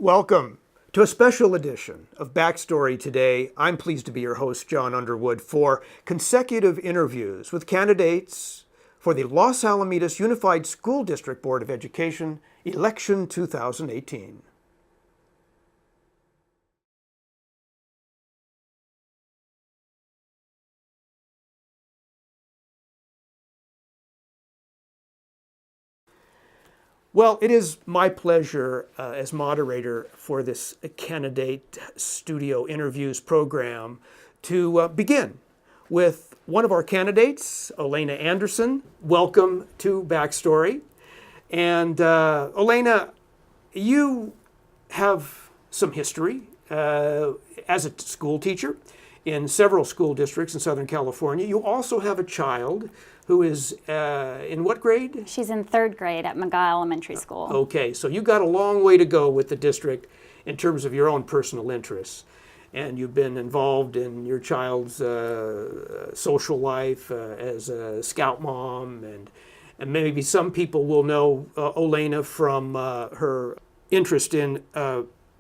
Welcome to a special edition of Backstory today. I'm pleased to be your host, John Underwood, for consecutive interviews with candidates for the Los Alamitos Unified School District Board of Education Election 2018. Well, it is my pleasure as moderator for this candidate studio interviews program to begin with one of our candidates, Olaina Anderson. Welcome to Backstory. And Olaina, you have some history as a school teacher in several school districts in Southern California. You also have a child who is in what grade? She's in third grade at McGaw Elementary School. Okay, so you've got a long way to go with the district in terms of your own personal interests. And you've been involved in your child's social life as a scout mom, and maybe some people will know Olaina from her interest in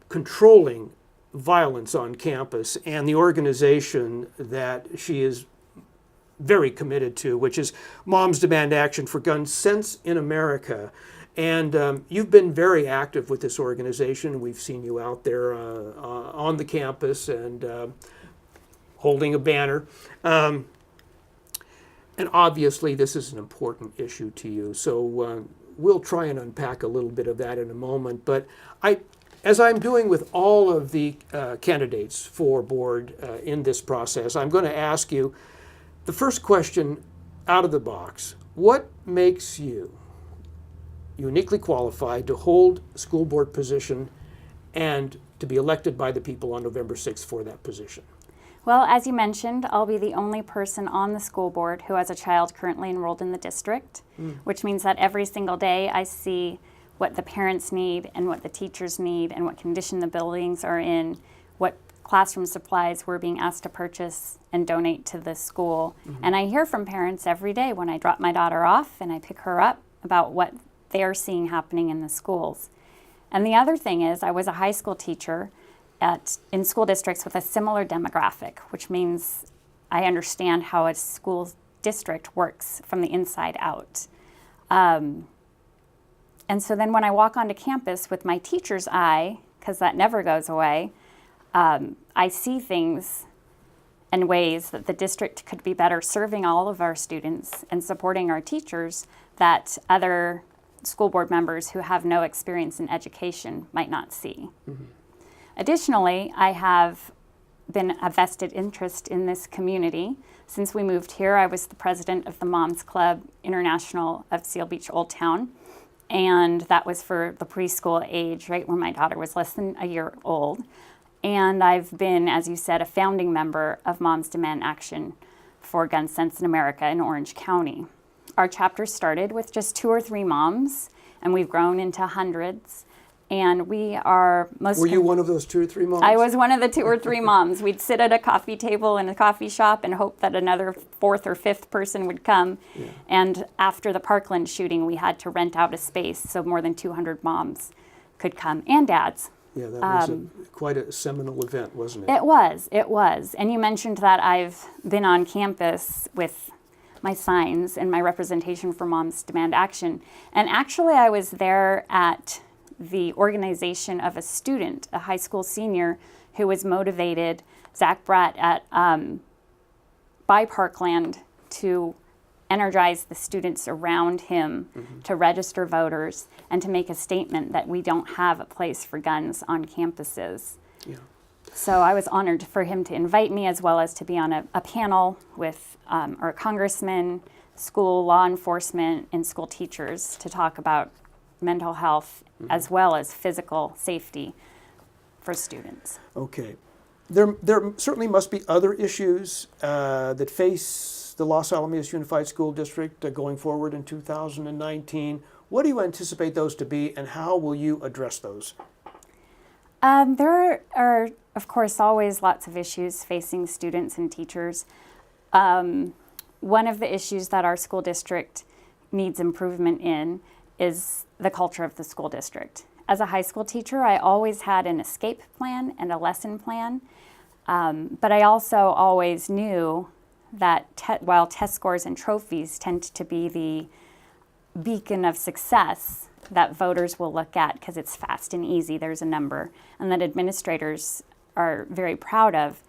controlling violence on campus and the organization that she is very committed to, which is Moms Demand Action for Gun Sense in America. And you've been very active with this organization. We've seen you out there on the campus and holding a banner. And obviously this is an important issue to you. So we'll try and unpack a little bit of that in a moment. But as I'm doing with all of the candidates for board in this process, I'm going to ask you the first question out of the box. What makes you uniquely qualified to hold a school board position and to be elected by the people on November 6th for that position? Well, as you mentioned, I'll be the only person on the school board who has a child currently enrolled in the district, which means that every single day I see what the parents need and what the teachers need and what condition the buildings are in, what classroom supplies we're being asked to purchase and donate to the school. And I hear from parents every day when I drop my daughter off and I pick her up about what they're seeing happening in the schools. And the other thing is I was a high school teacher in school districts with a similar demographic, which means I understand how a school district works from the inside out. And so then when I walk onto campus with my teacher's eye, because that never goes away, I see things and ways that the district could be better serving all of our students and supporting our teachers that other school board members who have no experience in education might not see. Additionally, I have been a vested interest in this community. Since we moved here, I was the president of the Moms Club International of Seal Beach Old Town, and that was for the preschool age, right when my daughter was less than a year old. And I've been, as you said, a founding member of Moms Demand Action for Gun Sense in America in Orange County. Our chapter started with just 2 or 3 moms, and we've grown into hundreds. And we are most... Were you one of those 2 or 3 moms? I was one of the 2 or 3 moms. We'd sit at a coffee table in a coffee shop and hope that another 4th or 5th person would come. Yeah. And after the Parkland shooting, we had to rent out a space so more than 200 moms could come, and dads. Yeah, that was quite a seminal event, wasn't it? It was. And you mentioned that I've been on campus with my signs and my representation for Moms Demand Action. And actually, I was there at the organization of a student, a high school senior, who was motivated, Zach Bratt, by Parkland to energize the students around him to register voters and to make a statement that we don't have a place for guns on campuses. Yeah. So I was honored for him to invite me, as well as to be on a panel with our congressman, school law enforcement, and school teachers to talk about mental health as well as physical safety for students. Okay. There certainly must be other issues that face the Los Alamitos Unified School District going forward in 2019. What do you anticipate those to be, and how will you address those? There are, of course, always lots of issues facing students and teachers. One of the issues that our school district needs improvement in is the culture of the school district. As a high school teacher, I always had an escape plan and a lesson plan, but I also always knew that while test scores and trophies tend to be the beacon of success that voters will look at because it's fast and easy, there's a number, and that administrators are very proud of,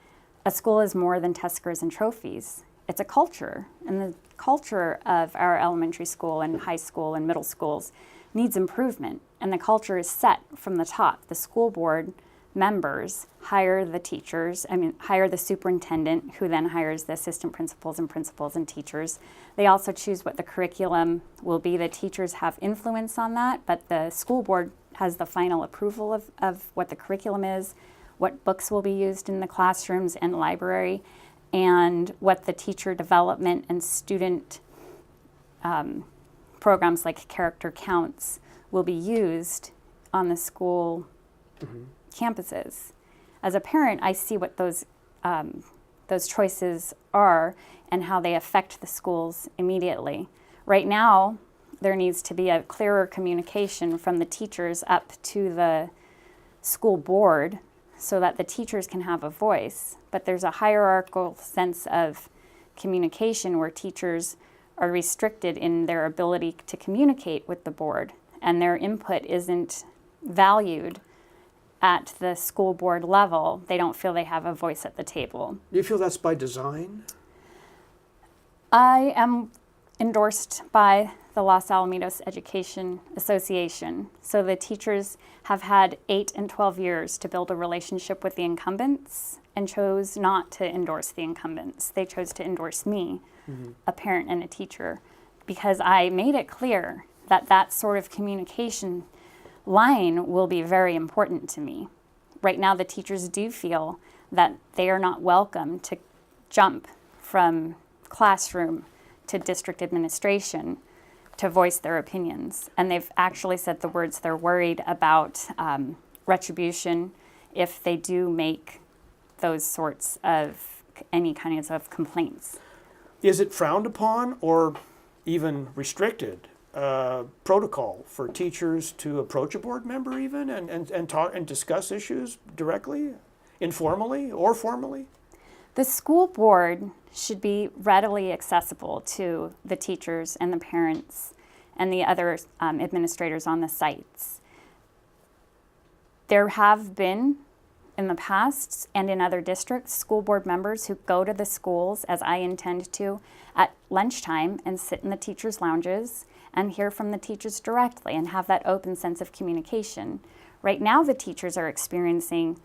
a school is more than test scores and trophies. It's a culture, and the culture of our elementary school and high school and middle schools needs improvement, and the culture is set from the top. The school board members hire the teachers, hire the superintendent, who then hires the assistant principals and teachers. They also choose what the curriculum will be. The teachers have influence on that, but the school board has the final approval of what the curriculum is, what books will be used in the classrooms and library, and what the teacher development and student programs like Character Counts will be used on the school campuses. As a parent, I see what those choices are and how they affect the schools immediately. Right now, there needs to be a clearer communication from the teachers up to the school board so that the teachers can have a voice. But there's a hierarchical sense of communication where teachers are restricted in their ability to communicate with the board, and their input isn't valued at the school board level. They don't feel they have a voice at the table. Do you feel that's by design? I am endorsed by the Los Alamitos Education Association. So the teachers have had 8 and 12 years to build a relationship with the incumbents and chose not to endorse the incumbents. They chose to endorse me, a parent and a teacher, because I made it clear that that sort of communication line will be very important to me. Right now, the teachers do feel that they are not welcome to jump from classroom to district administration to voice their opinions. And they've actually said the words they're worried about retribution if they do make those sorts of any kinds of complaints. Is it frowned upon or even restricted protocol for teachers to approach a board member even and talk and discuss issues directly, informally or formally? The school board should be readily accessible to the teachers and the parents and the other administrators on the sites. There have been, in the past and in other districts, school board members who go to the schools, as I intend to, at lunchtime and sit in the teachers' lounges and hear from the teachers directly and have that open sense of communication. Right now, the teachers are experiencing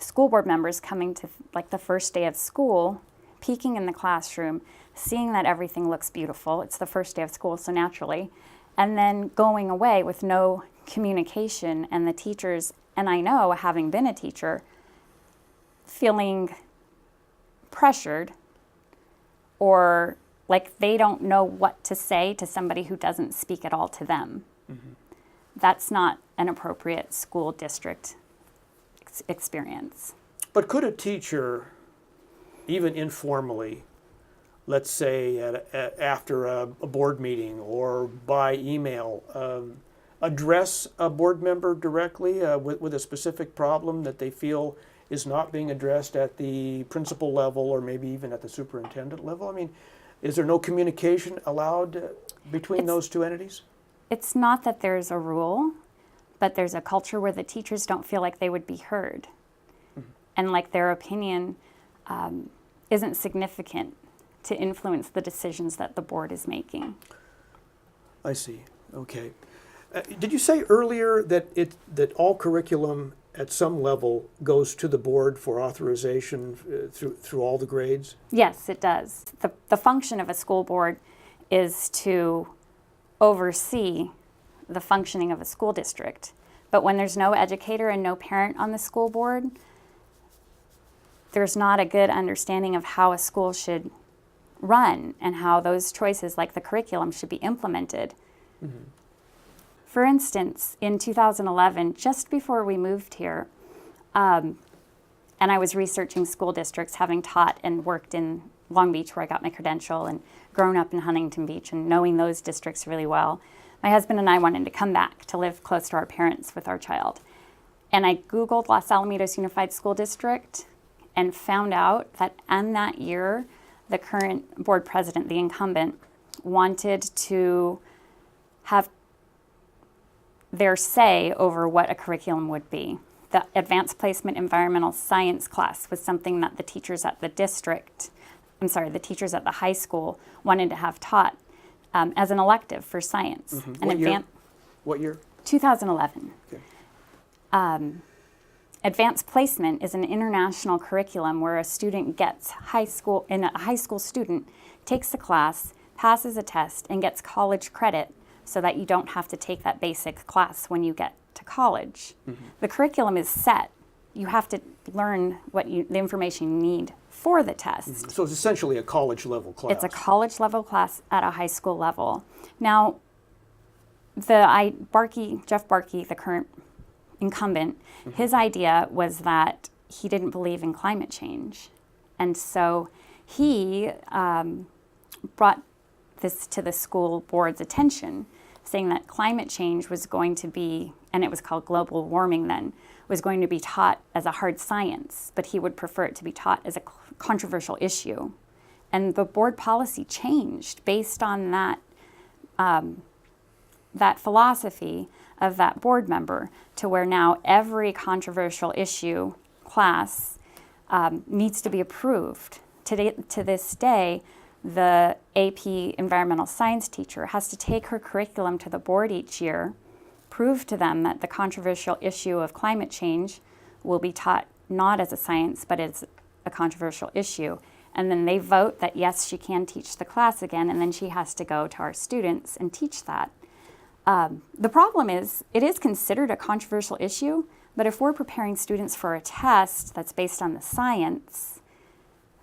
school board members coming to like the first day of school, peeking in the classroom, seeing that everything looks beautiful. It's the first day of school, so naturally, and then going away with no communication, and the teachers, and I know, having been a teacher, feeling pressured or like they don't know what to say to somebody who doesn't speak at all to them. That's not an appropriate school district experience. But could a teacher, even informally, let's say after a board meeting or by email, address a board member directly with a specific problem that they feel is not being addressed at the principal level or maybe even at the superintendent level? I mean, is there no communication allowed between those two entities? It's not that there's a rule, but there's a culture where the teachers don't feel like they would be heard and like their opinion isn't significant to influence the decisions that the board is making. I see. Okay. Did you say earlier that that all curriculum at some level goes to the board for authorization through all the grades? Yes, it does. The function of a school board is to oversee the functioning of a school district. But when there's no educator and no parent on the school board, there's not a good understanding of how a school should run and how those choices, like the curriculum, should be implemented. For instance, in 2011, just before we moved here, and I was researching school districts, having taught and worked in Long Beach where I got my credential and grown up in Huntington Beach and knowing those districts really well, my husband and I wanted to come back to live close to our parents with our child. And I Googled Los Alamitos Unified School District and found out that in that year, the current board president, the incumbent, wanted to have their say over what a curriculum would be. The advanced placement environmental science class was something that the teachers at the high school wanted to have taught as an elective for science. Mm-hmm. What year? 2011. Okay. Advanced placement is an international curriculum where a student gets a high school student takes a class, passes a test, and gets college credit so that you don't have to take that basic class when you get to college. Mm-hmm. The curriculum is set. You have to learn the information you need for the test. Mm-hmm. So it's essentially a college level class. It's a college level class at a high school level. Now, Jeff Barke, the current incumbent, mm-hmm. his idea was that he didn't believe in climate change. And so he brought this to the school board's attention, saying that climate change was going to be, and it was called global warming then, was going to be taught as a hard science, but he would prefer it to be taught as a controversial issue. And the board policy changed based on that philosophy of that board member, to where now every controversial issue class needs to be approved. To this day, the AP environmental science teacher has to take her curriculum to the board each year, prove to them that the controversial issue of climate change will be taught not as a science, but as a controversial issue. And then they vote that yes, she can teach the class again, and then she has to go to our students and teach that. The problem is, it is considered a controversial issue, but if we're preparing students for a test that's based on the science,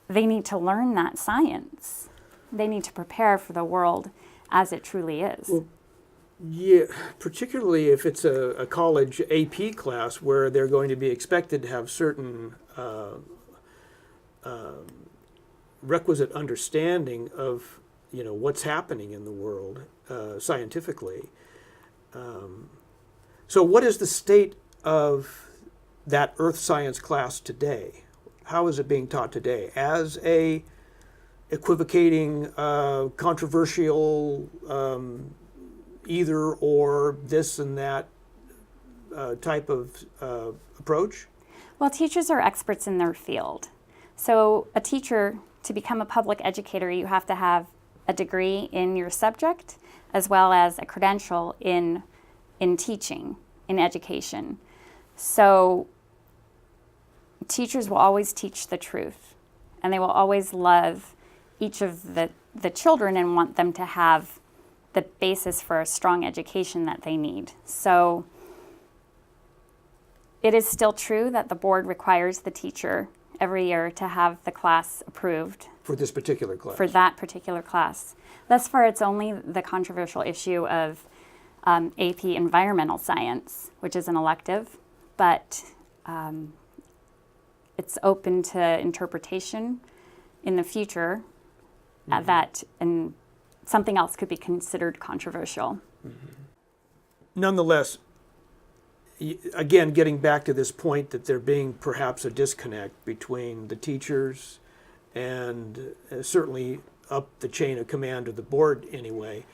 they need to learn that science. They need to prepare for the world as it truly is. Well, yeah, particularly if it's a college AP class where they're going to be expected to have certain requisite understanding of, what's happening in the world scientifically. So what is the state of that earth science class today? How is it being taught today? As a equivocating, controversial, either or this and that type of approach? Well, teachers are experts in their field. So a teacher, to become a public educator, you have to have a degree in your subject as well as a credential in teaching, in education. So teachers will always teach the truth, and they will always love each of the children and want them to have the basis for a strong education that they need. So it is still true that the board requires the teacher every year to have the class approved. For this particular class? For that particular class. Thus far, it's only the controversial issue of AP environmental science, which is an elective, but it's open to interpretation in the future. Mm-hmm. That and something else could be considered controversial. Mm-hmm. Nonetheless, again, getting back to this point that there being perhaps a disconnect between the teachers and certainly up the chain of command of the board anyway,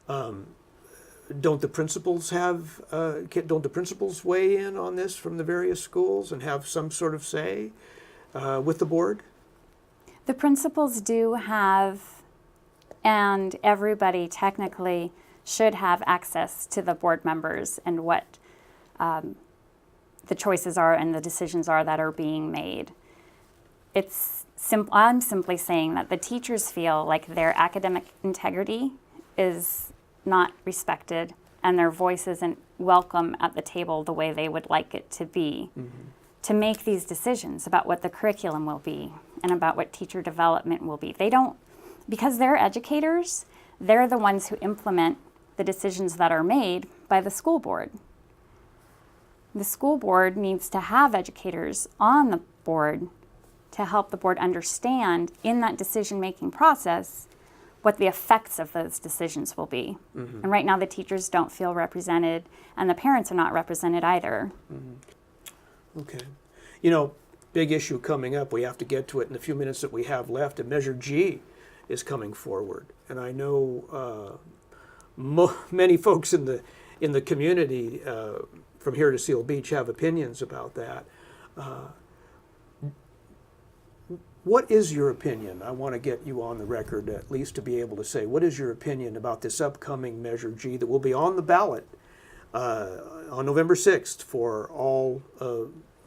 don't the principals weigh in on this from the various schools and have some sort of say with the board? The principals do have, and everybody technically should have access to the board members and what the choices are and the decisions are that are being made. I'm simply saying that the teachers feel like their academic integrity is not respected and their voice isn't welcome at the table the way they would like it to be, mm-hmm. to make these decisions about what the curriculum will be and about what teacher development will be. They don't, because they're educators, they're the ones who implement the decisions that are made by the school board. The school board needs to have educators on the board to help the board understand in that decision-making process what the effects of those decisions will be. And right now the teachers don't feel represented, and the parents are not represented either. Okay. You know, big issue coming up. We have to get to it in the few minutes that we have left. And Measure G is coming forward, and I know many folks in the community from here to Seal Beach have opinions about that. What is your opinion? I want to get you on the record at least to be able to say, what is your opinion about this upcoming Measure G that will be on the ballot on November 6th for all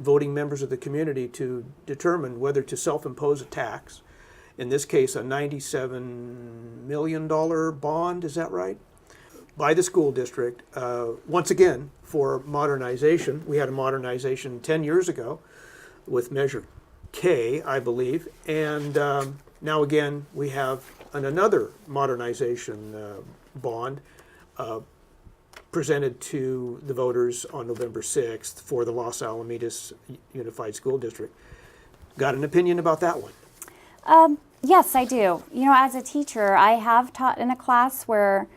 voting members of the community to determine whether to self-impose a tax, in this case a $97 million bond, is that right? By the school district, once again, for modernization. We had a modernization 10 years ago with Measure K, I believe, and now again we have another modernization bond presented to the voters on November 6th for the Los Alamitos Unified School District. Got an opinion about that one? Yes, I do. You know, as a teacher, I have taught in a class where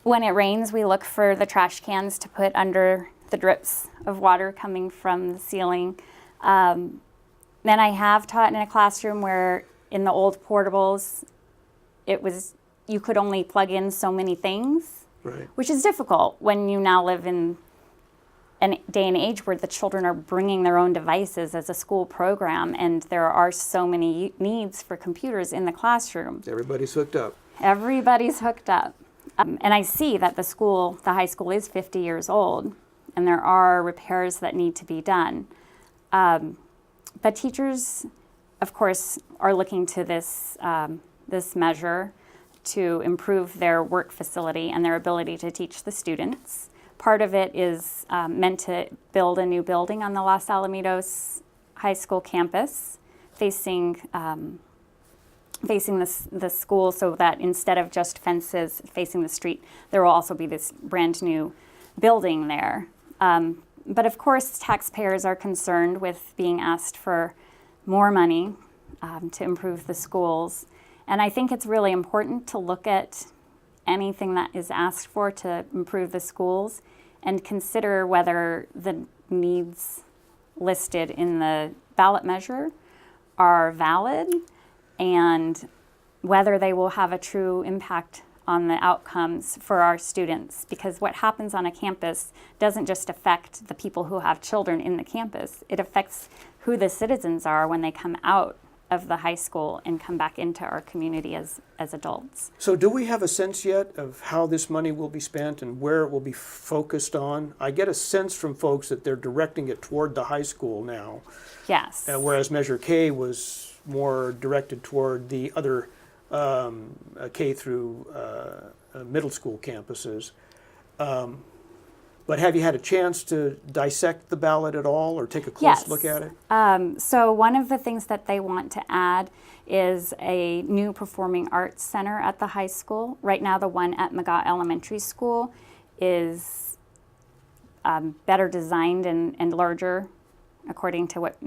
when it rains, we look for the trash cans to put under the drips of water coming from the ceiling. Then I have taught in a classroom where in the old portables, you could only plug in so many things, right, which is difficult when you now live in a day and age where the children are bringing their own devices as a school program, and there are so many needs for computers in the classroom. Everybody's hooked up. Everybody's hooked up. And I see that the high school is 50 years old, and there are repairs that need to be done. But teachers, of course, are looking to this measure to improve their work facility and their ability to teach the students. Part of it is meant to build a new building on the Los Alamitos High School campus, facing the school, so that instead of just fences facing the street, there will also be this brand new building there. But of course, taxpayers are concerned with being asked for more money to improve the schools. And I think it's really important to look at anything that is asked for to improve the schools and consider whether the needs listed in the ballot measure are valid and whether they will have a true impact on the outcomes for our students. Because what happens on a campus doesn't just affect the people who have children in the campus, it affects who the citizens are when they come out of the high school and come back into our community as adults. So do we have a sense yet of how this money will be spent and where it will be focused on? I get a sense from folks that they're directing it toward the high school now. Yes. Whereas Measure K was more directed toward the other K through middle school campuses. But have you had a chance to dissect the ballot at all or take a close look at it? So one of the things that they want to add is a new performing arts center at the high school. Right now, the one at McGaw Elementary School is better designed and larger, according to what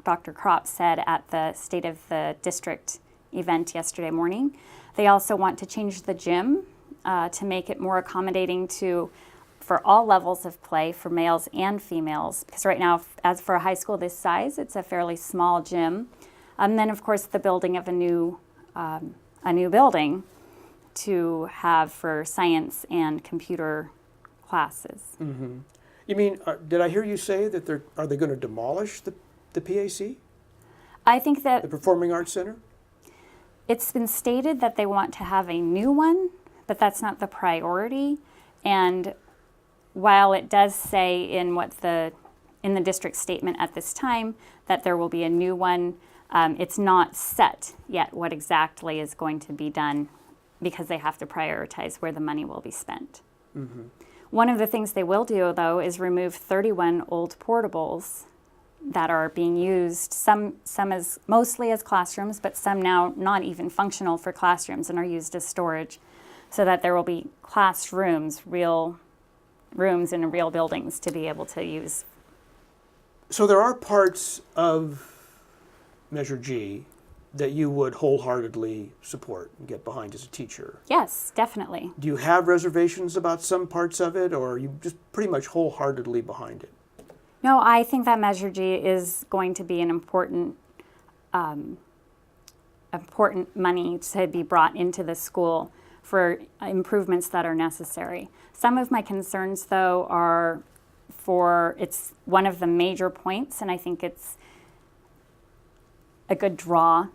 Dr. Kropp said at the State of the District event yesterday morning. They also want to change the gym to make it more accommodating for all levels of play for males and females, because right now, as for a high school this size, it's a fairly small gym. And then, of course, the building of a new building to have for science and computer classes. Mm-hmm. You mean, did I hear you say that are they going to demolish the PAC? I think that the Performing Arts Center? It's been stated that they want to have a new one, but that's not the priority. And while it does say in the district statement at this time that there will be a new one, it's not set yet what exactly is going to be done because they have to prioritize where the money will be spent. Mm-hmm. One of the things they will do, though, is remove 31 old portables that are being used, some as mostly as classrooms, but some now not even functional for classrooms and are used as storage, so that there will be classrooms, real rooms in real buildings to be able to use. So there are parts of Measure G that you would wholeheartedly support and get behind as a teacher. Yes, definitely. Do you have reservations about some parts of it, or are you just pretty much wholeheartedly behind it? No, I think that Measure G is going to be an important money to be brought into the school for improvements that are necessary. Some of my concerns, though, are it's one of the major points, and I think it's a good draw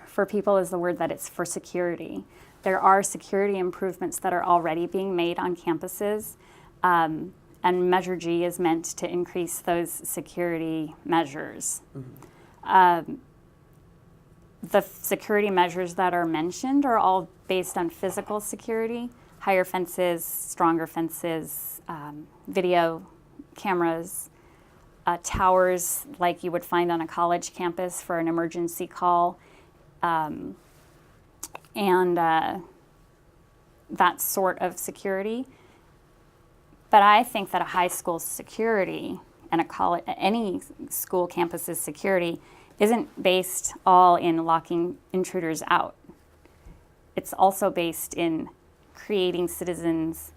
for people is the word that it's for security. There are security improvements that are already being made on campuses, and Measure G is meant to increase those security measures. Mm-hmm. The security measures that are mentioned are all based on physical security, higher fences, stronger fences, video cameras, towers like you would find on a college campus for an emergency call, and that sort of security. But I think that a high school security and any school campus's security isn't based all in locking intruders out. It's also based in creating citizens,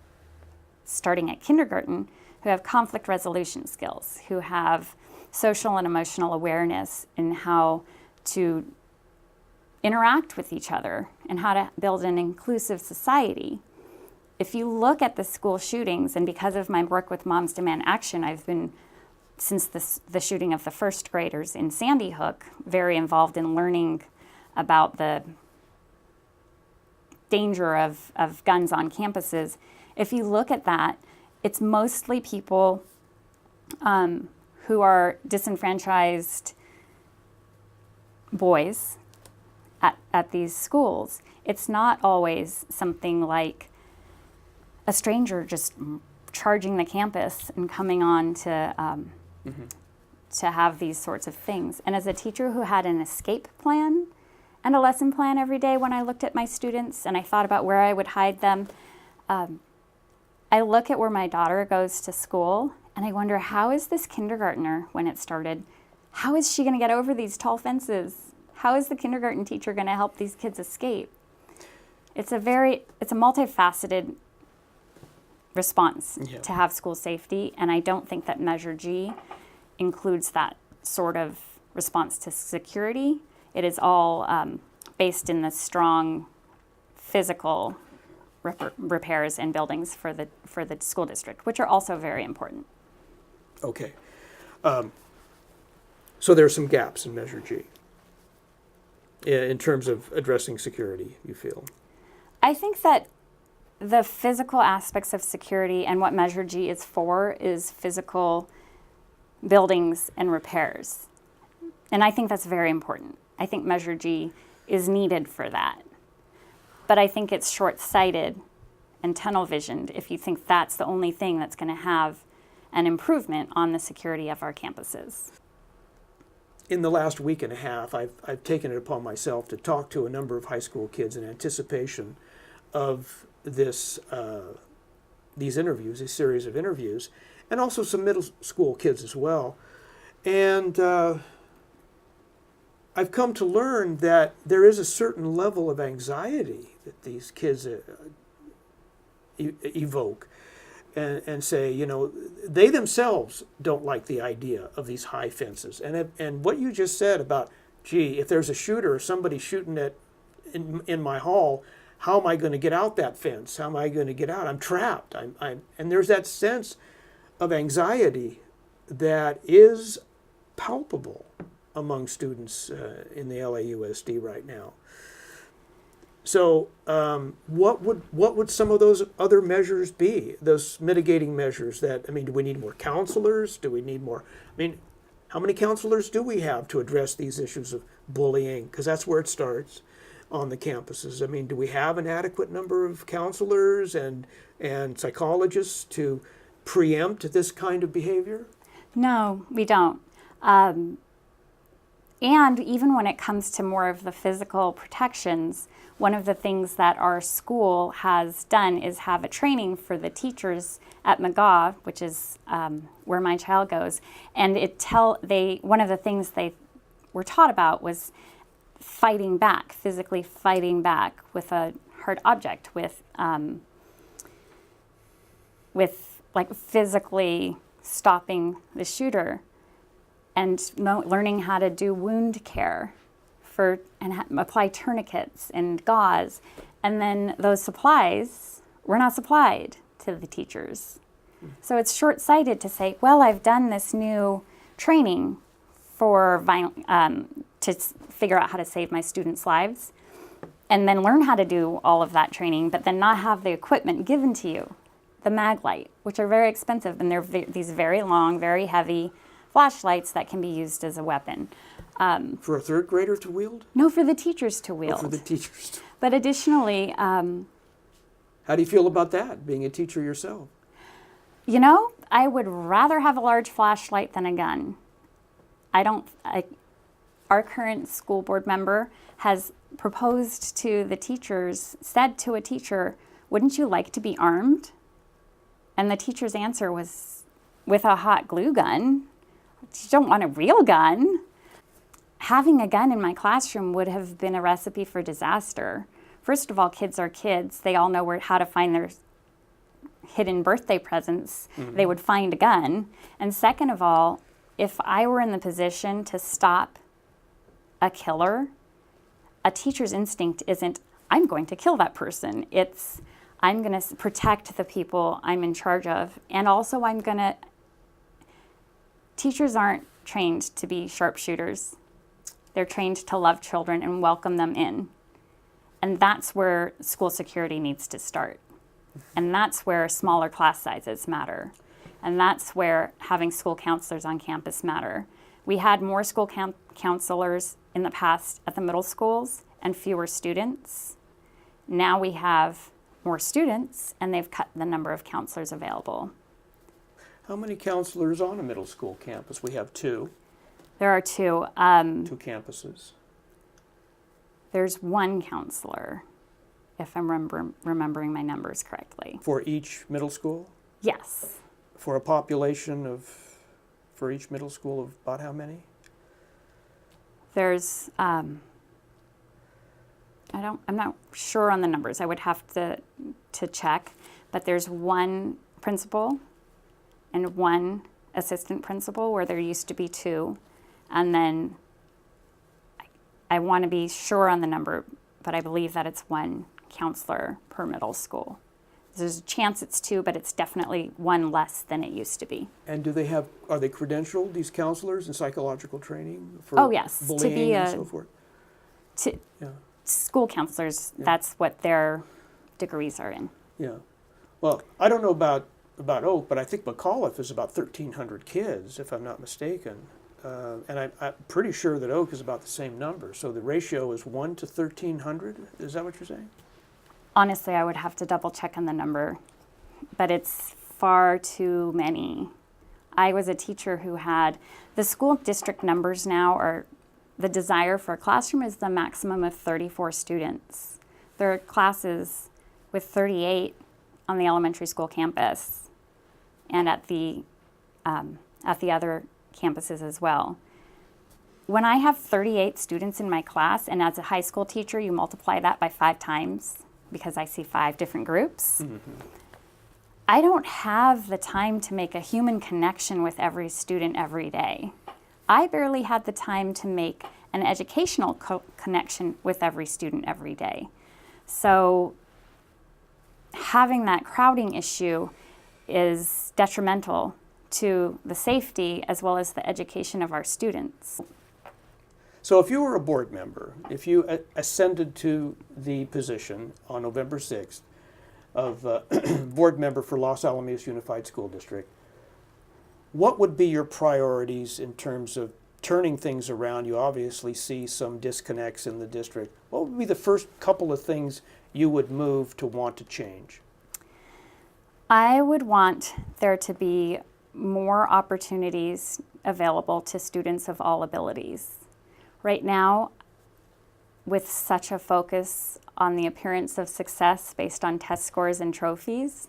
starting at kindergarten, who have conflict resolution skills, who have social and emotional awareness in how to interact with each other and how to build an inclusive society. If you look at the school shootings, and because of my work with Moms Demand Action, I've been, since the shooting of the first graders in Sandy Hook, very involved in learning about the danger of guns on campuses. If you look at that, it's mostly people who are disenfranchised boys at these schools. It's not always something like a stranger just charging the campus and coming on to have these sorts of things. And as a teacher who had an escape plan and a lesson plan every day when I looked at my students and I thought about where I would hide them, I look at where my daughter goes to school and I wonder, how is this kindergartner, when it started, how is she going to get over these tall fences? How is the kindergarten teacher going to help these kids escape? It's a multifaceted response to have school safety, and I don't think that Measure G includes that sort of response to security. It is all based in the strong physical repairs and buildings for the school district, which are also very important. Okay. So there are some gaps in Measure G in terms of addressing security, you feel? I think that the physical aspects of security and what Measure G is for is physical buildings and repairs. And I think that's very important. I think Measure G is needed for that. But I think it's short-sighted and tunnel-visioned if you think that's the only thing that's going to have an improvement on the security of our campuses. In the last week and a half, I've taken it upon myself to talk to a number of high school kids in anticipation of these interviews, a series of interviews, and also some middle school kids as well. And I've come to learn that there is a certain level of anxiety that these kids evoke and say, they themselves don't like the idea of these high fences. And what you just said about, gee, if there's a shooter or somebody shooting in my hall, how am I going to get out that fence? How am I going to get out? I'm trapped. And there's that sense of anxiety that is palpable among students in the LAUSD right now. So what would some of those other measures be, those mitigating measures do we need more counselors? Do we need more, how many counselors do we have to address these issues of bullying? Because that's where it starts on the campuses. Do we have an adequate number of counselors and psychologists to preempt this kind of behavior? No, we don't. And even when it comes to more of the physical protections, one of the things that our school has done is have a training for the teachers at McGaw, which is where my child goes. And one of the things they were taught about was fighting back, physically fighting back with a hard object, with like physically stopping the shooter, and learning how to do wound care apply tourniquets and gauze. And then those supplies were not supplied to the teachers. So it's short-sighted to say, well, I've done this new training to figure out how to save my students' lives, and then learn how to do all of that training, but then not have the equipment given to you, the mag light, which are very expensive, and they're these very long, very heavy flashlights that can be used as a weapon. For a third grader to wield? No, for the teachers to wield. Oh, for the teachers. But additionally, How do you feel about that, being a teacher yourself? you know, I would rather have a large flashlight than a gun. Our current school board member has proposed to the teachers, said to a teacher, wouldn't you like to be armed? And the teacher's answer was, with a hot glue gun. You don't want a real gun. Having a gun in my classroom would have been a recipe for disaster. First of all, kids are kids. They all know how to find their hidden birthday presents. Mm-hmm. They would find a gun. And second of all, if I were in the position to stop a killer, a teacher's instinct isn't, I'm going to kill that person. It's, I'm going to protect the people I'm in charge of. And also teachers aren't trained to be sharpshooters. They're trained to love children and welcome them in. And that's where school security needs to start. And that's where smaller class sizes matter. And that's where having school counselors on campus matter. We had more school counselors in the past at the middle schools and fewer students. Now we have more students, and they've cut the number of counselors available. How many counselors on a middle school campus? We have two. There are two. 2 campuses. There's one counselor, if I'm remembering my numbers correctly. For each middle school? Yes. For a population for each middle school of about how many? There's, I'm not sure on the numbers. I would have to check, but there's one principal and one assistant principal where there used to be 2. And then I want to be sure on the number, but I believe that it's 1 counselor per middle school. There's a chance it's 2, but it's definitely 1 less than it used to be. And are they credentialed, these counselors, in psychological training for bullying to be and so forth? School counselors, that's what their degrees are in. Yeah. Well, I don't know about Oak, but I think McAuliffe is about 1,300 kids, if I'm not mistaken. And I'm pretty sure that Oak is about the same number. So the ratio is 1 to 1,300. Is that what you're saying? Honestly, I would have to double check on the number, but it's far too many. I was a teacher who had, the school district numbers now are, the desire for a classroom is the maximum of 34 students. There are classes with 38 on the elementary school campus and at the other campuses as well. When I have 38 students in my class, and as a high school teacher, you multiply that by 5 times, because I see 5 different groups. Mm-hmm. I don't have the time to make a human connection with every student every day. I barely had the time to make an educational connection with every student every day. So having that crowding issue is detrimental to the safety as well as the education of our students. So if you were a board member, if you ascended to the position on November 6th of board member for Los Alamos Unified School District, what would be your priorities in terms of turning things around? You obviously see some disconnects in the district. What would be the first couple of things you would move to want to change? I would want there to be more opportunities available to students of all abilities. Right now, with such a focus on the appearance of success based on test scores and trophies,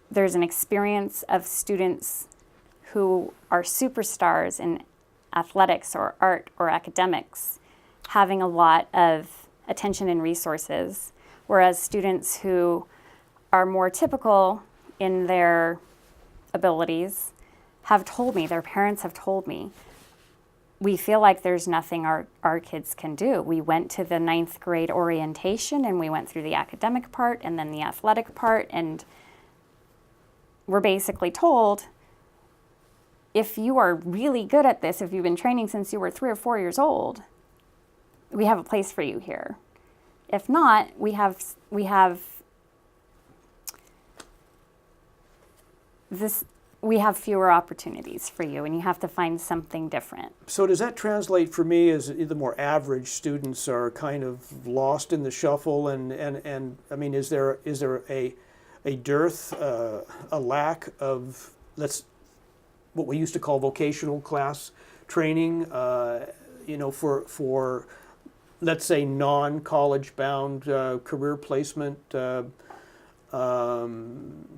there's an experience of students who are superstars in athletics or art or academics having a lot of attention and resources, whereas students who are more typical in their abilities have told me, their parents have told me, we feel like there's nothing our kids can do. We went to the 9th grade orientation and we went through the academic part and then the athletic part, and we're basically told, if you are really good at this, if you've been training since you were 3 or 4 years old, we have a place for you here. If not, we have fewer opportunities for you, and you have to find something different. So does that translate for me as the more average students are kind of lost in the shuffle, and I mean, is there a dearth, a lack of what we used to call vocational class training, for let's say non-college bound career placement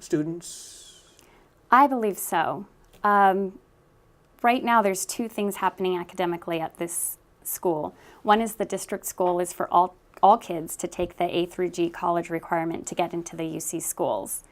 students? I believe so. Right now there's 2 things happening academically at this school. One is the district's goal is for all kids to take the A through G college requirement to get into the UC schools.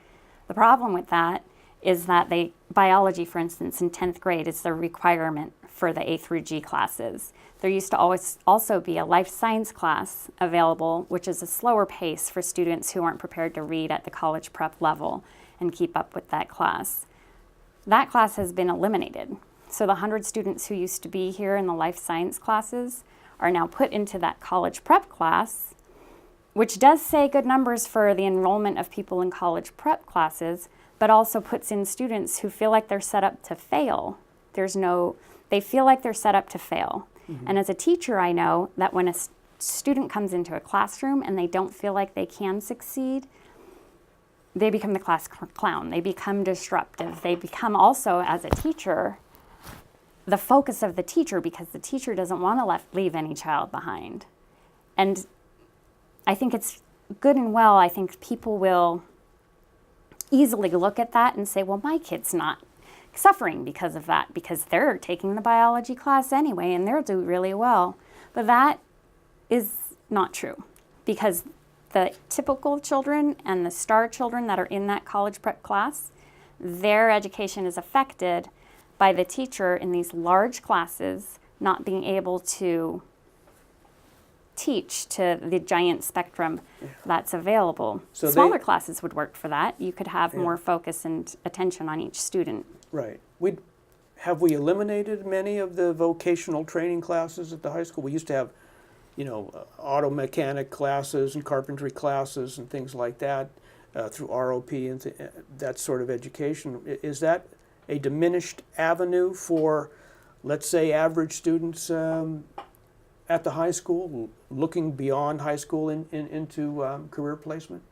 The problem with that is that biology, for instance, in 10th grade is the requirement for the A through G classes. There used to always also be a life science class available, which is a slower pace for students who aren't prepared to read at the college prep level and keep up with that class. That class has been eliminated. So the 100 students who used to be here in the life science classes are now put into that college prep class, which does say good numbers for the enrollment of people in college prep classes, but also puts in students who feel like they're set up to fail. They feel like they're set up to fail. Mm-hmm. And as a teacher, I know that when a student comes into a classroom and they don't feel like they can succeed, they become the class clown. They become disruptive. They become also, as a teacher, the focus of the teacher, because the teacher doesn't want to leave any child behind. And I think it's good and well. I think people will easily look at that and say, well, my kid's not suffering because of that, because they're taking the biology class anyway and they'll do really well. But that is not true, because the typical children and the star children that are in that college prep class, their education is affected by the teacher in these large classes not being able to teach to the giant spectrum that's available. So smaller classes would work for that. You could have more focus and attention on each student. Right. Have we eliminated many of the vocational training classes at the high school? We used to have, auto mechanic classes and carpentry classes and things like that through ROP and that sort of education. Is that a diminished avenue for, let's say, average students at the high school, looking beyond high school into career placement?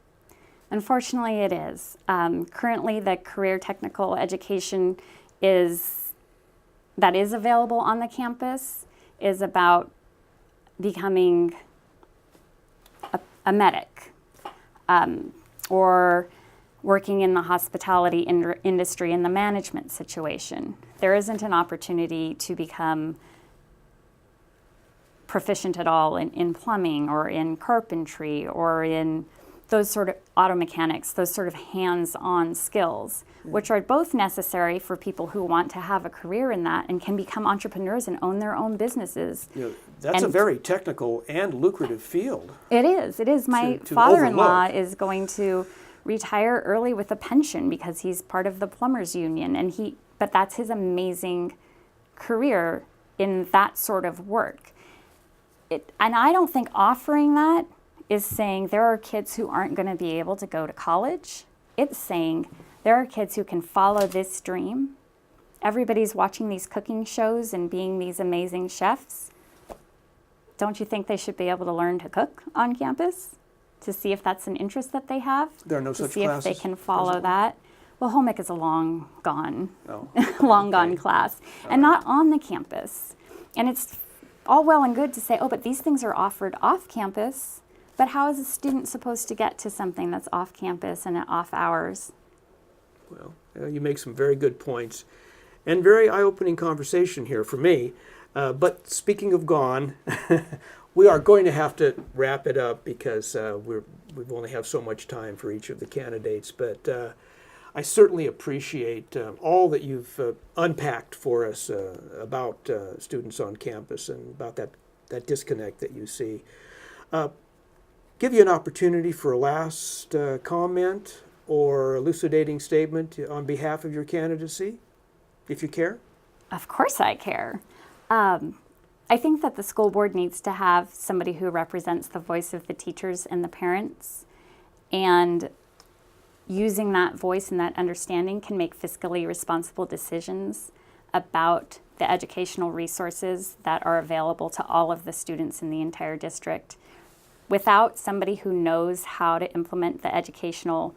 Unfortunately, it is. Currently, the career technical education that is available on the campus is about becoming a medic or working in the hospitality industry in the management situation. There isn't an opportunity to become proficient at all in plumbing or in carpentry or in those sort of auto mechanics, those sort of hands-on skills, which are both necessary for people who want to have a career in that and can become entrepreneurs and own their own businesses. That's a very technical and lucrative field. It is. It is. My father-in-law is going to retire early with a pension because he's part of the plumbers union, but that's his amazing career in that sort of work. And I don't think offering that is saying there are kids who aren't going to be able to go to college. It's saying there are kids who can follow this dream. Everybody's watching these cooking shows and being these amazing chefs. Don't you think they should be able to learn to cook on campus to see if that's an interest that they have? There are no such classes? To see if they can follow that. Well, home ec is a long gone class, and not on the campus. And it's all well and good to say, oh, but these things are offered off campus. But how is a student supposed to get to something that's off campus and at off hours? Well, you make some very good points and very eye-opening conversation here for me. But speaking of gone, we are going to have to wrap it up because we only have so much time for each of the candidates. But I certainly appreciate all that you've unpacked for us about students on campus and about that disconnect that you see. Give you an opportunity for a last comment or elucidating statement on behalf of your candidacy, if you care. Of course I care. I think that the school board needs to have somebody who represents the voice of the teachers and the parents, and using that voice and that understanding can make fiscally responsible decisions about the educational resources that are available to all of the students in the entire district. Without somebody who knows how to implement the educational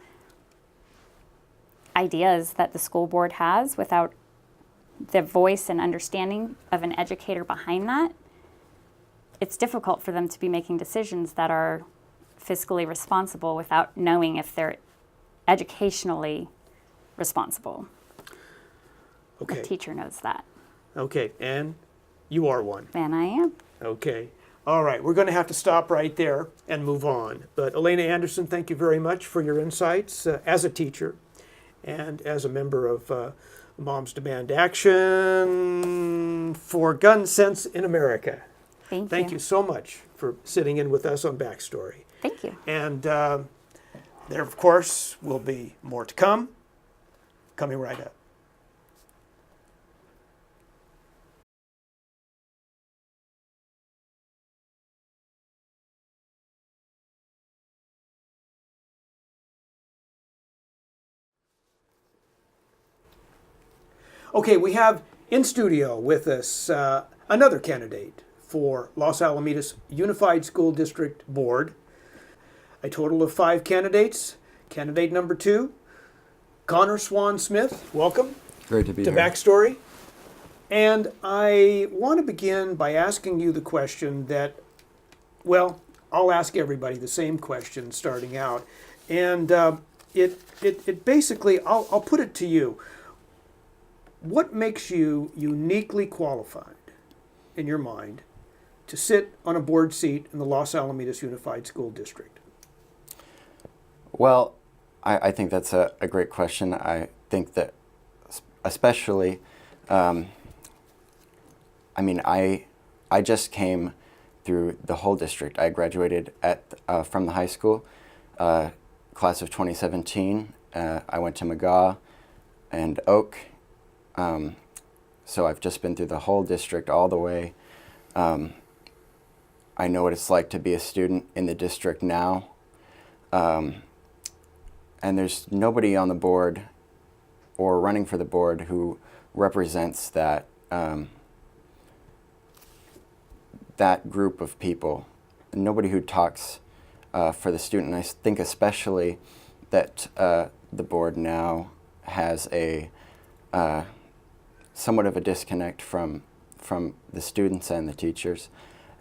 ideas that the school board has, without the voice and understanding of an educator behind that, it's difficult for them to be making decisions that are fiscally responsible without knowing if they're educationally responsible. Okay. The teacher knows that. Okay, and you are one. And I am. Okay. All right, we're going to have to stop right there and move on. But Olaina Anderson, thank you very much for your insights as a teacher and as a member of Moms Demand Action for Gun Sense in America. Thank you so much for sitting in with us on Backstory. Thank you. And there, of course, will be more to come, coming right up. Okay, we have in studio with us another candidate for Los Alamitos Unified School District Board. A total of 5 candidates. Candidate number 2, Connor Swan Smith. Welcome. Great to be to here. Backstory. And I want to begin by asking you the question that, well, I'll ask everybody the same question starting out. And it basically, I'll put it to you. What makes you uniquely qualified, in your mind, to sit on a board seat in the Los Alamitos Unified School District? Well, I think that's a great question. I think that especially, I just came through the whole district. I graduated from the high school, class of 2017. I went to McGaw and Oak. So I've just been through the whole district all the way. I know what it's like to be a student in the district now. And there's nobody on the board or running for the board who represents that that group of people. Nobody who talks for the student. And I think especially that the board now has a somewhat of a disconnect from the students and the teachers,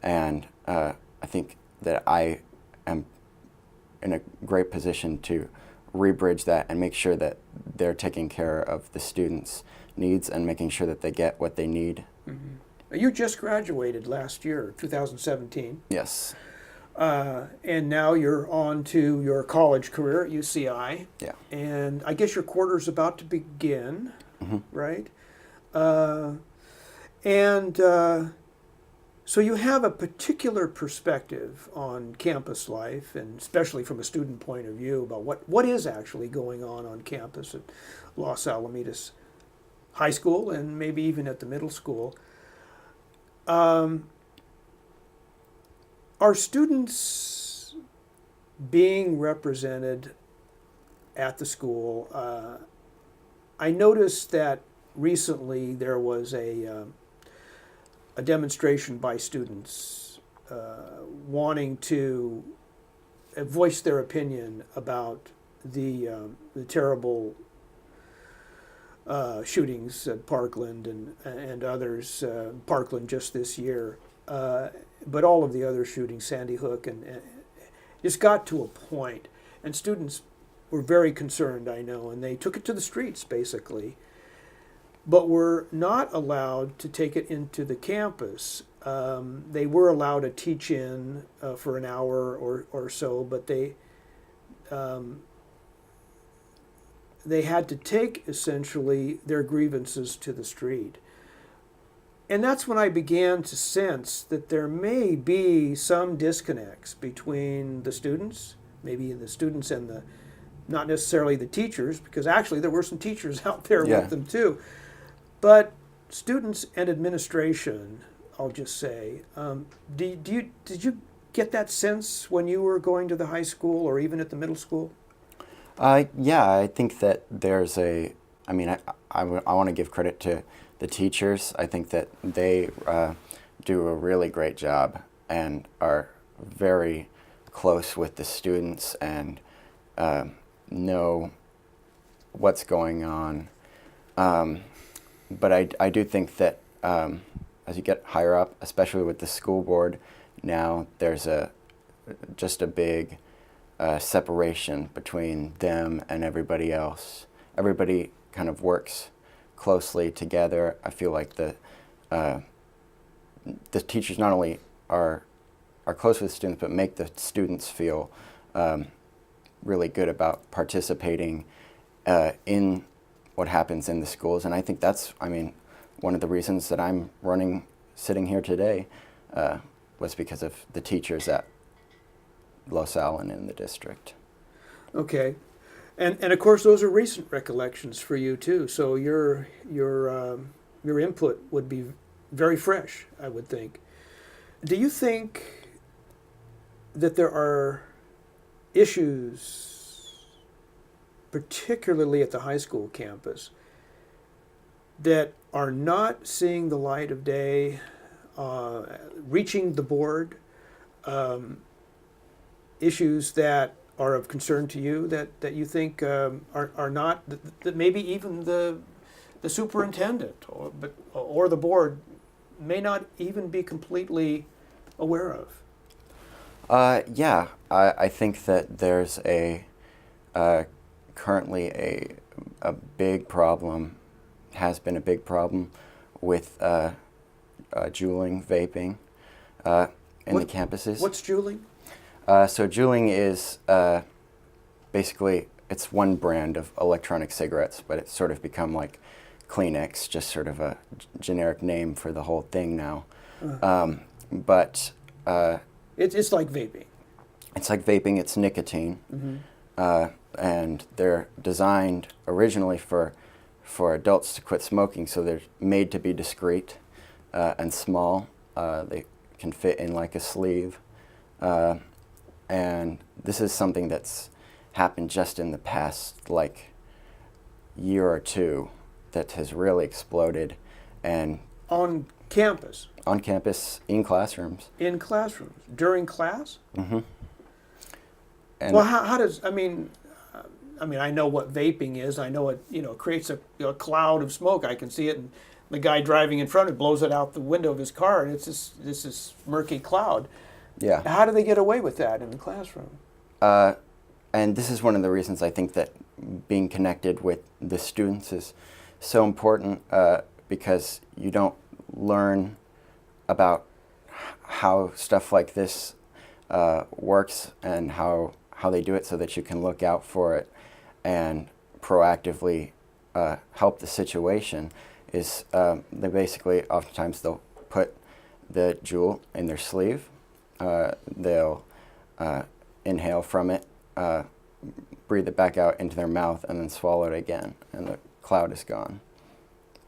and I think that I am in a great position to rebridge that and make sure that they're taking care of the students' needs and making sure that they get what they need. Mm-hmm. You just graduated last year, 2017. Yes. And now you're on to your college career at UCI. Yeah. And I guess your quarter's about to begin, Mm-hmm. right? So you have a particular perspective on campus life, and especially from a student point of view, about what is actually going on campus at Los Alamitos High School and maybe even at the middle school. Are students being represented at the school? I noticed that recently there was a demonstration by students wanting to voice their opinion about the terrible shootings at Parkland and others. Parkland just this year, but all of the other shootings, Sandy Hook, and just got to a point, and students were very concerned, I know, and they took it to the streets basically. but were not allowed to take it into the campus. They were allowed to teach in for an hour or so, but they had to take essentially their grievances to the street. And that's when I began to sense that there may be some disconnects between the students, maybe the students and not necessarily the teachers, because actually there were some teachers out there with them too, but students and administration, I'll just say. Did you get that sense when you were going to the high school or even at the middle school? Yeah, I think that there's I want to give credit to the teachers. I think that they do a really great job and are very close with the students and know what's going on. But I do think that as you get higher up, especially with the school board now, there's just a big separation between them and everybody else. Everybody kind of works closely together. I feel like the teachers not only are close with the students, but make the students feel really good about participating in what happens in the schools. And I think that's, one of the reasons that I'm sitting here today was because of the teachers at LaSalle and in the district. Okay. And of course, those are recent recollections for you too. So your input would be very fresh, I would think. Do you think that there are issues, particularly at the high school campus, that are not seeing the light of day, reaching the board, issues that are of concern to you that you think are not, that maybe even the superintendent or the board may not even be completely aware of? Yeah, I think that there's currently a big problem, has been a big problem with juuling, vaping in the campuses. What's juuling? So juuling is basically, it's one brand of electronic cigarettes, but it's sort of become like Kleenex, just sort of a generic name for the whole thing now. But it's like vaping. It's like vaping, it's nicotine. Mm-hmm. And they're designed originally for adults to quit smoking, so they're made to be discreet and small. They can fit in like a sleeve. And this is something that's happened just in the past year or two that has really exploded. And on campus? On campus, in classrooms. In classrooms? During class? Mm-hmm. And well, how does, I know what vaping is. I know it, creates a cloud of smoke. I can see it, and the guy driving in front of it blows it out the window of his car, and it's this murky cloud. Yeah. How do they get away with that in the classroom? And this is one of the reasons I think that being connected with the students is so important, because you don't learn about how stuff like this works and how they do it, so that you can look out for it and proactively help the situation. Is they basically, oftentimes they'll put the jewel in their sleeve. They'll inhale from it, breathe it back out into their mouth, and then swallow it again, and the cloud is gone.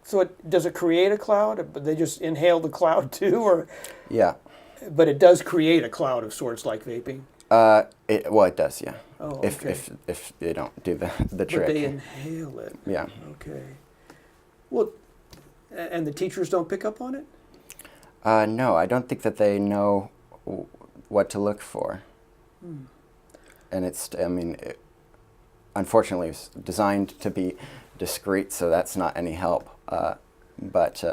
So does it create a cloud? But they just inhale the cloud too, or? Yeah. But it does create a cloud of sorts, like vaping. It does, yeah. Oh, okay. If they don't do the trick. But they inhale it. Yeah. Okay. Well, and the teachers don't pick up on it? No, I don't think that they know what to look for. And it's, unfortunately, it's designed to be discreet, so that's not any help. But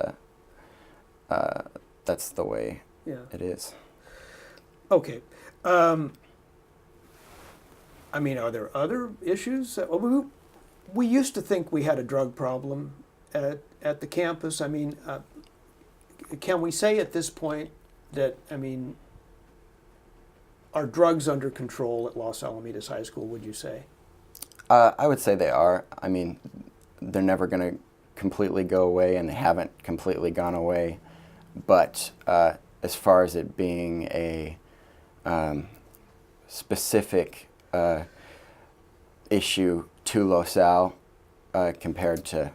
that's the way it is. Okay. Are there other issues? We used to think we had a drug problem at the campus? I mean, can we say at this point that, I mean, are drugs under control at Los Alamitos High School, would you say? I would say they are. I mean, they're never going to completely go away, and they haven't completely gone away. But as far as it being a specific issue to Los Al compared to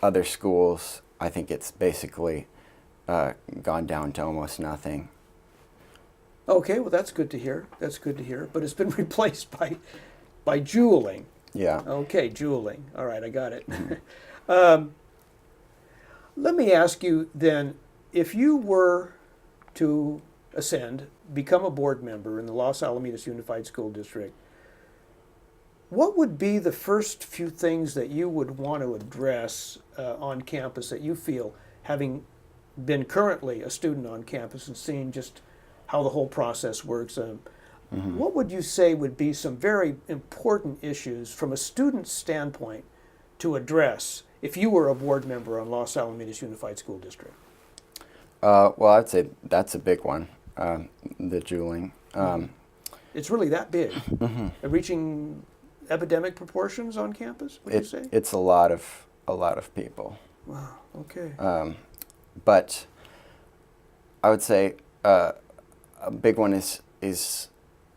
other schools, I think it's basically gone down to almost nothing. Okay, well, that's good to hear. That's good to hear. But it's been replaced by juuling. Yeah. Okay, juuling. All right, I got it. Let me ask you then, if you were to ascend, become a board member in the Los Alamitos Unified School District, what would be the first few things that you would want to address on campus that you feel, having been currently a student on campus and seeing just how the whole process works, what would you say would be some very important issues from a student standpoint to address if you were a board member on Los Alamitos Unified School District? Well, I'd say that's a big one, the juuling. It's really that big, reaching epidemic proportions on campus. Would you say? It's a lot of people. Wow. Okay. But I would say a big one is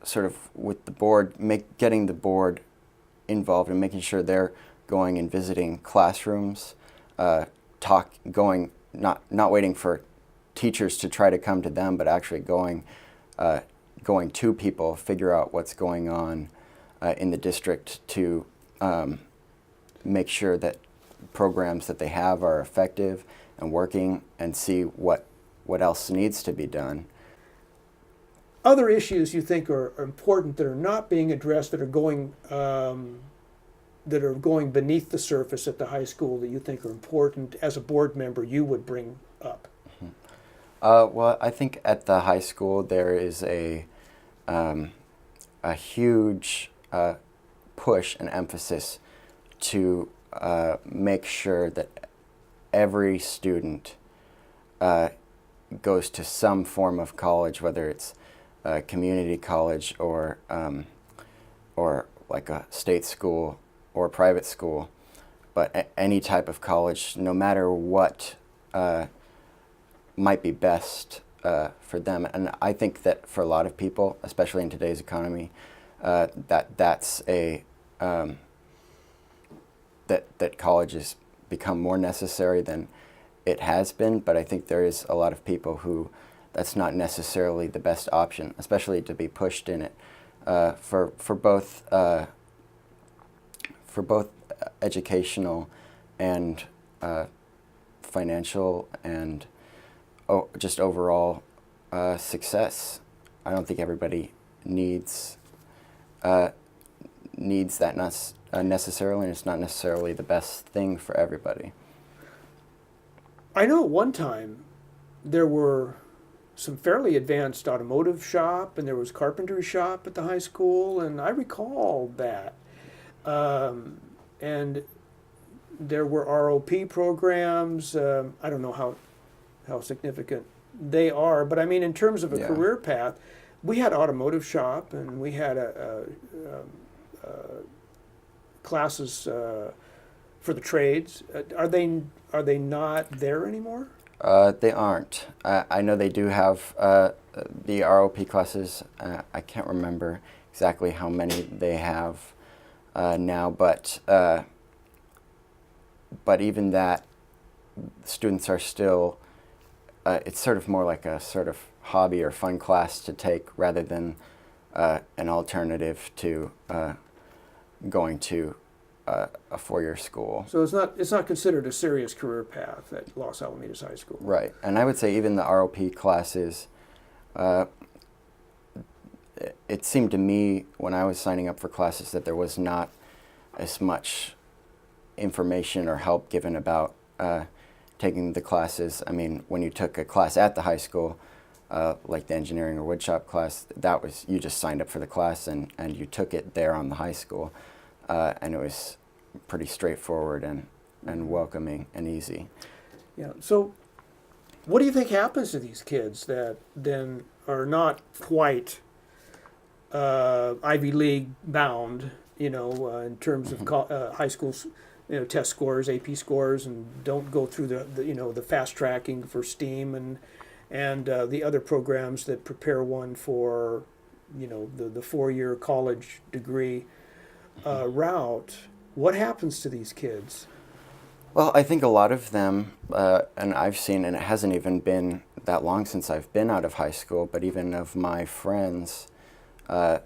sort of with the board, getting the board involved and making sure they're going and visiting classrooms, not waiting for teachers to try to come to them, but actually going to people, figure out what's going on in the district to make sure that programs that they have are effective and working, and see what else needs to be done. Other issues you think are important that are not being addressed, that are going beneath the surface at the high school, that you think are important as a board member you would bring up? Well, I think at the high school there is a huge push and emphasis to make sure that every student goes to some form of college, whether it's a community college or like a state school or private school, but any type of college, no matter what might be best for them. And I think that for a lot of people, especially in today's economy, that's that college has become more necessary than it has been. But I think there is a lot of people who that's not necessarily the best option, especially to be pushed in it for both educational and financial and just overall success. I don't think everybody needs that necessarily, and it's not necessarily the best thing for everybody. I know at one time there were some fairly advanced automotive shop, and there was carpentry shop at the high school, and I recall that. And there were ROP programs. I don't know how significant they are, but I mean, in terms of a career path, we had automotive shop, and we had classes for the trades. Are they not there anymore? They aren't. I know they do have the ROP classes. I can't remember exactly how many they have now, but even that, students are still. It's sort of more like a sort of hobby or fun class to take rather than an alternative to going to a four-year school. So it's not considered a serious career path at Los Alamitos High School. Right, and I would say even the ROP classes, it seemed to me when I was signing up for classes that there was not as much information or help given about taking the classes. I mean, when you took a class at the high school, like the engineering or woodshop class, that was, you just signed up for the class and you took it there on the high school. And it was pretty straightforward and and welcoming and easy. Yeah. So, what do you think happens to these kids that then are not quite Ivy League bound, in terms of high school, test scores, AP scores, and don't go through the fast tracking for STEAM and the other programs that prepare one for, the 4-year college degree route? What happens to these kids? Well, I think a lot of them, and I've seen, and it hasn't even been that long since I've been out of high school, but even of my friends, a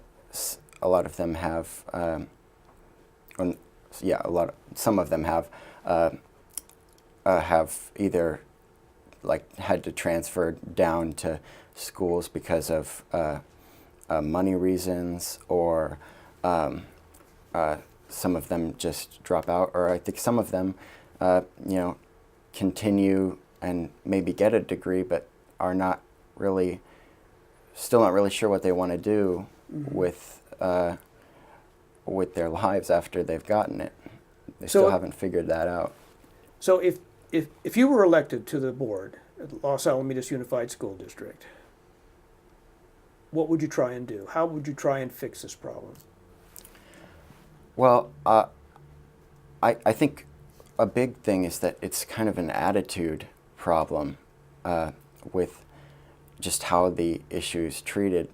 lot of them have, some of them have either like had to transfer down to schools because of money reasons, or some of them just drop out, or I think some of them, continue and maybe get a degree, but are still not really sure what they want to do with their lives after they've gotten it. They still haven't figured that out. So if you were elected to the board at Los Alamitos Unified School District, what would you try and do? How would you try and fix this problem? Well, I think a big thing is that it's kind of an attitude problem with just how the issue is treated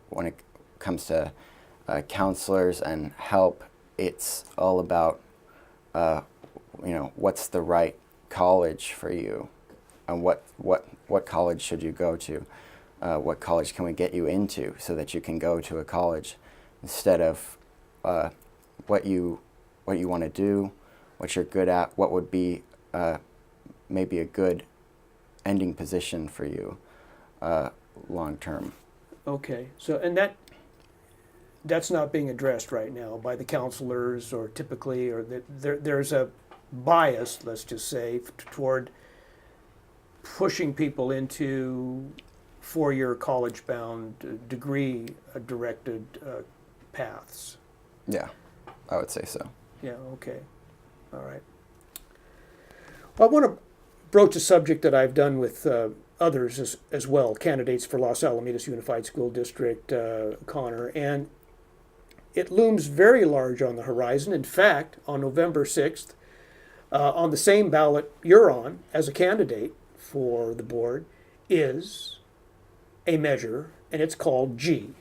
when it comes to counselors and help. It's all about, what's the right college for you, and what college should you go to? What college can we get you into so that you can go to a college, instead of what you want to do, what you're good at, what would be maybe a good ending position for you long term. Okay, so that's not being addressed right now by the counselors, or typically, or there's a bias, let's just say, toward pushing people into 4-year college-bound, degree-directed paths. Yeah, I would say so. Yeah, okay. All right. Well, I want to broach a subject that I've done with others as well, candidates for Los Alamitos Unified School District, Connor, and it looms very large on the horizon. In fact, on November 6th, on the same ballot you're on as a candidate for the board, is a measure, and it's called G.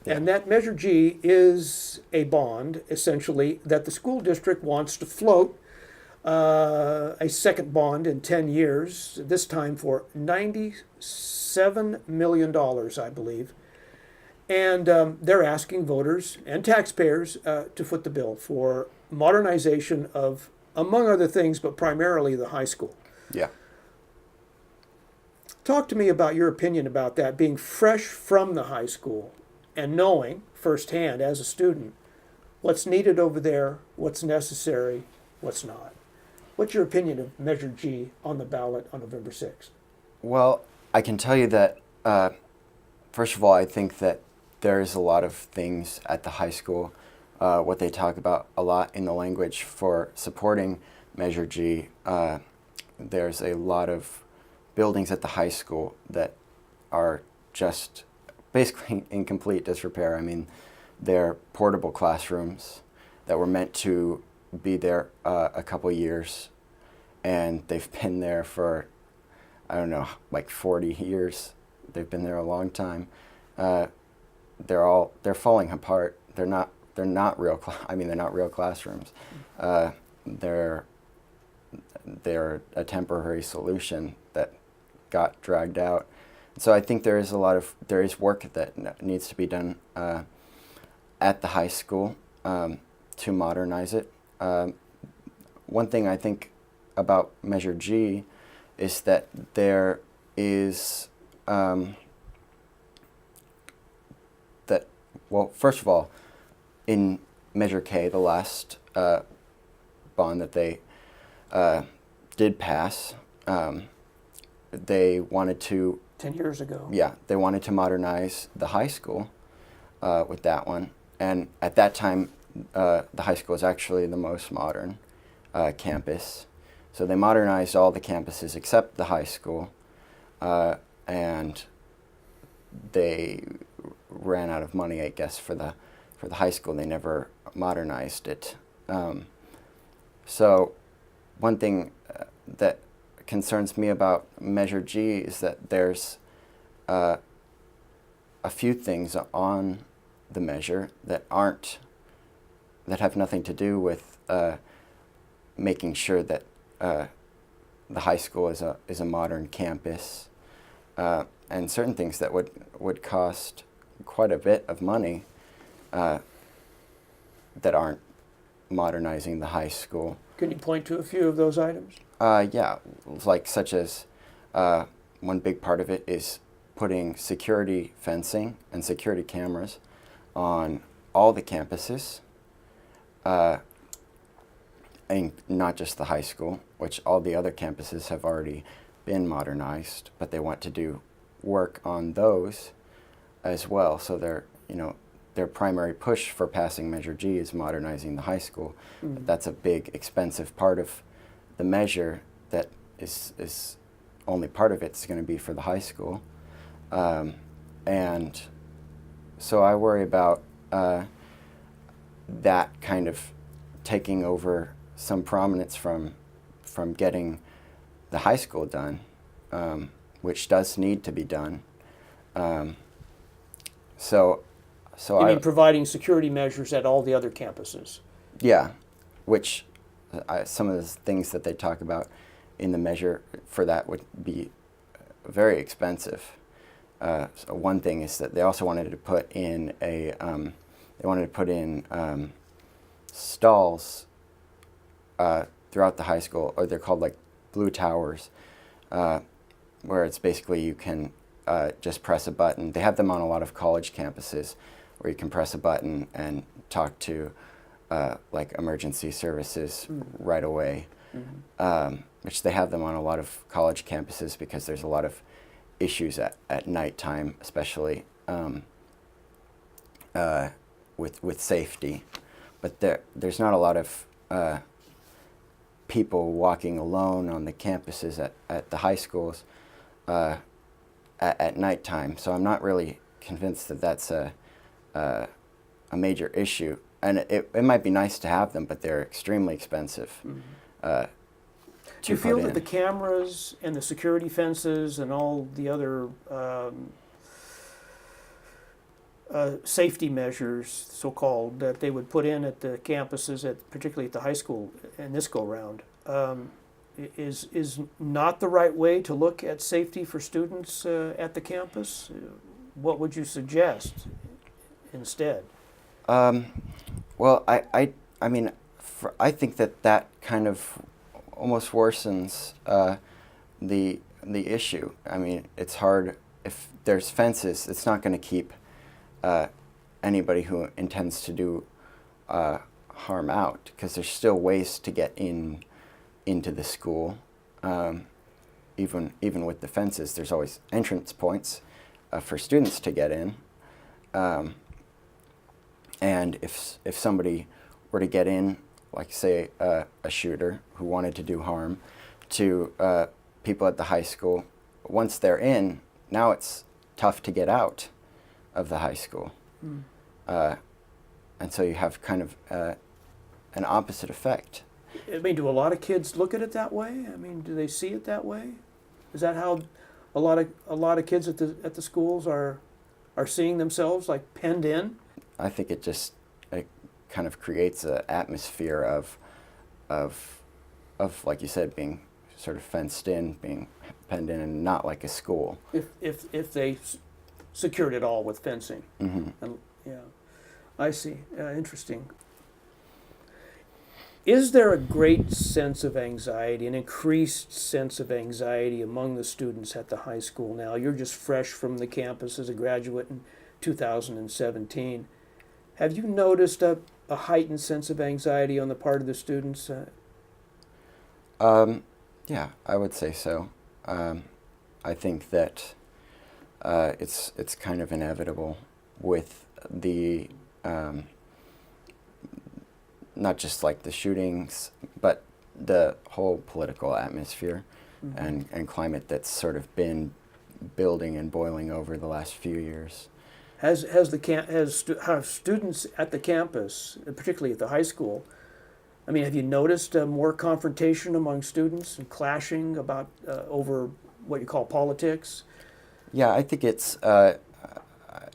Yeah. And that measure G is a bond, essentially, that the school district wants to float a second bond in 10 years, this time for $97 million, I believe. And they're asking voters and taxpayers to foot the bill for modernization of, among other things, but primarily the high school. Yeah. Talk to me about your opinion about that, being fresh from the high school and knowing firsthand as a student what's needed over there, what's necessary, what's not. What's your opinion of Measure G on the ballot on November 6th? Well, I can tell you that, first of all, I think that there's a lot of things at the high school, what they talk about a lot in the language for supporting Measure G. There's a lot of buildings at the high school that are just basically in complete disrepair. I mean, they're portable classrooms that were meant to be there a couple years, and they've been there for, I don't know, like 40 years. They've been there a long time. They're falling apart. They're not real. They're not real classrooms. They're a temporary solution that got dragged out. So I think there is work that needs to be done at the high school to modernize it. One thing I think about Measure G is that there is first of all, in Measure K, the last bond that they did pass, they wanted to 10 years ago. Yeah, they wanted to modernize the high school with that one. And at that time, the high school was actually the most modern. campus. So they modernized all the campuses except the high school, and they ran out of money, I guess, for the high school. They never modernized it. So one thing that concerns me about Measure G is that there's a few things on the measure that have nothing to do with making sure that the high school is a modern campus, and certain things that would cost quite a bit of money that aren't modernizing the high school. Can you point to a few of those items? Yeah, like such as one big part of it is putting security fencing and security cameras on all the campuses, and not just the high school, which all the other campuses have already been modernized, but they want to do work on those as well. So their primary push for passing Measure G is modernizing the high school. Mm-hmm. That's a big, expensive part of the measure that is only part of it's going to be for the high school. And so I worry about that kind of taking over some prominence from getting the high school done, which does need to be done. So You mean providing security measures at all the other campuses? Yeah, which some of the things that they talk about in the measure for that would be very expensive. So one thing is that they also wanted to put in stalls throughout the high school, or they're called like blue towers, where it's basically you can just press a button. They have them on a lot of college campuses, where you can press a button and talk to like emergency services right away, which they have them on a lot of college campuses because there's a lot of issues at nighttime, especially with safety. But there's not a lot of people walking alone on the campuses at the high schools at nighttime. So I'm not really convinced that that's a major issue. And it might be nice to have them, but they're extremely expensive. Do you feel that the cameras and the security fences and all the other safety measures, so-called, that they would put in at the campuses, particularly at the high school in this go-round, is not the right way to look at safety for students at the campus? What would you suggest instead? Well, I mean, I think that kind of almost worsens the issue. I mean, it's hard if there's fences. It's not going to keep anybody who intends to do harm out, because there's still ways to get into the school. Even with the fences, there's always entrance points for students to get in. And if somebody were to get in, like say a shooter who wanted to do harm to people at the high school, once they're in, now it's tough to get out of the high school. And so you have kind of an opposite effect. I mean, do a lot of kids look at it that way? I mean, do they see it that way? Is that how a lot of kids at the schools are seeing themselves, like penned in? I think it kind of creates an atmosphere of like you said, being sort of fenced in, being penned in, and not like a school. If they secured it all with fencing. Mm-hmm. And, yeah, I see. Interesting. Is there a great sense of anxiety, an increased sense of anxiety among the students at the high school now? You're just fresh from the campus as a graduate in 2017. Have you noticed a heightened sense of anxiety on the part of the students? Yeah, I would say so. I think that it's kind of inevitable with the not just like the shootings, but the whole political atmosphere and climate that's sort of been building and boiling over the last few years. Have students at the campus, particularly at the high school, I mean, have you noticed more confrontation among students and clashing about over what you call politics? Yeah, I think it's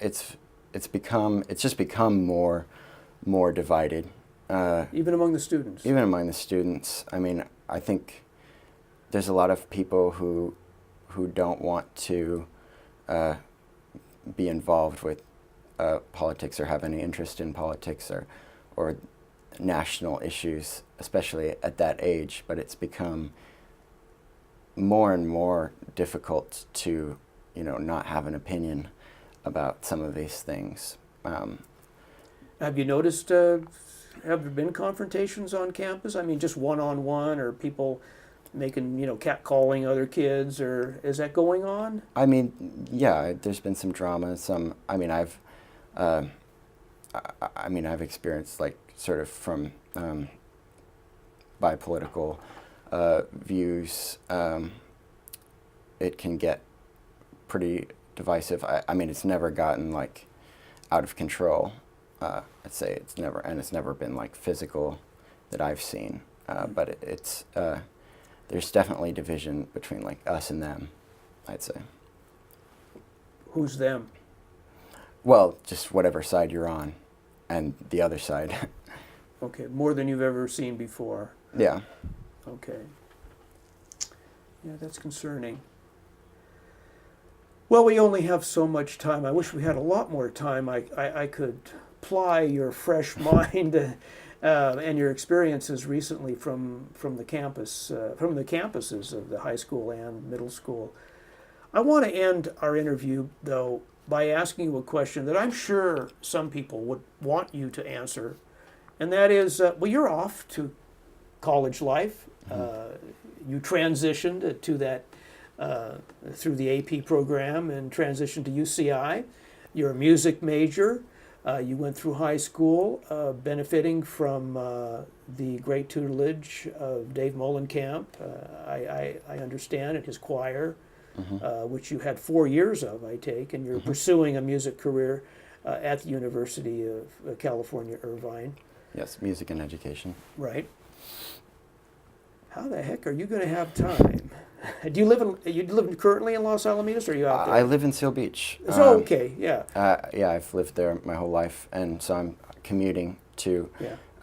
just become more divided. Even among the students? Even among the students. I mean, I think there's a lot of people who don't want to be involved with politics or have any interest in politics or national issues, especially at that age. But it's become more and more difficult to, not have an opinion about some of these things. Have you noticed, have there been confrontations on campus? I mean, just one-on-one, or people making, catcalling other kids, or is that going on? I mean, yeah, there's been some drama. I've experienced, like, sort of from by political views, it can get pretty divisive. I mean, it's never gotten, like, out of control. I'd say it's never been, like, physical that I've seen. But there's definitely division between, like, us and them, I'd say. Who's them? Well, just whatever side you're on, and the other side. Okay, more than you've ever seen before. Yeah. Okay. Yeah, that's concerning. Well, we only have so much time. I wish we had a lot more time. I could ply your fresh mind and your experiences recently from the campus, from the campuses of the high school and middle school. I want to end our interview, though, by asking you a question that I'm sure some people would want you to answer, and that is, well, you're off to college life. You transitioned to that through the AP program and transitioned to UCI. You're a music major. You went through high school benefiting from the great tutelage of Dave Molenkamp, I understand, and his choir, which you had 4 years of, I take, and you're pursuing a music career at the University of California, Irvine. Yes, music and education. Right. How the heck are you going to have time? Do you live currently in Los Alamitos, or are you out there? I live in Seal Beach. So, okay, yeah. Yeah, I've lived there my whole life, and so I'm commuting to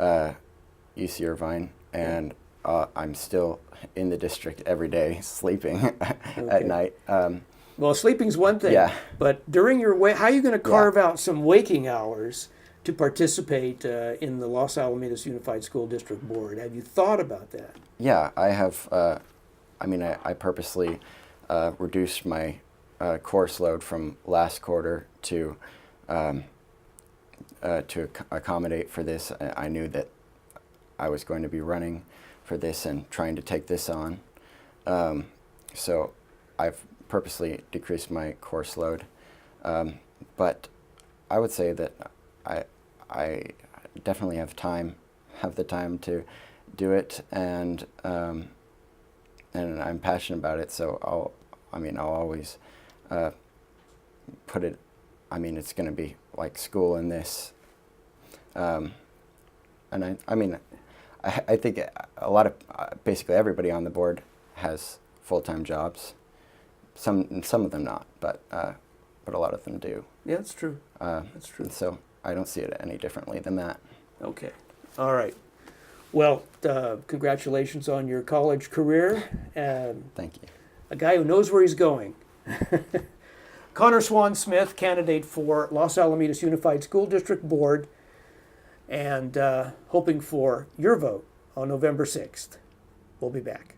UC Irvine, and I'm still in the district every day, sleeping at night. Well, sleeping's one thing, but during your how are you going to carve out some waking hours to participate in the Los Alamitos Unified School District Board? Have you thought about that? Yeah, I have. I purposely reduced my course load from last quarter to accommodate for this. I knew that I was going to be running for this and trying to take this on. So I've purposely decreased my course load. But I would say that I definitely have the time to do it, and I'm passionate about it. So I'll always put it. I mean, it's going to be like school in this, and I think a lot of basically everybody on the board has full-time jobs. Some of them not, but a lot of them do. Yeah, that's true. That's true. And so I don't see it any differently than that. Okay. All right. Well, congratulations on your college career. Thank you. A guy who knows where he's going. Connor Swan Smith, candidate for Los Alamitos Unified School District Board, and hoping for your vote on November 6th. We'll be back.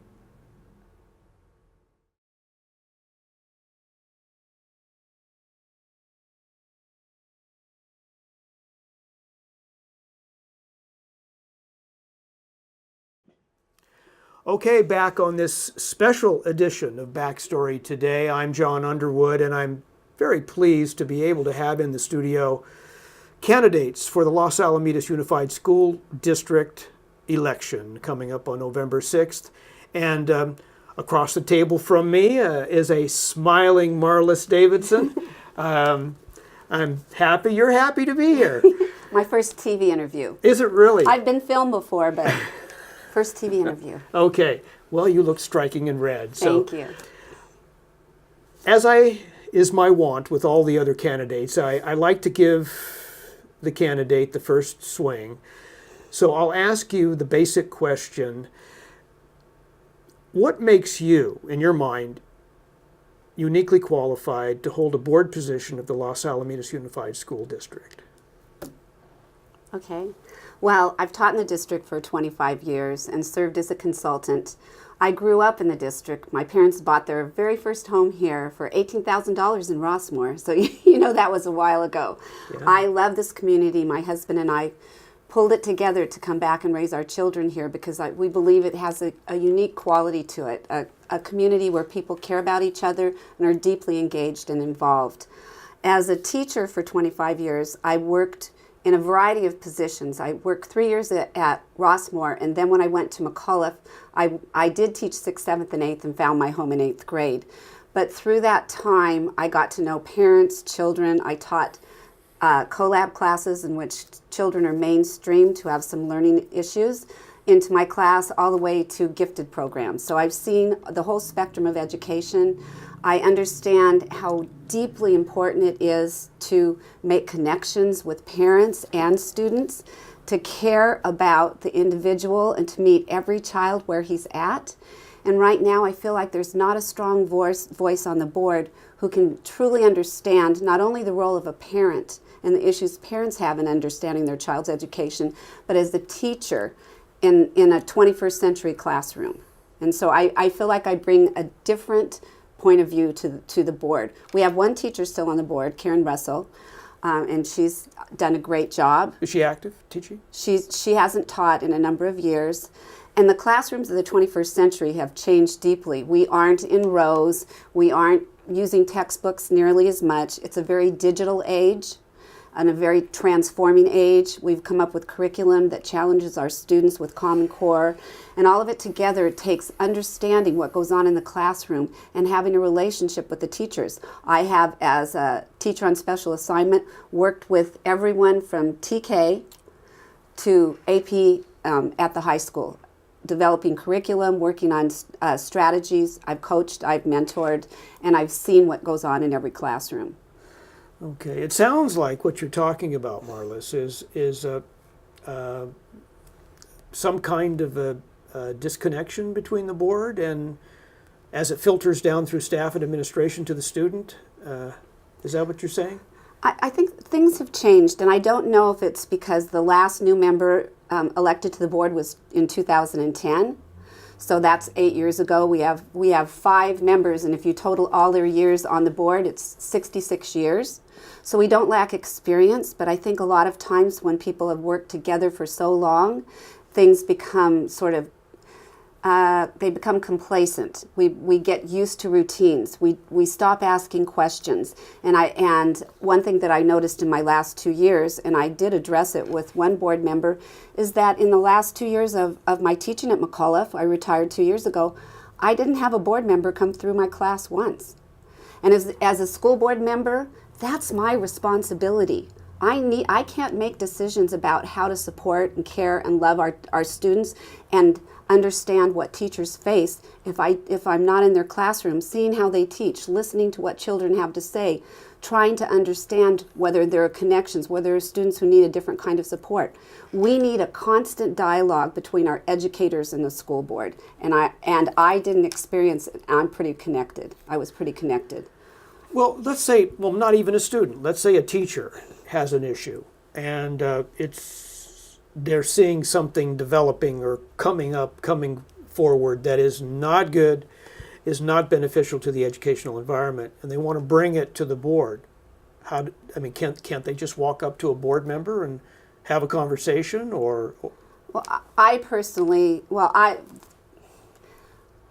Okay, back on this special edition of Backstory today. I'm John Underwood, and I'm very pleased to be able to have in the studio candidates for the Los Alamitos Unified School District election coming up on November 6th. And across the table from me is a smiling Marlys Davidson. I'm happy you're happy to be here. My first TV interview. Is it really? I've been filmed before, but first TV interview. Okay. Well, you look striking in red. Thank you. As is my wont with all the other candidates, I like to give the candidate the first swing. So I'll ask you the basic question. What makes you, in your mind, uniquely qualified to hold a board position of the Los Alamitos Unified School District? Okay. Well, I've taught in the district for 25 years and served as a consultant. I grew up in the district. My parents bought their very first home here for $18,000 in Rossmore. So you know that was a while ago. Yeah. I love this community. My husband and I pulled it together to come back and raise our children here because we believe it has a unique quality to it, a community where people care about each other and are deeply engaged and involved. As a teacher for 25 years, I worked in a variety of positions. I worked 3 years at Rossmore, and then when I went to McAuliffe, I did teach 6th, 7th, and 8th and found my home in 8th grade. But through that time, I got to know parents, children. I taught collab classes in which children are mainstreamed who have some learning issues into my class, all the way to gifted programs. So I've seen the whole spectrum of education. I understand how deeply important it is to make connections with parents and students, to care about the individual and to meet every child where he's at. And right now I feel like there's not a strong voice on the board who can truly understand not only the role of a parent and the issues parents have in understanding their child's education, but as the teacher in a 21st century classroom. And so I feel like I bring a different point of view to the board. We have one teacher still on the board, Karen Russell, and she's done a great job. Is she active teaching? She hasn't taught in a number of years. And the classrooms of the 21st century have changed deeply. We aren't in rows. We aren't using textbooks nearly as much. It's a very digital age and a very transforming age. We've come up with curriculum that challenges our students with Common Core. And all of it together takes understanding what goes on in the classroom and having a relationship with the teachers. I have, as a teacher on special assignment, worked with everyone from TK to AP at the high school, developing curriculum, working on strategies. I've coached, I've mentored, and I've seen what goes on in every classroom. Okay, it sounds like what you're talking about, Marlys, is some kind of a disconnection between the board and as it filters down through staff and administration to the student. Is that what you're saying? I think things have changed, and I don't know if it's because the last new member elected to the board was in 2010. So that's 8 years ago. We have 5 members, and if you total all their years on the board, it's 66 years. So we don't lack experience, but I think a lot of times when people have worked together for so long, things become sort of they become complacent. We get used to routines. We stop asking questions. And one thing that I noticed in my last 2 years, and I did address it with one board member, is that in the last 2 years of my teaching at McAuliffe, I retired 2 years ago, I didn't have a board member come through my class once. And as a school board member, that's my responsibility. I can't make decisions about how to support and care and love our students and understand what teachers face if I'm not in their classroom, seeing how they teach, listening to what children have to say, trying to understand whether there are connections, whether there are students who need a different kind of support. We need a constant dialogue between our educators and the school board. And I didn't experience it. I'm pretty connected. I was pretty connected. Well, let's say, not even a student. Let's say a teacher has an issue, and they're seeing something developing or coming forward that is not good, is not beneficial to the educational environment, and they want to bring it to the board. Can't they just walk up to a board member and have a conversation? Or Well,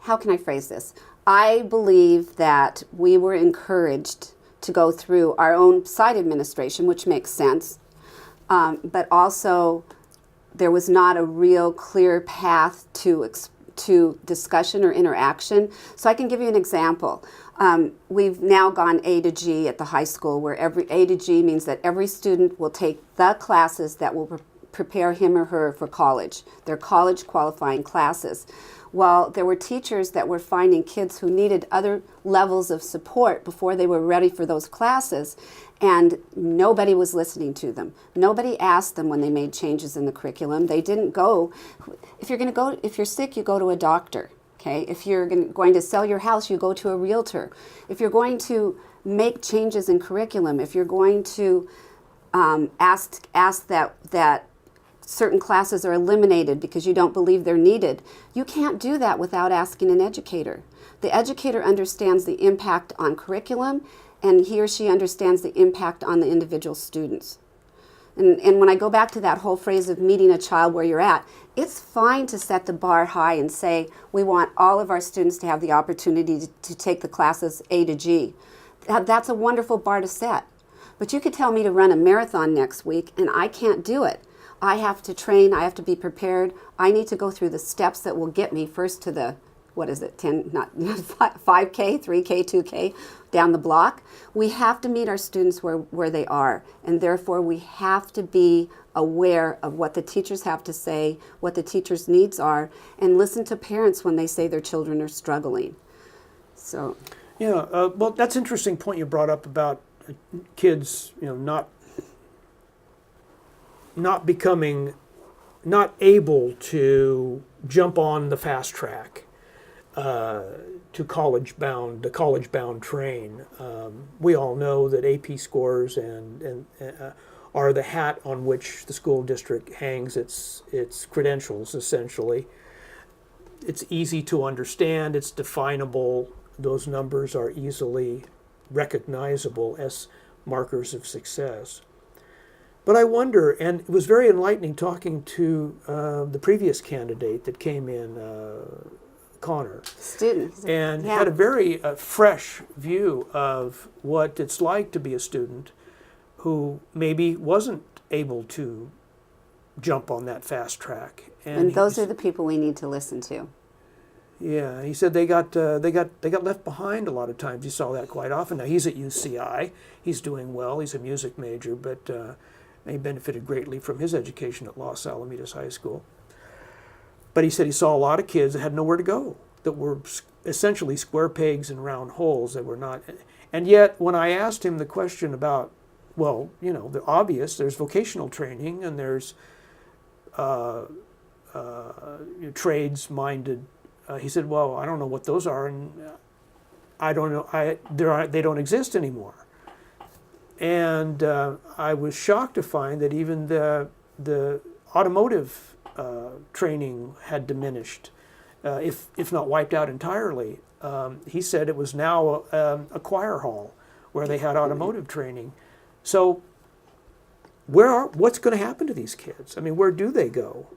how can I phrase this? I believe that we were encouraged to go through our own site administration, which makes sense, but also there was not a real clear path to discussion or interaction. So I can give you an example. We've now gone A to G at the high school, where every A to G means that every student will take the classes that will prepare him or her for college. They're college qualifying classes. Well, there were teachers that were finding kids who needed other levels of support before they were ready for those classes, and nobody was listening to them. Nobody asked them when they made changes in the curriculum. They didn't go. If you're sick, you go to a doctor. Okay? If you're going to sell your house, you go to a realtor. If you're going to make changes in curriculum, if you're going to ask that certain classes are eliminated because you don't believe they're needed, you can't do that without asking an educator. The educator understands the impact on curriculum, and he or she understands the impact on the individual students. And when I go back to that whole phrase of meeting a child where you're at, it's fine to set the bar high and say we want all of our students to have the opportunity to take the classes A to G. That's a wonderful bar to set. But you could tell me to run a marathon next week, and I can't do it. I have to train, I have to be prepared. I need to go through the steps that will get me first to the, 5K, 3K, 2K, down the block. We have to meet our students where they are, and therefore we have to be aware of what the teachers have to say, what the teachers' needs are, and listen to parents when they say their children are struggling. So, Yeah, well, that's an interesting point you brought up about kids, not able to jump on the fast track to the college-bound train. We all know that AP scores and are the hat on which the school district hangs its credentials, essentially. It's easy to understand, it's definable, those numbers are easily recognizable as markers of success. But I wonder, and it was very enlightening talking to the previous candidate that came in, Connor, students. and Yeah. had a very fresh view of what it's like to be a student who maybe wasn't able to jump on that fast track. And those are the people we need to listen to. Yeah, he said they got left behind a lot of times. You saw that quite often. Now he's at UCI. He's doing well. He's a music major, but he benefited greatly from his education at Los Alamitos High School. But he said he saw a lot of kids that had nowhere to go, that were essentially square pegs in round holes, that were not. And yet, when I asked him the question about, well, the obvious, there's vocational training and there's trades-minded. He said, well, I don't know what those are, and I don't know. They don't exist anymore. And I was shocked to find that even the automotive training had diminished, if not wiped out entirely. He said it was now a choir hall where they had automotive training. So what's going to happen to these kids? I mean, where do they go?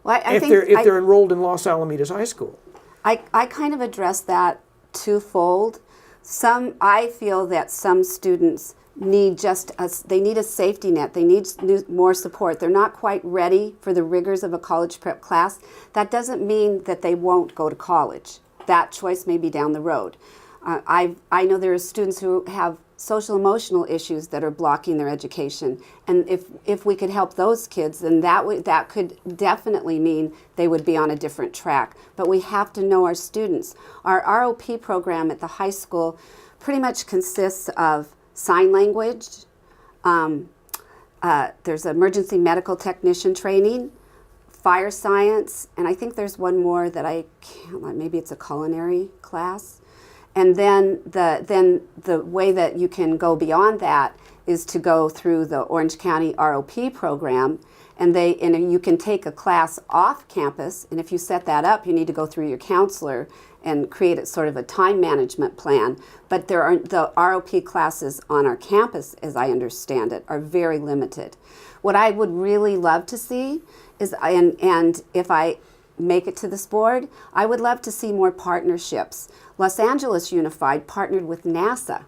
Well, if they're enrolled in Los Alamitos High School? I kind of address that twofold. I feel that some students need they need a safety net. They need more support. They're not quite ready for the rigors of a college prep class. That doesn't mean that they won't go to college. That choice may be down the road. I know there are students who have social emotional issues that are blocking their education, and if we could help those kids, then that could definitely mean they would be on a different track. But we have to know our students. Our ROP program at the high school pretty much consists of sign language, there's emergency medical technician training, fire science, and I think there's one more that I can't, maybe it's a culinary class. And then the way that you can go beyond that is to go through the Orange County ROP program, and you can take a class off campus, and if you set that up, you need to go through your counselor and create sort of a time management plan. But the ROP classes on our campus, as I understand it, are very limited. What I would really love to see is, and if I make it to this board, I would love to see more partnerships. Los Angeles Unified partnered with NASA.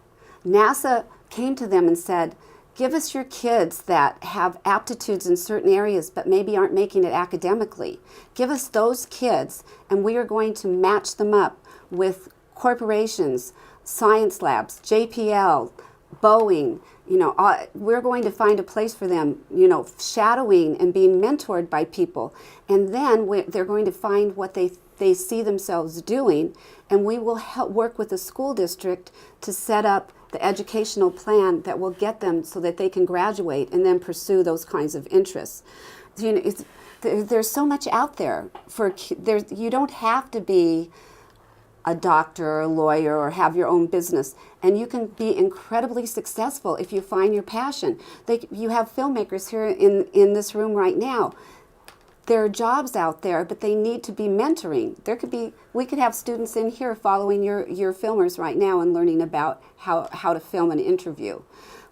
NASA came to them and said, Give us your kids that have aptitudes in certain areas but maybe aren't making it academically. Give us those kids, and we are going to match them up with corporations, science labs, JPL, Boeing. We're going to find a place for them, shadowing and being mentored by people. And then they're going to find what they see themselves doing, and we will help work with the school district to set up the educational plan that will get them so that they can graduate and then pursue those kinds of interests. There's so much out there. You don't have to be a doctor or a lawyer or have your own business, and you can be incredibly successful if you find your passion. You have filmmakers here in this room right now. There are jobs out there, but they need to be mentoring. We could have students in here following your filmers right now and learning about how to film an interview.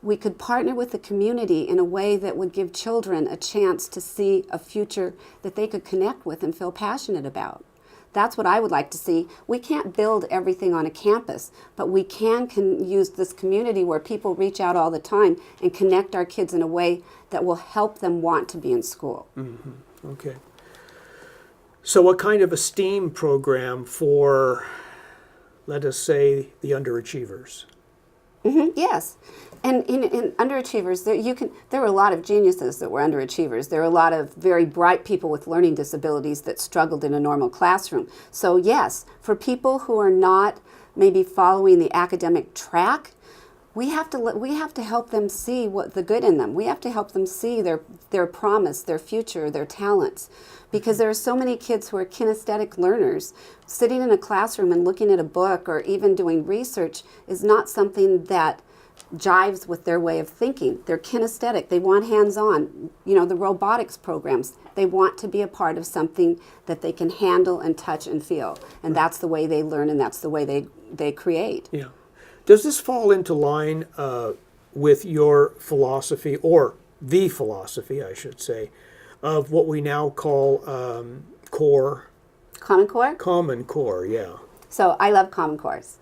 We could partner with the community in a way that would give children a chance to see a future that they could connect with and feel passionate about. That's what I would like to see. We can't build everything on a campus, but we can use this community where people reach out all the time and connect our kids in a way that will help them want to be in school. Mm-hmm. Okay. So what kind of a STEAM program for, let us say, the underachievers? Mm-hmm, yes. And in underachievers, there were a lot of geniuses that were underachievers. There were a lot of very bright people with learning disabilities that struggled in a normal classroom. So yes, for people who are not maybe following the academic track, we have to help them see what the good in them. We have to help them see their promise, their future, their talents. Because there are so many kids who are kinesthetic learners. Sitting in a classroom and looking at a book or even doing research is not something that jives with their way of thinking. They're kinesthetic. They want hands-on. The robotics programs, they want to be a part of something that they can handle and touch and feel. And that's the way they learn, and that's the way they create. Yeah. Does this fall into line with your philosophy, or the philosophy, I should say, of what we now call core? Common Core? Common Core, yeah. So I love Common Cores.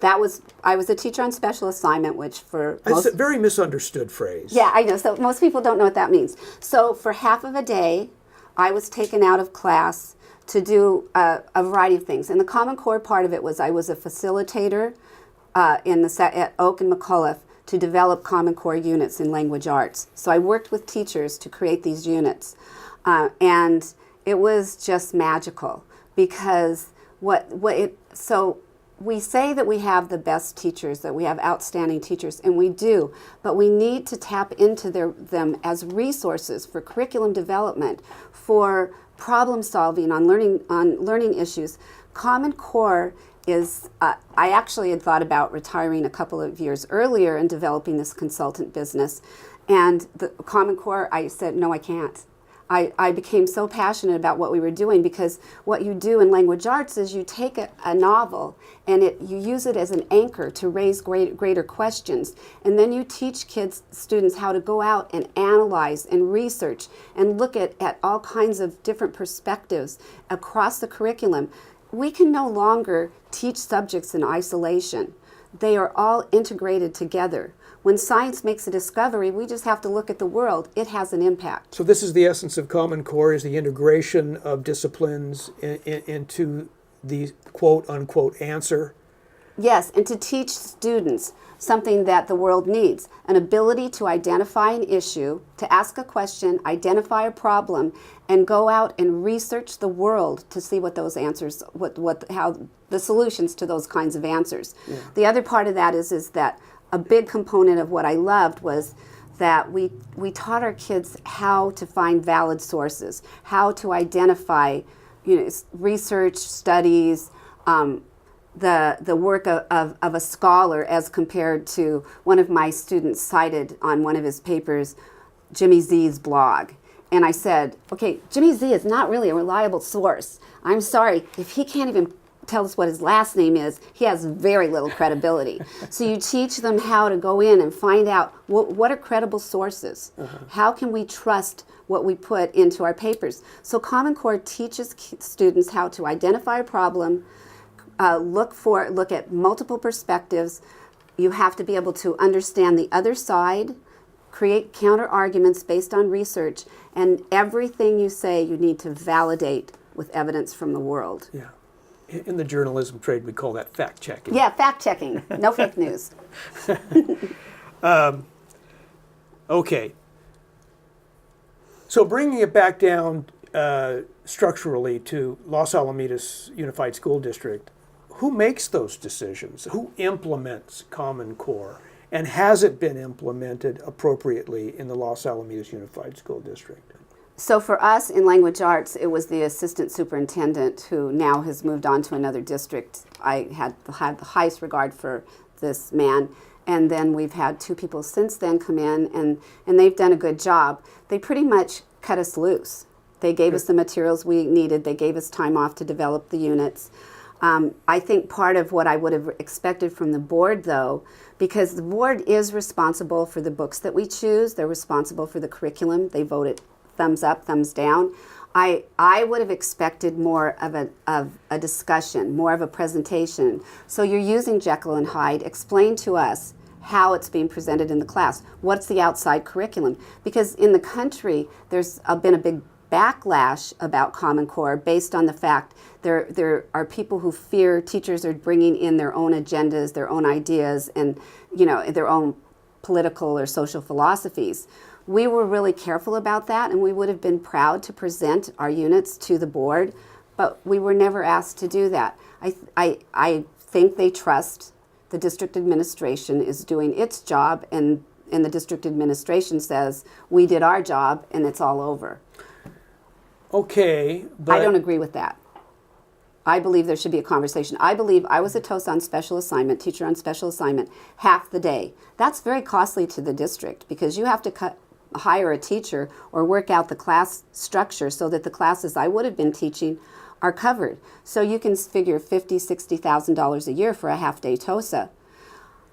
I was a teacher on special assignment, which for It's a very misunderstood phrase. Yeah, I know. So most people don't know what that means. So for half of a day, I was taken out of class to do a variety of things. And the Common Core part of it was I was a facilitator at Oak and McCullough to develop Common Core units in language arts. So I worked with teachers to create these units. And it was just magical because so we say that we have the best teachers, that we have outstanding teachers, and we do, but we need to tap into them as resources for curriculum development, for problem solving on learning issues. Common Core is, I actually had thought about retiring a couple of years earlier and developing this consultant business. And the Common Core, I said, no, I can't. I became so passionate about what we were doing because what you do in language arts is you take a novel and you use it as an anchor to raise greater questions. And then you teach students how to go out and analyze and research and look at all kinds of different perspectives across the curriculum. We can no longer teach subjects in isolation. They are all integrated together. When science makes a discovery, we just have to look at the world. It has an impact. So this is the essence of Common Core, is the integration of disciplines into the quote-unquote answer. Yes, and to teach students something that the world needs, an ability to identify an issue, to ask a question, identify a problem, and go out and research the world to see what those answers, how the solutions to those kinds of answers. Yeah. The other part of that is that a big component of what I loved was that we taught our kids how to find valid sources, how to identify, research, studies, the work of a scholar as compared to one of my students cited on one of his papers, Jimmy Z's blog. And I said, okay, Jimmy Z is not really a reliable source. I'm sorry, if he can't even tell us what his last name is, he has very little credibility. So you teach them how to go in and find out what are credible sources. How can we trust what we put into our papers? So Common Core teaches students how to identify a problem, look at multiple perspectives. You have to be able to understand the other side create counter arguments based on research, and everything you say you need to validate with evidence from the world. Yeah. In the journalism trade, we call that fact checking. Yeah, fact checking, no fake news. Okay. So bringing it back down structurally to Los Alamitos Unified School District, who makes those decisions? Who implements Common Core? And has it been implemented appropriately in the Los Alamitos Unified School District? So for us in language arts, it was the assistant superintendent who now has moved on to another district. I had the highest regard for this man. And then we've had 2 people since then come in, and they've done a good job. They pretty much cut us loose. They gave us the materials we needed. They gave us time off to develop the units. I think part of what I would have expected from the board, though, because the board is responsible for the books that we choose. They're responsible for the curriculum. They vote it thumbs up, thumbs down. I would have expected more of a discussion, more of a presentation. So you're using Jekyll and Hyde. Explain to us how it's being presented in the class. What's the outside curriculum? Because in the country, there's been a big backlash about Common Core based on the fact there are people who fear teachers are bringing in their own agendas, their own ideas, and their own political or social philosophies. We were really careful about that, and we would have been proud to present our units to the board, but we were never asked to do that. I think they trust the district administration is doing its job, and the district administration says, we did our job, and it's all over. Okay, but I don't agree with that. I believe there should be a conversation. I believe I was a TOSA on special assignment, teacher on special assignment, half the day. That's very costly to the district because you have to hire a teacher or work out the class structure so that the classes I would have been teaching are covered. So you can figure $50,000, $60,000 a year for a half-day TOSA.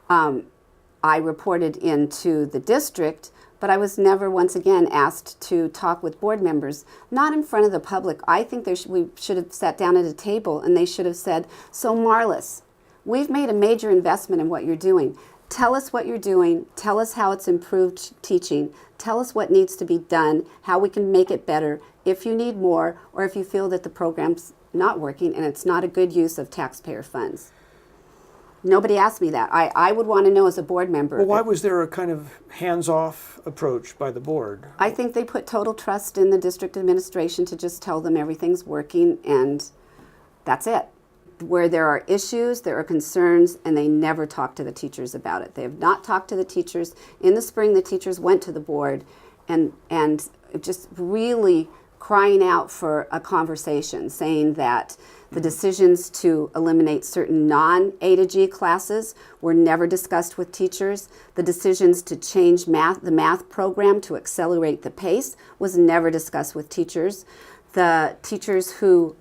I reported into the district, but I was never once again asked to talk with board members, not in front of the public. I think we should have sat down at a table and they should have said, so Marlys, we've made a major investment in what you're doing. Tell us what you're doing. Tell us how it's improved teaching. Tell us what needs to be done, how we can make it better, if you need more, or if you feel that the program's not working and it's not a good use of taxpayer funds. Nobody asked me that. I would want to know as a board member. Well, why was there a kind of hands-off approach by the board? I think they put total trust in the district administration to just tell them everything's working and that's it. Where there are issues, there are concerns, and they never talk to the teachers about it. They have not talked to the teachers. In the spring, the teachers went to the board and just really crying out for a conversation, saying that the decisions to eliminate certain non-A to G classes were never discussed with teachers. The decisions to change the math program to accelerate the pace was never discussed with teachers. The teachers who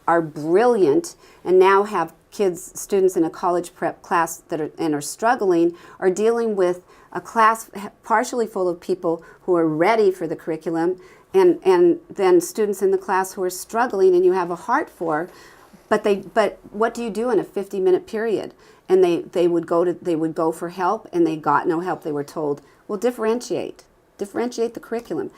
are brilliant and now have students in a college prep class that are struggling are dealing with a class partially full of people who are ready for the curriculum and then students in the class who are struggling and you have a heart for, but what do you do in a 50-minute period? And they would go for help and they got no help. They were told, well, differentiate the curriculum.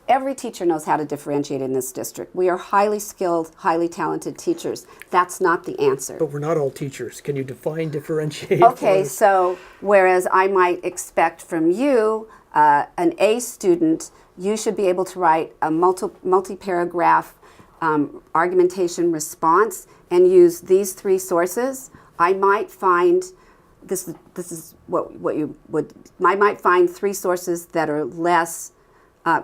Every teacher knows how to differentiate in this district. We are highly skilled, highly talented teachers. That's not the answer. But we're not all teachers. Can you define differentiate? Okay, so whereas I might expect from you, an A student, you should be able to write a multi-paragraph argumentation response and use these 3 sources. I might find this is what you would. I might find 3 sources that are less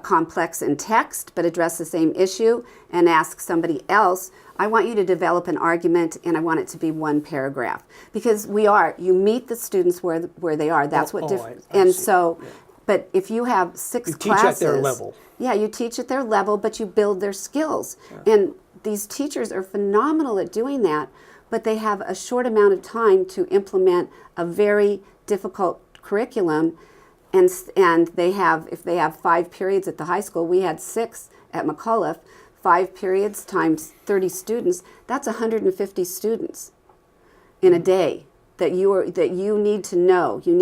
complex in text but address the same issue and ask somebody else, I want you to develop an argument and I want it to be 1 paragraph. Because you meet the students where they are. That's what different. And so, yeah. But if you have 6 classes. You teach at their level. Yeah, you teach at their level, but you build their skills. Yeah. And these teachers are phenomenal at doing that, but they have a short amount of time to implement a very difficult curriculum. And if they have 5 periods at the high school, we had 6 at McAuliffe, 5 periods times 30 students, that's 150 students in a day that you need to know. You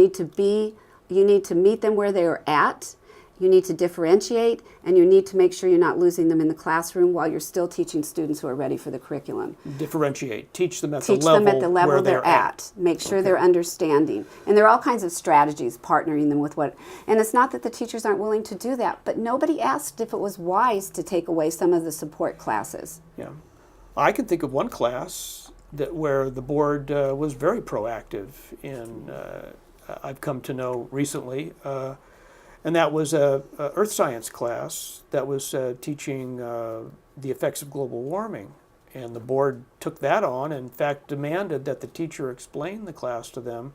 meet them where they're at. You need to differentiate, and you need to make sure you're not losing them in the classroom while you're still teaching students who are ready for the curriculum. Differentiate. Teach them at Teach the level them at the level where they're at. Make sure they're understanding. And there are all kinds of strategies, partnering them with what, and it's not that the teachers aren't willing to do that, but nobody asked if it was wise to take away some of the support classes. Yeah. I can think of one class where the board was very proactive in, I've come to know recently, and that was a earth science class that was teaching the effects of global warming. And the board took that on and in fact demanded that the teacher explain the class to them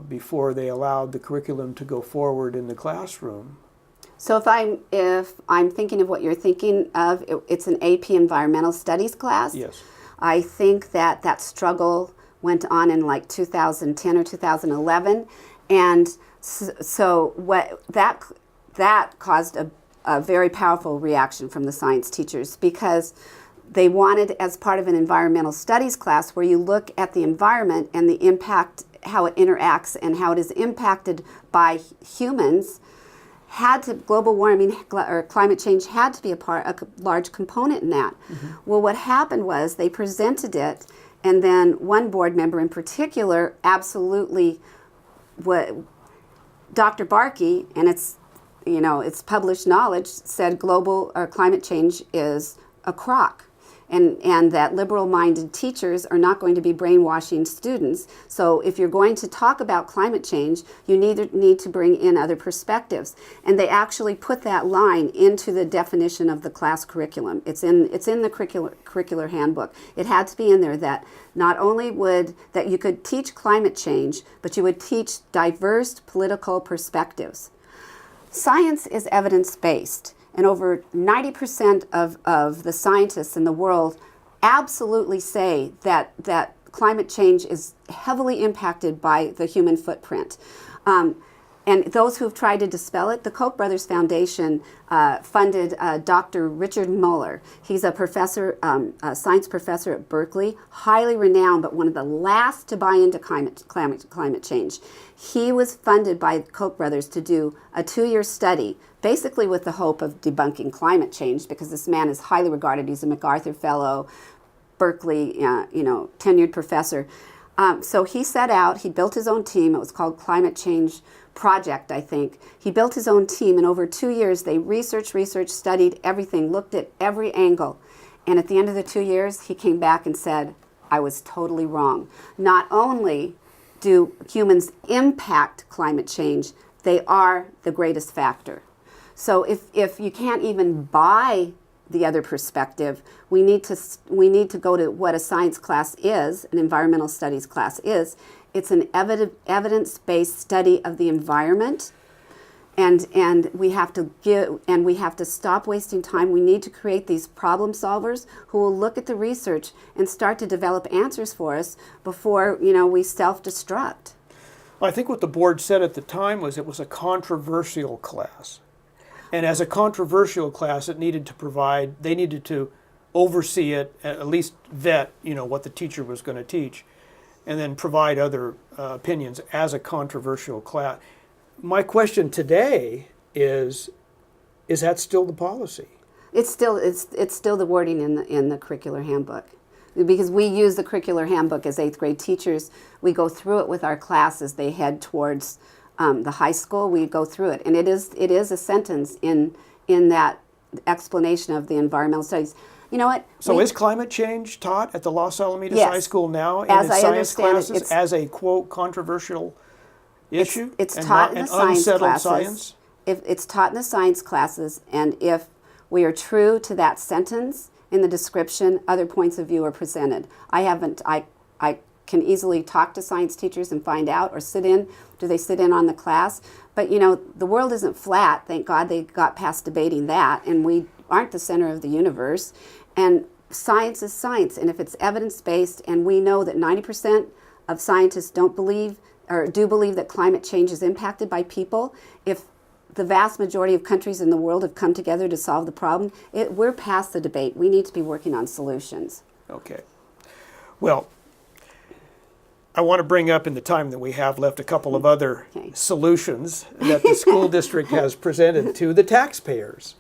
before they allowed the curriculum to go forward in the classroom. So if I'm thinking of what you're thinking of, it's an AP Environmental Studies class. Yes. I think that struggle went on in like 2010 or 2011, and so what that caused a very powerful reaction from the science teachers, because they wanted, as part of an environmental studies class where you look at the environment and the impact, how it interacts and how it is impacted by humans, global warming or climate change had to be a large component in that. Mm-hmm. Well, what happened was they presented it, and then one board member in particular absolutely, Dr. Barke, and it's published knowledge, said global or climate change is a crock. And that liberal-minded teachers are not going to be brainwashing students. So if you're going to talk about climate change, you need to bring in other perspectives. And they actually put that line into the definition of the class curriculum. It's in the curricular handbook. It had to be in there that not only that you could teach climate change, but you would teach diverse political perspectives. Science is evidence-based. And over 90% of the scientists in the world absolutely say that climate change is heavily impacted by the human footprint. And those who've tried to dispel it, the Koch brothers Foundation funded Dr. Richard Muller. He's a professor, a science professor at Berkeley, highly renowned, but one of the last to buy into climate change. He was funded by Koch brothers to do a 2-year study, basically with the hope of debunking climate change, because this man is highly regarded. He's a MacArthur Fellow, Berkeley, tenured professor. So he set out, he built his own team. It was called Climate Change Project, I think. He built his own team, and over 2 years they researched, studied everything, looked at every angle. And at the end of the 2 years, he came back and said, I was totally wrong. Not only do humans impact climate change, they are the greatest factor. So if you can't even buy the other perspective, we need to go to what a science class is, an environmental studies class is. It's an evidence-based study of the environment, and we have to stop wasting time. We need to create these problem solvers who will look at the research and start to develop answers for us before we self-destruct. Well, I think what the board said at the time was it was a controversial class. And as a controversial class, they needed to oversee it, at least vet, what the teacher was going to teach, and then provide other opinions as a controversial class. My question today is that still the policy? It's still the wording in the curricular handbook. Because we use the curricular handbook as 8th grade teachers. We go through it with our class as they head towards the high school. We go through it, and it is a sentence in that explanation of the environmental studies. You know what? So is climate change taught at the Los Alamitos Yes. High School now in As its I science understand classes as a, quote, controversial issue? It's and taught not in the an science unsettled classes. science? If it's taught in the science classes, and if we are true to that sentence in the description, other points of view are presented. I can easily talk to science teachers and find out, or do they sit in on the class? But the world isn't flat. Thank God they got past debating that, and we aren't the center of the universe. And science is science, and if it's evidence-based, and we know that 90% of scientists do believe that climate change is impacted by people, if the vast majority of countries in the world have come together to solve the problem, we're past the debate. We need to be working on solutions. Okay. Well, I want to bring up in the time that we have left a couple of other Okay. solutions that the school district has presented to the taxpayers,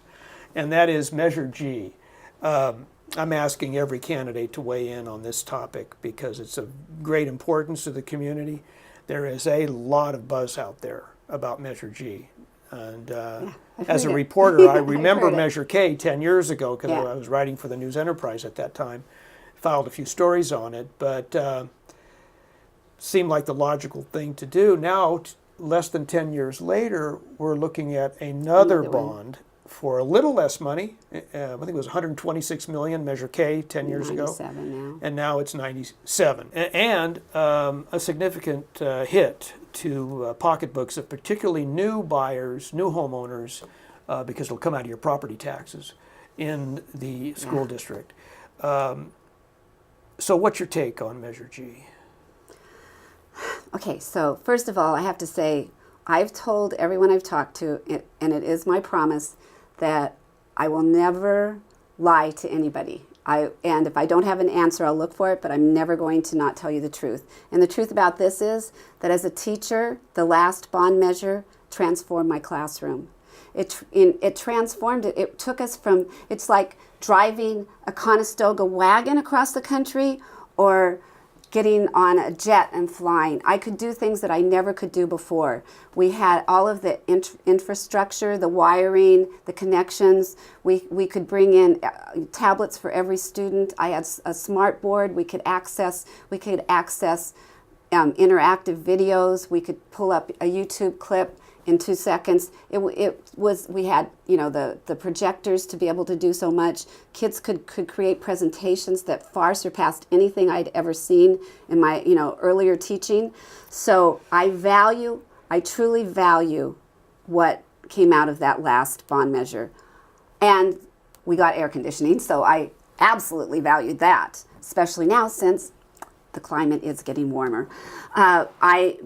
and that is Measure G. I'm asking every candidate to weigh in on this topic because it's of great importance to the community. There is a lot of buzz out there about Measure G. And as a heard it. reporter, I I've remember heard it. Measure K 10 years ago because Yeah. I was writing for the News Enterprise at that time. Filed a few stories on it, but seemed like the logical thing to do. Now, less than 10 years later, we're looking at another Another one. bond for a little less money. I think it was 126 million, Measure K 10 years ago. 97 now. And now it's 97. And a significant hit to pocketbooks of particularly new buyers, new homeowners, because it'll come out of your property taxes in the school district. So what's your take on Measure G? Okay, so first of all, I have to say, I've told everyone I've talked to, and it is my promise, that I will never lie to anybody. And if I don't have an answer, I'll look for it, but I'm never going to not tell you the truth. And the truth about this is that as a teacher, the last bond measure transformed my classroom. It transformed it. It took us from, it's like driving a Conestoga wagon across the country or getting on a jet and flying. I could do things that I never could do before. We had all of the infrastructure, the wiring, the connections. We could bring in tablets for every student. I had a smart board. We could access interactive videos. We could pull up a YouTube clip in 2 seconds. We had, the projectors to be able to do so much. Kids could create presentations that far surpassed anything I'd ever seen in my, earlier teaching. So I truly value what came out of that last bond measure. And we got air conditioning, so I absolutely valued that, especially now since the climate is getting warmer. My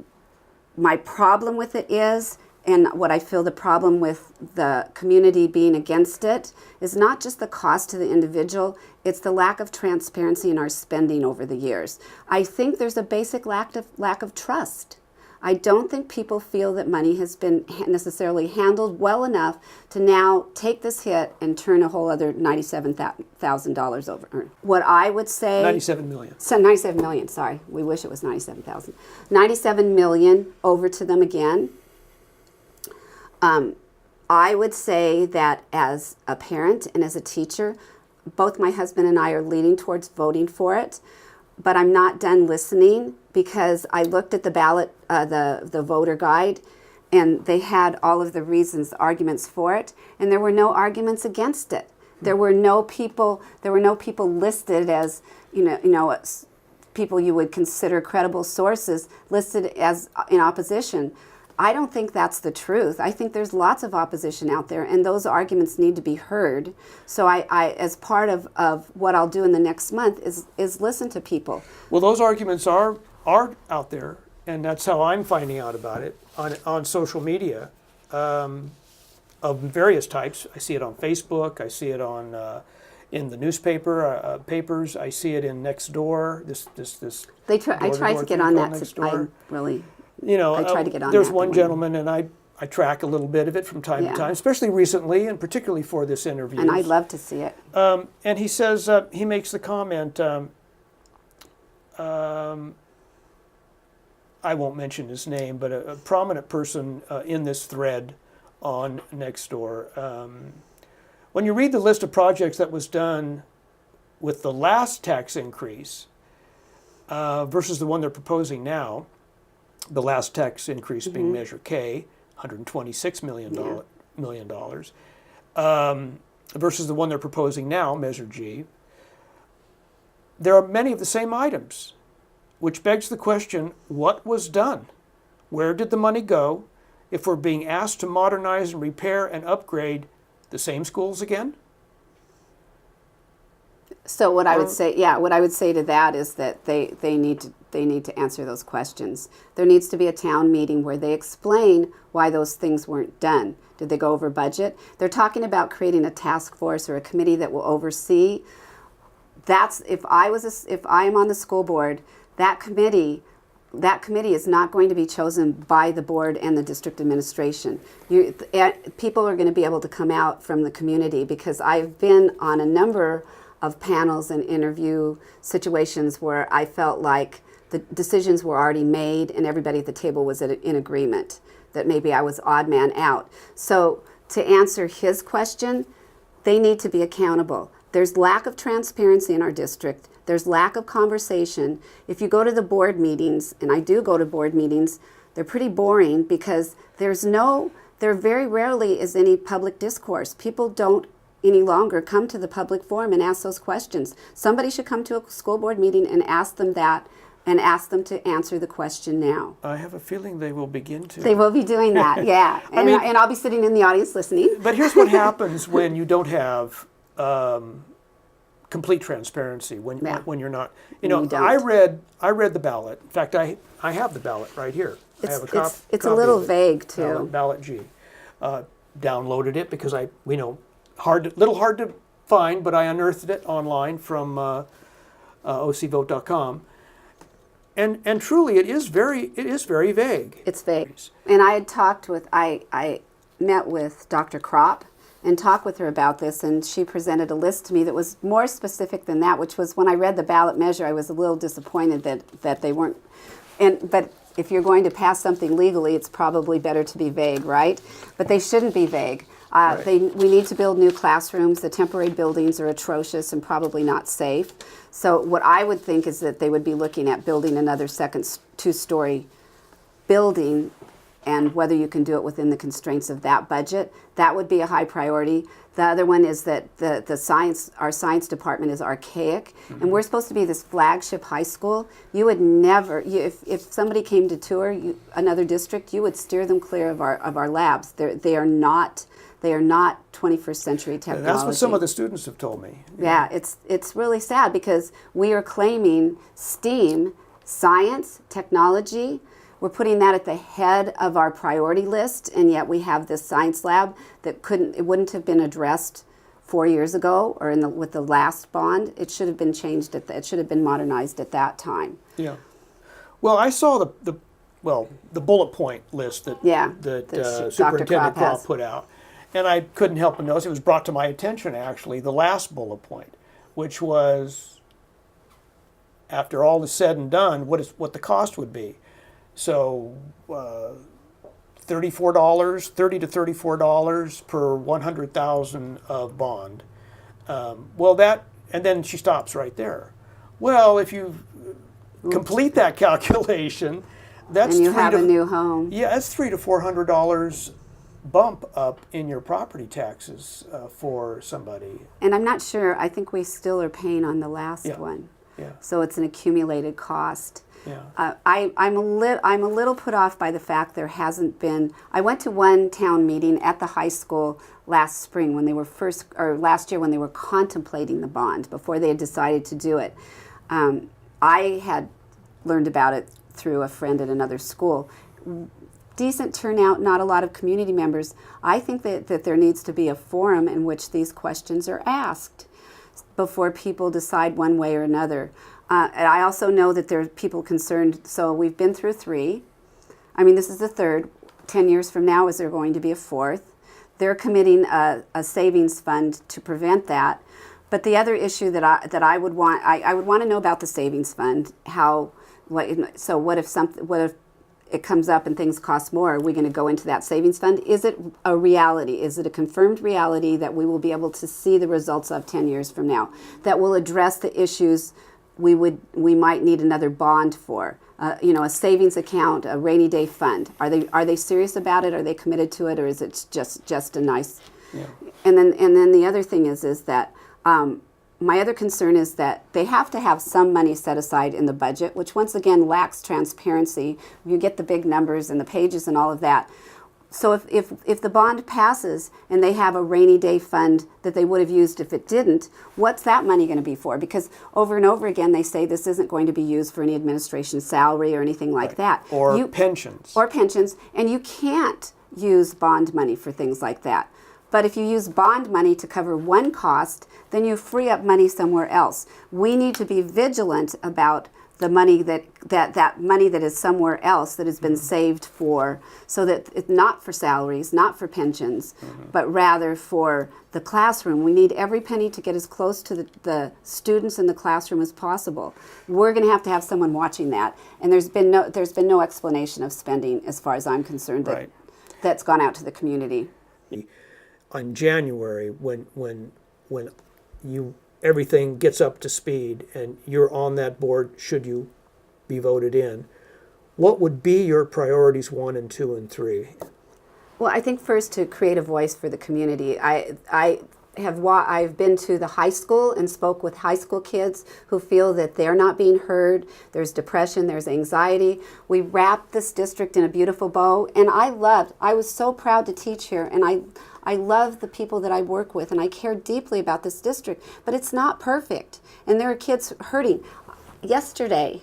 problem with it is, and what I feel the problem with the community being against it, is not just the cost to the individual, it's the lack of transparency in our spending over the years. I think there's a basic lack of trust. I don't think people feel that money has been necessarily handled well enough to now take this hit and turn a whole other $97,000 over. What I would say... 97 million. So 97 million, sorry. We wish it was 97,000. 97 million over to them again. I would say that as a parent and as a teacher, both my husband and I are leaning towards voting for it, but I'm not done listening because I looked at the ballot, the voter guide, and they had all of the reasons, arguments for it, and there were no arguments against it. There were no people listed as, people you would consider credible sources listed as in opposition. I don't think that's the truth. I think there's lots of opposition out there, and those arguments need to be heard. So I as part of what I'll do in the next month is listen to people. Well, those arguments are out there, and that's how I'm finding out about it on social media of various types. I see it on Facebook. I see it on in the newspaper papers. I see it in Nextdoor. I tried to get on that. I tried to get on there's that one gentleman, and I track a little bit of it from time to time, especially recently, and particularly for this interview. And I'd love to see it. And he says, he makes the comment, I won't mention his name, but a prominent person in this thread on Nextdoor. When you read the list of projects that was done with the last tax increase versus the one they're proposing now, the last tax increase being Measure K, $126 million, versus the one they're proposing now, Measure G, there are many of the same items, which begs the question, what was done? Where did the money go if we're being asked to modernize and repair and upgrade the same schools again? So what I would say to that is that they need to answer those questions. There needs to be a town meeting where they explain why those things weren't done. Did they go over budget? They're talking about creating a task force or a committee that will oversee. That's if I am on the school board, that committee that committee is not going to be chosen by the board and the district administration. People are going to be able to come out from the community, because I've been on a number of panels and interview situations where I felt like the decisions were already made and everybody at the table was in agreement that maybe I was odd man out. So to answer his question, they need to be accountable. There's lack of transparency in our district. There's lack of conversation. If you go to the board meetings, and I do go to board meetings, they're pretty boring, because there very rarely is any public discourse. People don't any longer come to the public forum and ask those questions. Somebody should come to a school board meeting and ask them that, and ask them to answer the question now. I have a feeling they will begin to. They will be doing that, yeah. And, and I'll be sitting in the audience listening. But here's what happens when you don't have complete transparency. When you're not, you know, I read the ballot. In fact, I have the ballot right here. I have a copy. It's a little vague too. Ballot G. Downloaded it because little hard to find, but I unearthed it online from ocvote.com. And truly, it is very vague. It's vague. And I met with Dr. Kropp and talked with her about this, and she presented a list to me that was more specific than that, which was, when I read the ballot measure, I was a little disappointed that they weren't. But if you're going to pass something legally, it's probably better to be vague, right? But they shouldn't be vague. Right. We need to build new classrooms. The temporary buildings are atrocious and probably not safe. So what I would think is that they would be looking at building another second two-story building, and whether you can do it within the constraints of that budget. That would be a high priority. The other one is that our science department is archaic, and we're supposed to be this flagship high school. You would never, if somebody came to tour another district, you would steer them clear of our labs. They are not 21st century technology. That's what some of the students have told me. Yeah, it's really sad, because we are claiming STEAM, science, technology. We're putting that at the head of our priority list, and yet we have this science lab that it wouldn't have been addressed 4 years ago, or with the last bond. It should have been changed. It should have been modernized at that time. Yeah. Well, I saw the bullet point list that Superintendent Kropp put out, and I couldn't help but notice, it was brought to my attention actually, the last bullet point, which was, after all is said and done, what the cost would be. So $30 to $34 per 100,000 of bond. And then she stops right there. Well, if you complete that calculation, that's and you have a new home. Yeah, that's $300 to $400 bump up in your property taxes for somebody. And I'm not sure. I think we still are paying on the last one. Yeah. So it's an accumulated cost. Yeah. I'm a little put off by the fact there hasn't been. I went to one town meeting at the high school last spring when they were last year when they were contemplating the bond before they had decided to do it. I had learned about it through a friend at another school. Decent turnout, not a lot of community members. I think that there needs to be a forum in which these questions are asked before people decide one way or another. And I also know that there are people concerned. So we've been through 3. I mean, this is the 3rd. 10 years from now, is there going to be a 4th? They're committing a savings fund to prevent that. But the other issue that I would want, I would want to know about the savings fund. What if it comes up and things cost more? Are we going to go into that savings fund? Is it a reality? Is it a confirmed reality that we will be able to see the results of 10 years from now, that will address the issues we might need another bond for? A savings account, a rainy day fund. Are they serious about it? Are they committed to it, or is it just a nice? Yeah. And then the other thing is that my other concern is that they have to have some money set aside in the budget, which once again lacks transparency. You get the big numbers and the pages and all of that. So if the bond passes and they have a rainy day fund that they would have used if it didn't, what's that money going to be for? Because over and over again they say this isn't going to be used for any administration salary or anything like that. Or pensions. Or pensions. And you can't use bond money for things like that. But if you use bond money to cover one cost, then you free up money somewhere else. We need to be vigilant about the money that money that is somewhere else that has been saved for, so that it's not for salaries, not for pensions, but rather for the classroom. We need every penny to get as close to the students in the classroom as possible. We're going to have someone watching that, and there's been no explanation of spending, as far as I'm concerned, Right. that's gone out to the community. On January, when everything gets up to speed and you're on that board, should you be voted in, what would be your priorities 1 and 2 and 3? Well, I think first to create a voice for the community. I've been to the high school and spoke with high school kids who feel that they're not being heard. There's depression, there's anxiety. We wrapped this district in a beautiful bow, and I was so proud to teach here, and I love the people that I work with, and I care deeply about this district, but it's not perfect, and there are kids hurting. Yesterday,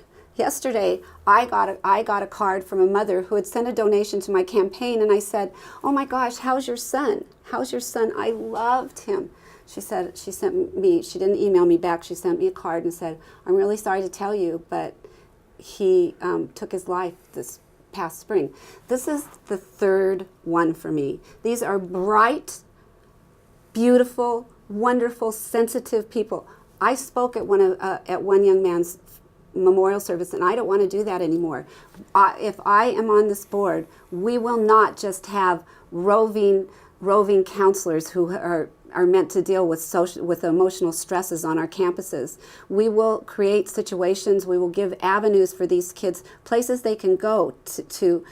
I got a card from a mother who had sent a donation to my campaign, and I said, "Oh my gosh, how's your son? How's your son? I loved him." She said, she didn't email me back, she sent me a card and said, "I'm really sorry to tell you, but he took his life this past spring." This is the third one for me. These are bright, beautiful, wonderful, sensitive people. I spoke at one young man's memorial service, and I don't want to do that anymore. If I am on this board, we will not just have roving counselors who are meant to deal with emotional stresses on our campuses. We will create situations, we will give avenues for these kids, places they can go to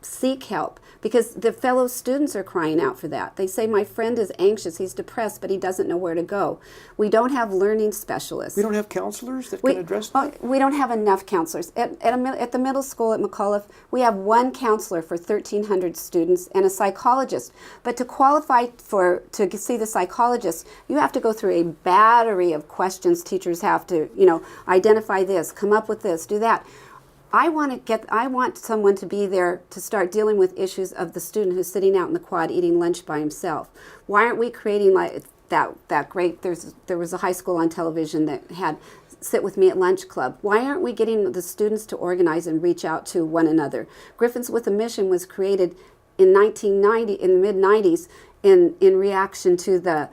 seek help, because the fellow students are crying out for that. They say, "My friend is anxious, he's depressed, but he doesn't know where to go." We don't have learning specialists. We don't have counselors that can address that? We don't have enough counselors. At the middle school at McAuliffe, we have one counselor for 1,300 students and a psychologist. But to qualify to see the psychologist, you have to go through a battery of questions. Teachers have to, identify this, come up with this, do that. I want someone to be there to start dealing with issues of the student who's sitting out in the quad eating lunch by himself. Why aren't we creating like that great, there was a high school on television that had Sit With Me at Lunch Club. Why aren't we getting the students to organize and reach out to one another? Griffins with a Mission was created in 1990, in the mid-90s, in reaction to the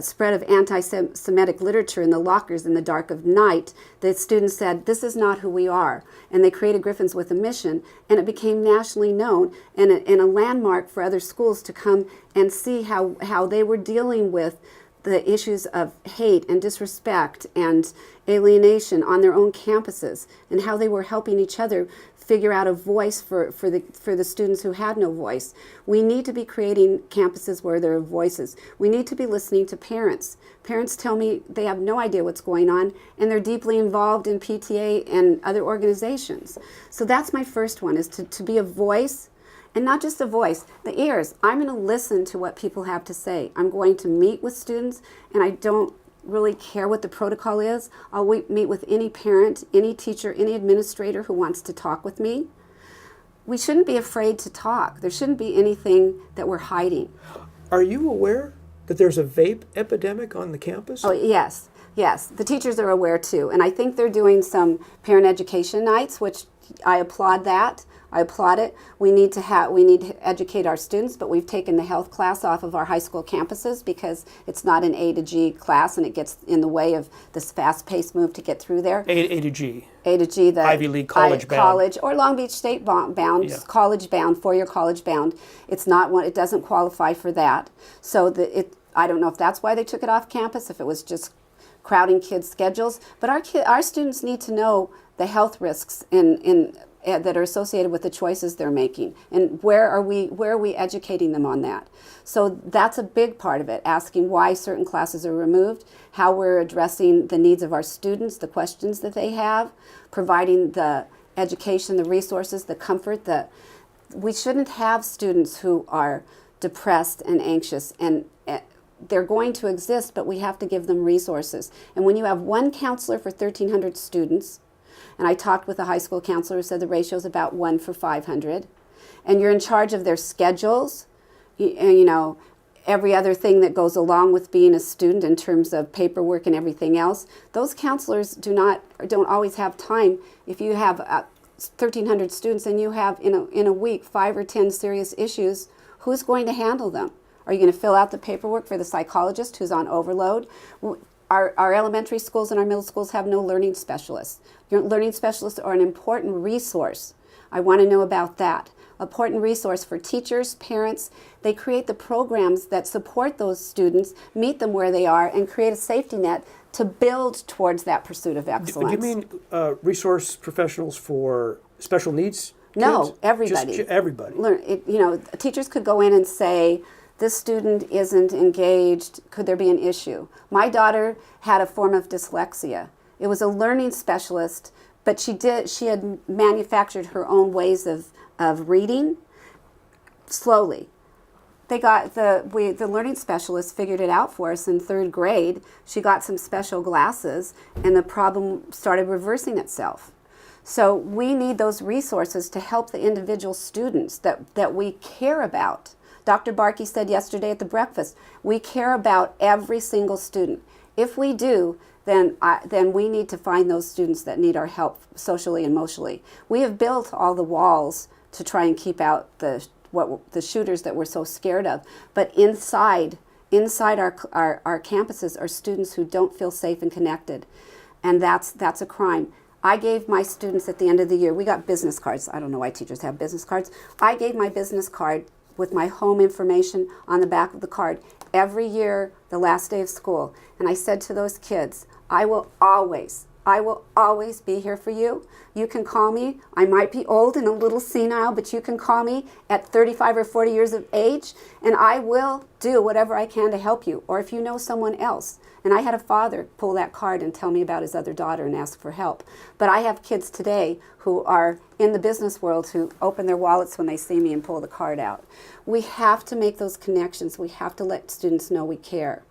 spread of anti-Semitic literature in the lockers in the dark of night. The students said, "This is not who we are." And they created Griffins with a Mission, and it became nationally known and a landmark for other schools to come and see how they were dealing with the issues of hate and disrespect and alienation on their own campuses, and how they were helping each other figure out a voice for the students who had no voice. We need to be creating campuses where there are voices. We need to be listening to parents. Parents tell me they have no idea what's going on, and they're deeply involved in PTA and other organizations. So that's my first one, is to be a voice. And not just a voice, the ears. I'm going to listen to what people have to say. I'm going to meet with students, and I don't really care what the protocol is. I'll meet with any parent, any teacher, any administrator who wants to talk with me. We shouldn't be afraid to talk. There shouldn't be anything that we're hiding. Are you aware that there's a vape epidemic on the campus? Oh, yes. The teachers are aware too. And I think they're doing some parent education nights, which I applaud that. I applaud it. We need to educate our students, but we've taken the health class off of our high school campuses because it's not an A to G class, and it gets in the way of this fast-paced move to get through there. A to G. A to G, the Ivy League college bound. College or Long Beach State bound, Yeah. college bound, 4-year college bound. It's not one. It doesn't qualify for that. So I don't know if that's why they took it off campus, if it was just crowding kids' schedules. But our students need to know the health risks that are associated with the choices they're making, and where are we educating them on that. So that's a big part of it, asking why certain classes are removed, how we're addressing the needs of our students, the questions that they have, providing the education, the resources, the comfort. We shouldn't have students who are depressed and anxious, and they're going to exist, but we have to give them resources. And when you have one counselor for 1,300 students, and I talked with a high school counselor who said the ratio is about 1 for 500, and you're in charge of their schedules, every other thing that goes along with being a student in terms of paperwork and everything else. Those counselors don't always have time. If you have 1,300 students and you have in a week 5 or 10 serious issues, who's going to handle them? Are you going to fill out the paperwork for the psychologist who's on overload? Our elementary schools and our middle schools have no learning specialists. Your learning specialists are an important resource. I want to know about that. Important resource for teachers, parents. They create the programs that support those students, meet them where they are, and create a safety net to build towards that pursuit of excellence. Do you mean resource professionals for special needs kids? No, everybody. Just everybody. Teachers could go in and say, this student isn't engaged, could there be an issue? My daughter had a form of dyslexia. It was a learning specialist, but she had manufactured her own ways of reading slowly. The learning specialist figured it out for us in 3rd grade. She got some special glasses and the problem started reversing itself. So we need those resources to help the individual students that we care about. Dr. Barke said yesterday at the breakfast, we care about every single student. If we do, then we need to find those students that need our help socially and emotionally. We have built all the walls to try and keep out the shooters that we're so scared of. But inside our campuses are students who don't feel safe and connected. And that's a crime. I gave my students at the end of the year, we got business cards. I don't know why teachers have business cards. I gave my business card with my home information on the back of the card every year, the last day of school. And I said to those kids, I will always be here for you. You can call me. I might be old and a little senile, but you can call me at 35 or 40 years of age, and I will do whatever I can to help you. Or if you know someone else. And I had a father pull that card and tell me about his other daughter and ask for help. But I have kids today who are in the business world who open their wallets when they see me and pull the card out. We have to make those connections. We have to let students know we care.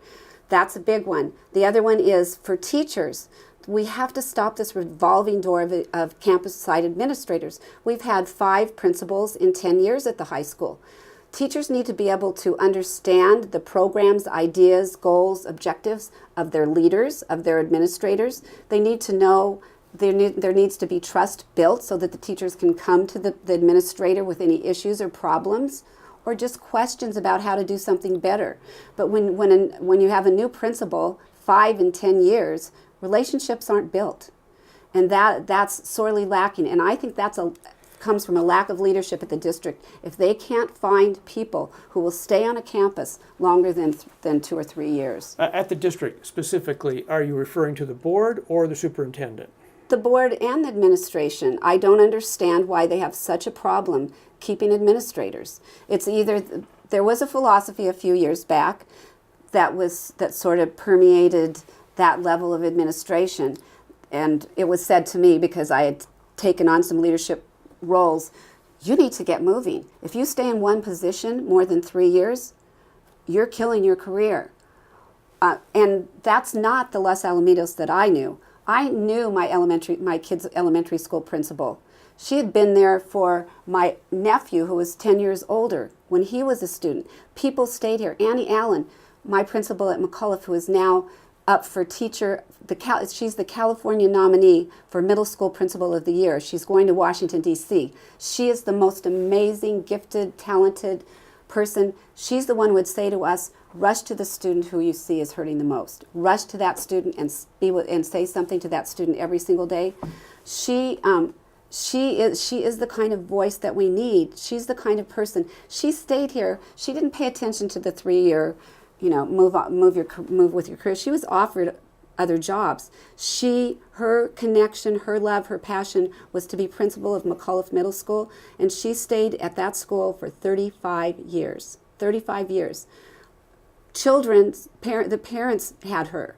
That's a big one. The other one is for teachers. We have to stop this revolving door of campus site administrators. We've had 5 principals in 10 years at the high school. Teachers need to be able to understand the programs, ideas, goals, objectives of their leaders, of their administrators. They need to know there needs to be trust built so that the teachers can come to the administrator with any issues or problems or just questions about how to do something better. But when you have a new principal, 5 and 10 years, relationships aren't built. And that's sorely lacking. And I think comes from a lack of leadership at the district. If they can't find people who will stay on a campus longer than 2 or 3 years. At the district specifically, are you referring to the board or the superintendent? The board and the administration. I don't understand why they have such a problem keeping administrators. It's either, there was a philosophy a few years back that sort of permeated that level of administration. And it was said to me, because I had taken on some leadership roles, you need to get moving. If you stay in one position more than 3 years, you're killing your career. And that's not the Los Alamitos that I knew. I knew my kids' elementary school principal. She had been there for my nephew, who was 10 years older, when he was a student. People stayed here. Annie Allen, my principal at McAuliffe, who is now up for teacher, she's the California nominee for Middle School Principal of the Year. She's going to Washington, D.C. She is the most amazing, gifted, talented person. She's the one who would say to us, rush to the student who you see is hurting the most. Rush to that student and say something to that student every single day. She is the kind of voice that we need. She's the kind of person. She stayed here. She didn't pay attention to the 3-year, move with your career. She was offered other jobs. Her connection, her love, her passion was to be principal of McAuliffe Middle School, and she stayed at that school for 35 years. 35 years. The parents had her.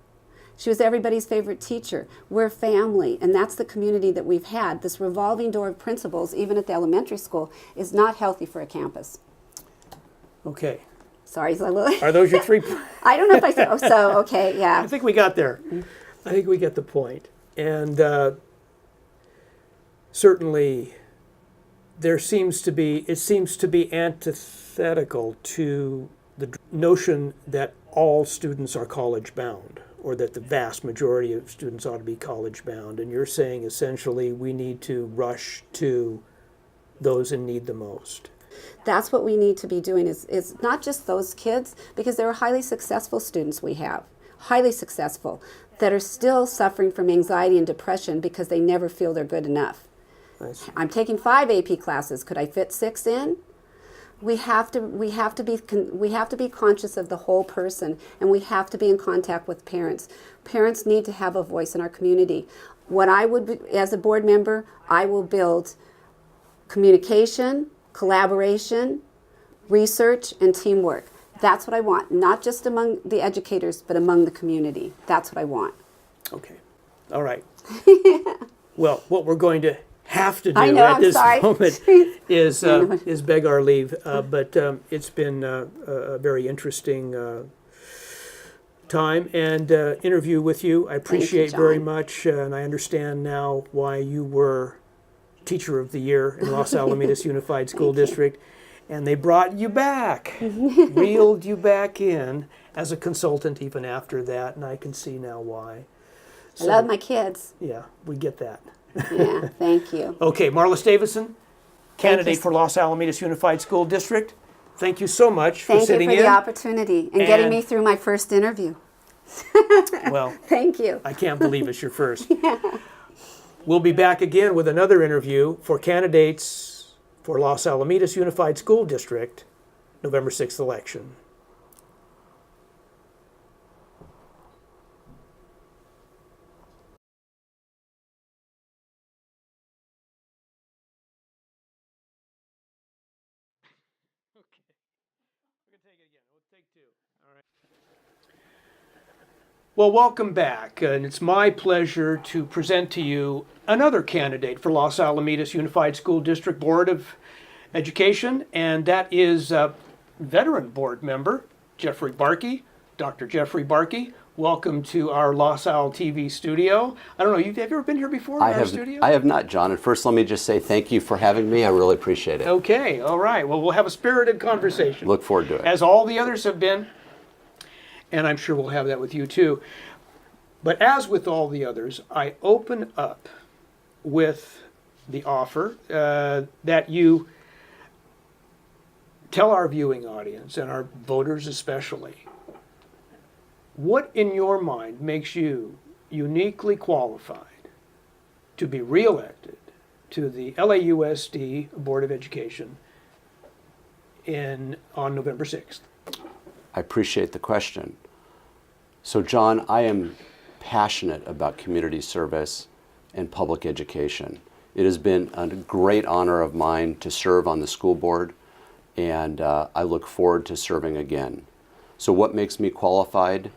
She was everybody's favorite teacher. We're family, and that's the community that we've had. This revolving door of principals, even at the elementary school, is not healthy for a campus. Okay. Sorry, is that a little... Are those your 3 I don't know if I said... Oh, so, okay, yeah. I think we got there. I think we get the point. And certainly it seems to be antithetical to the notion that all students are college bound, or that the vast majority of students ought to be college bound. And you're saying essentially we need to rush to those in need the most. That's what we need to be doing is not just those kids, because there are highly successful students we have, highly successful, that are still suffering from anxiety and depression because they never feel they're good enough. I'm taking 5 AP classes. Could I fit 6 in? We have to be conscious of the whole person, and we have to be in contact with parents. Parents need to have a voice in our community. What I would be, as a board member, I will build communication, collaboration, research, and teamwork. That's what I want, not just among the educators, but among the community. That's what I want. Okay. All right. Well, what we're going to have to do I know, at I'm this sorry. moment is beg our leave. But it's been a very interesting time and interview with you. I appreciate very John. much, and I understand now why you were Teacher of the Year in Los Alamitos Unified School District. And they brought you back, reeled you back in as a consultant even after that, and I can see now why. I love my kids. Yeah, we get that. Yeah, thank you. Okay, Marlys Davidson, candidate you. for Los Alamitos Unified School District. Thank you so much for Thank you sitting for in. the opportunity and getting And- me through my first interview. Well, Thank you. I can't believe it's your first. We'll be back again with another interview for candidates for Los Alamitos Unified School District, November 6th election. Well, welcome back, and it's my pleasure to present to you another candidate for Los Alamitos Unified School District Board of Education, and that is veteran board member Jeffrey Barke, Dr. Jeffrey Barke. Welcome to our Los Al TV studio. I don't know, have you ever been here before in our studio? I have not, John. And first, let me just say thank you for having me. I really appreciate it. Okay, all right. Well, we'll have a spirited conversation. Look forward to it. As all the others have been, and I'm sure we'll have that with you too. But as with all the others, I open up with the offer that you tell our viewing audience and our voters especially, what in your mind makes you uniquely qualified to be reelected to the LAUSD Board of Education on November 6th? I appreciate the question. So, John, I am passionate about community service and public education. It has been a great honor of mine to serve on the school board, and I look forward to serving again. So what makes me qualified?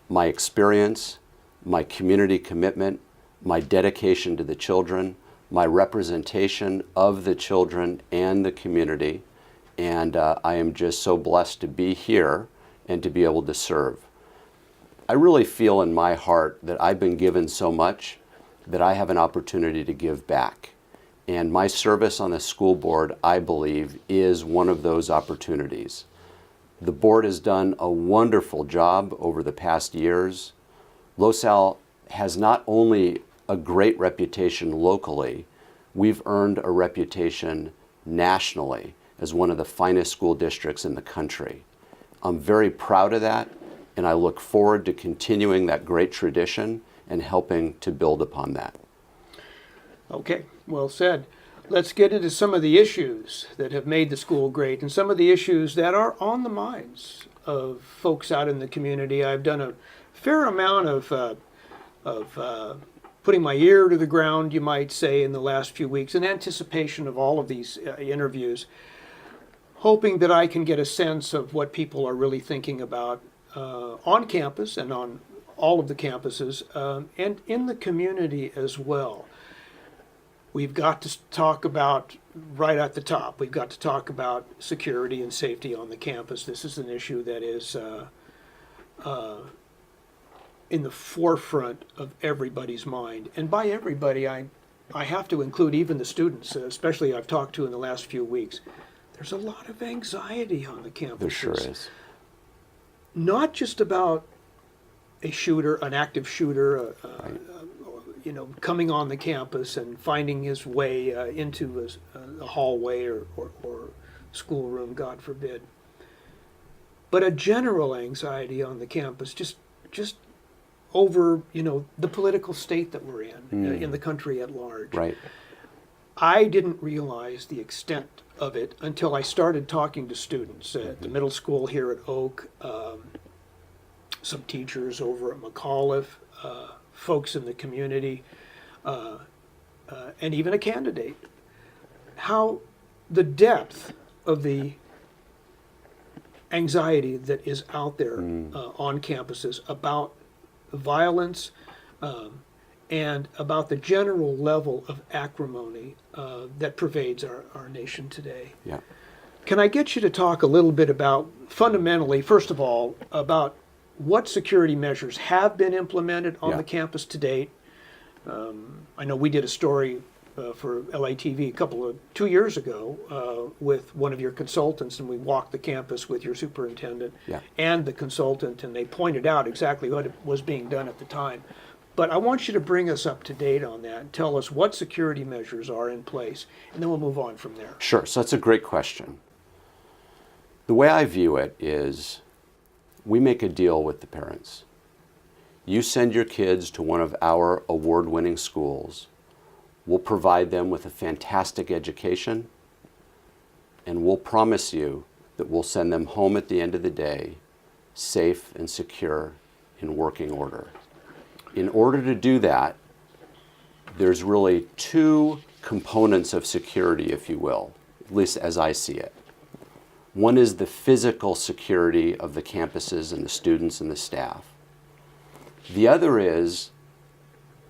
My experience, my community commitment, my dedication to the children, my representation of the children and the community, and I am just so blessed to be here and to be able to serve. I really feel in my heart that I've been given so much that I have an opportunity to give back. And my service on the school board, I believe, is one of those opportunities. The board has done a wonderful job over the past years. Los Al has not only a great reputation locally, we've earned a reputation nationally as one of the finest school districts in the country. I'm very proud of that, and I look forward to continuing that great tradition and helping to build upon that. Okay, well said. Let's get into some of the issues that have made the school great and some of the issues that are on the minds of folks out in the community. I've done a fair amount of putting my ear to the ground, you might say, in the last few weeks in anticipation of all of these interviews, hoping that I can get a sense of what people are really thinking about on campus and on all of the campuses and in the community as well. We've got to talk about, right at the top, we've got to talk about security and safety on the campus. This is an issue that is in the forefront of everybody's mind. And by everybody, I have to include even the students, especially I've talked to in the last few weeks. There's a lot of anxiety on the campuses. There sure is. not just about a shooter, an active shooter, coming on the campus and finding his way into a hallway or schoolroom, God forbid, but a general anxiety on the campus, just over the political state that we're in the country at large. Right. I didn't realize the extent of it until I started talking to students at the middle school here at Oak, some teachers over at McAuliffe, folks in the community, and even a candidate. How the depth of the anxiety that is out there on campuses about violence and about the general level of acrimony that pervades our nation today. Yeah. Can I get you to talk a little bit about, fundamentally, first of all, about what security measures have been implemented on the campus to date? I know we did a story for LATV 2 years ago with one of your consultants, and we walked the campus with your superintendent and the consultant, and they pointed out exactly what was being done at the time. But I want you to bring us up to date on that and tell us what security measures are in place, and then we'll move on from there. Sure. So that's a great question. The way I view it is we make a deal with the parents. You send your kids to one of our award-winning schools. We'll provide them with a fantastic education, and we'll promise you that we'll send them home at the end of the day safe and secure in working order. In order to do that, there's really two components of security, if you will, at least as I see it. One is the physical security of the campuses and the students and the staff. The other is,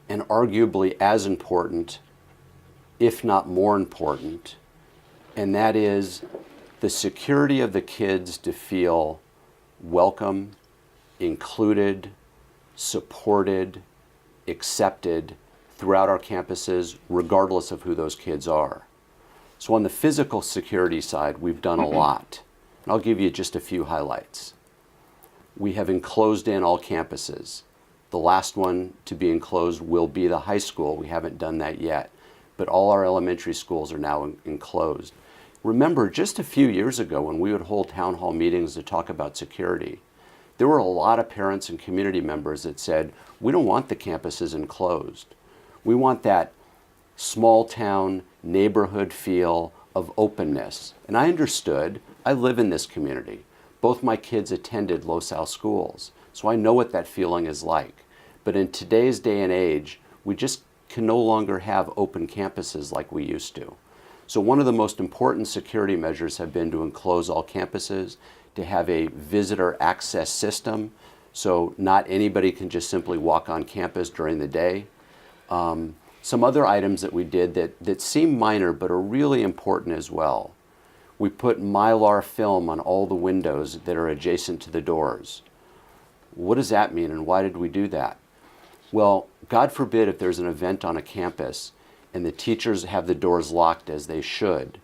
and arguably as important, if not more important, and that is the security of the kids to feel welcome, included, supported, accepted throughout our campuses, regardless of who those kids are. So on the physical security side, we've done a lot. And I'll give you just a few highlights. We have enclosed in all campuses. The last one to be enclosed will be the high school. We haven't done that yet. But all our elementary schools are now enclosed. Remember, just a few years ago when we would hold town hall meetings to talk about security, there were a lot of parents and community members that said, we don't want the campuses enclosed. We want that small town neighborhood feel of openness. And I understood. I live in this community. Both my kids attended LaSalle schools, so I know what that feeling is like. But in today's day and age, we just can no longer have open campuses like we used to. So one of the most important security measures have been to enclose all campuses, to have a visitor access system, so not anybody can just simply walk on campus during the day. Some other items that we did that seem minor but are really important as well. We put Mylar film on all the windows that are adjacent to the doors. What does that mean, and why did we do that? Well, God forbid if there's an event on a campus and the teachers have the doors locked as they should,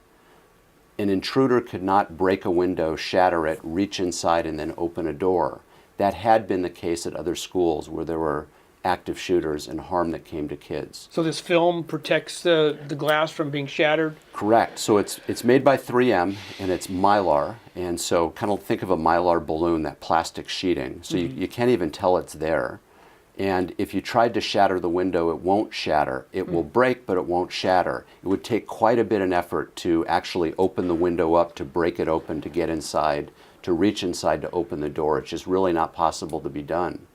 an intruder could not break a window, shatter it, reach inside, and then open a door. That had been the case at other schools where there were active shooters and harm that came to kids. So this film protects the glass from being shattered? Correct. So it's made by 3M, and it's Mylar. And so kind of think of a Mylar balloon, that plastic sheeting. So you can't even tell it's there. And if you tried to shatter the window, it won't shatter. It will break, but it won't shatter. It would take quite a bit of effort to actually open the window up, to break it open, to get inside, to reach inside to open the door. It's just really not possible to be done.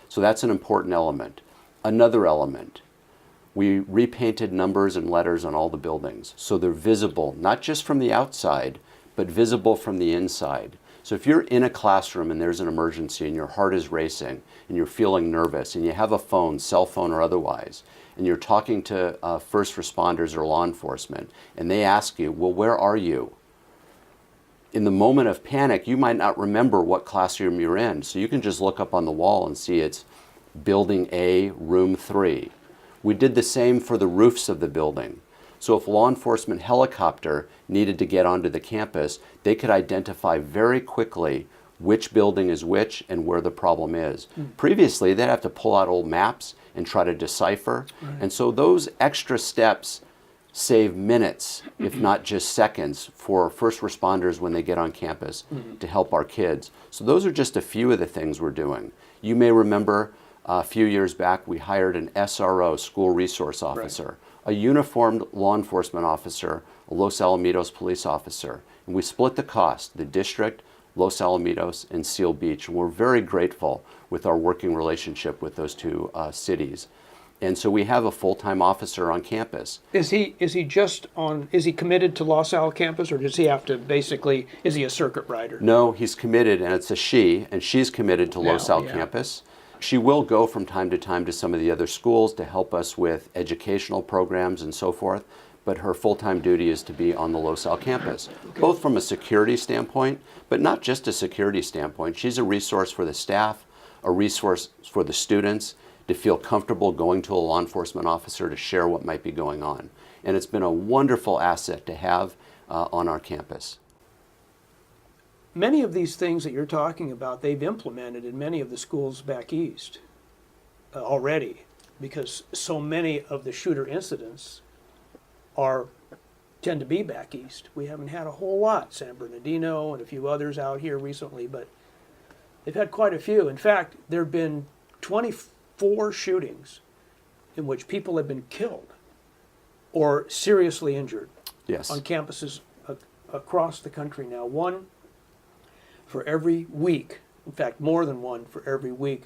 So that's an important element. Another element, we repainted numbers and letters on all the buildings, so they're visible, not just from the outside, but visible from the inside. So if you're in a classroom and there's an emergency and your heart is racing and you're feeling nervous and you have a phone, cell phone or otherwise, and you're talking to first responders or law enforcement, and they ask you, well, where are you? In the moment of panic, you might not remember what classroom you're in, so you can just look up on the wall and see it's Building A, Room 3. We did the same for the roofs of the building. So if law enforcement helicopter needed to get onto the campus, they could identify very quickly which building is which and where the problem is. Previously, they'd have to pull out old maps and try to decipher. And so those extra steps save minutes, if not just seconds, for first responders when they get on campus to help our kids. So those are just a few of the things we're doing. You may remember a few years back we hired an SRO, school resource officer, a uniformed law enforcement officer, a Los Alamitos police officer. And we split the cost, the district, Los Alamitos, and Seal Beach. And we're very grateful with our working relationship with those two cities. And so we have a full-time officer on campus. Is he committed to Los Al campus, or does he have to basically, is he a circuit rider? No, he's committed, and it's a she, and she's committed to Los Al campus. She will go from time to some of the other schools to help us with educational programs and so forth, but her full-time duty is to be on the Los Al campus, both from a security standpoint, but not just a security standpoint. She's a resource for the staff, a resource for the students, to feel comfortable going to a law enforcement officer to share what might be going on. And it's been a wonderful asset to have on our campus. Many of these things that you're talking about, they've implemented in many of the schools back east already, because so many of the shooter incidents tend to be back east. We haven't had a whole lot, San Bernardino and a few others out here recently, but they've had quite a few. In fact, there have been 24 shootings in which people have been killed or seriously injured on campuses across the country now. One for every week, in fact, more than one for every week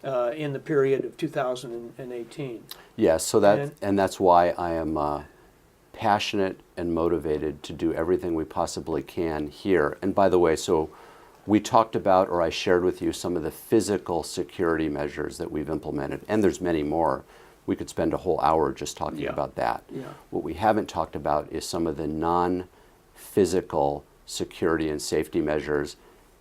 in the period of 2018. Yes, so that's why I am passionate and motivated to do everything we possibly can here. And by the way, so we talked about, or I shared with you, some of the physical security measures that we've implemented, and there's many more. We could spend a whole hour just talking about that. What we haven't talked about is some of the non-physical security and safety measures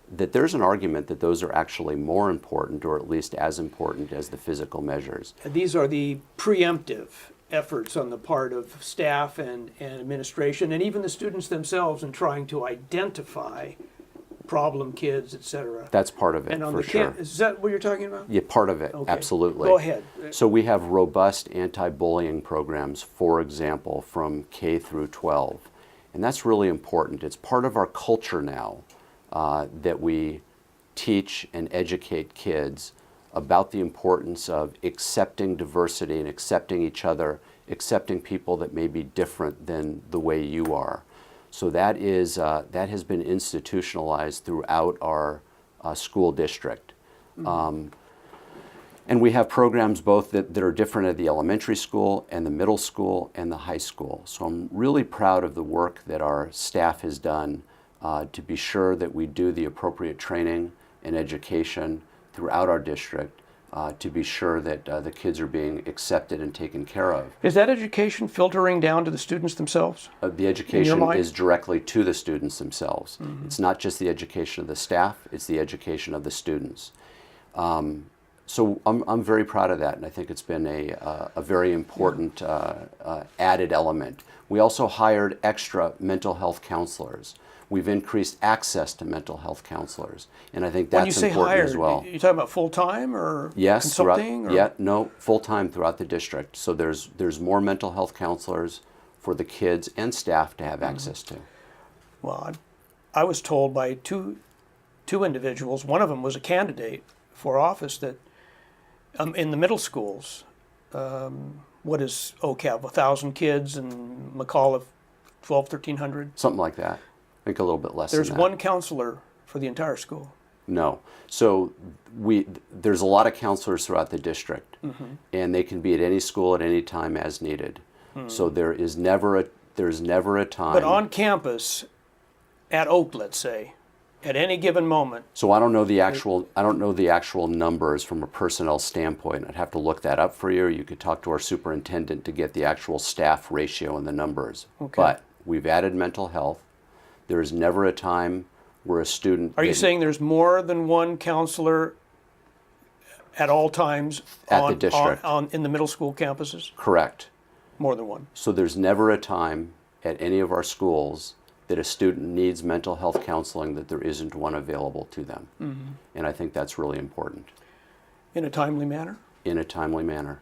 that there's an argument that those are actually more important, or at least as important as the physical measures. And these are the preemptive efforts on the part of staff and administration, and even the students themselves, in trying to identify problem kids, etc. That's part of it, and on for the sure. Is that what you're talking about? Yeah, part of it, Okay. absolutely. Go ahead. So we have robust anti-bullying programs, for example, from K through 12. And that's really important. It's part of our culture now that we teach and educate kids about the importance of accepting diversity and accepting each other, accepting people that may be different than the way you are. So that has been institutionalized throughout our school district. And we have programs both that are different at the elementary school and the middle school and the high school. So I'm really proud of the work that our staff has done to be sure that we do the appropriate training and education throughout our district to be sure that the kids are being accepted and taken care of. Is that education filtering down to the students themselves? The education is directly to the students themselves. It's not just the education of the staff, it's the education of the students. So I'm very proud of that, and I think it's been a very important added element. We also hired extra mental health counselors. We've increased access to mental health counselors, and I think that's important as well. You talking about full-time or consulting? Full-time throughout the district. So there's more mental health counselors for the kids and staff to have access to. Well, I was told by two individuals, one of them was a candidate for office, that in the middle schools, what is OCAV, 1,000 kids, and McCall 1,200-1,300? Something like that. I think a little bit less There's than that. one counselor for the entire school. No. So there's a lot of counselors throughout the district, and they can be at any school at any time as needed. So there's never a time. But on campus, at Oak, let's say, at any given moment. So I don't know the actual numbers from a personnel standpoint. I'd have to look that up for you. You could talk to our superintendent to get the actual staff ratio and the numbers. Okay. But we've added mental health. There is never a time where a student... Are you saying there's more than one counselor at all times at the district in the middle school campuses? Correct. More than one. So there's never a time at any of our schools that a student needs mental health counseling, that there isn't one available to them. And I think that's really important. In a timely manner? In a timely manner.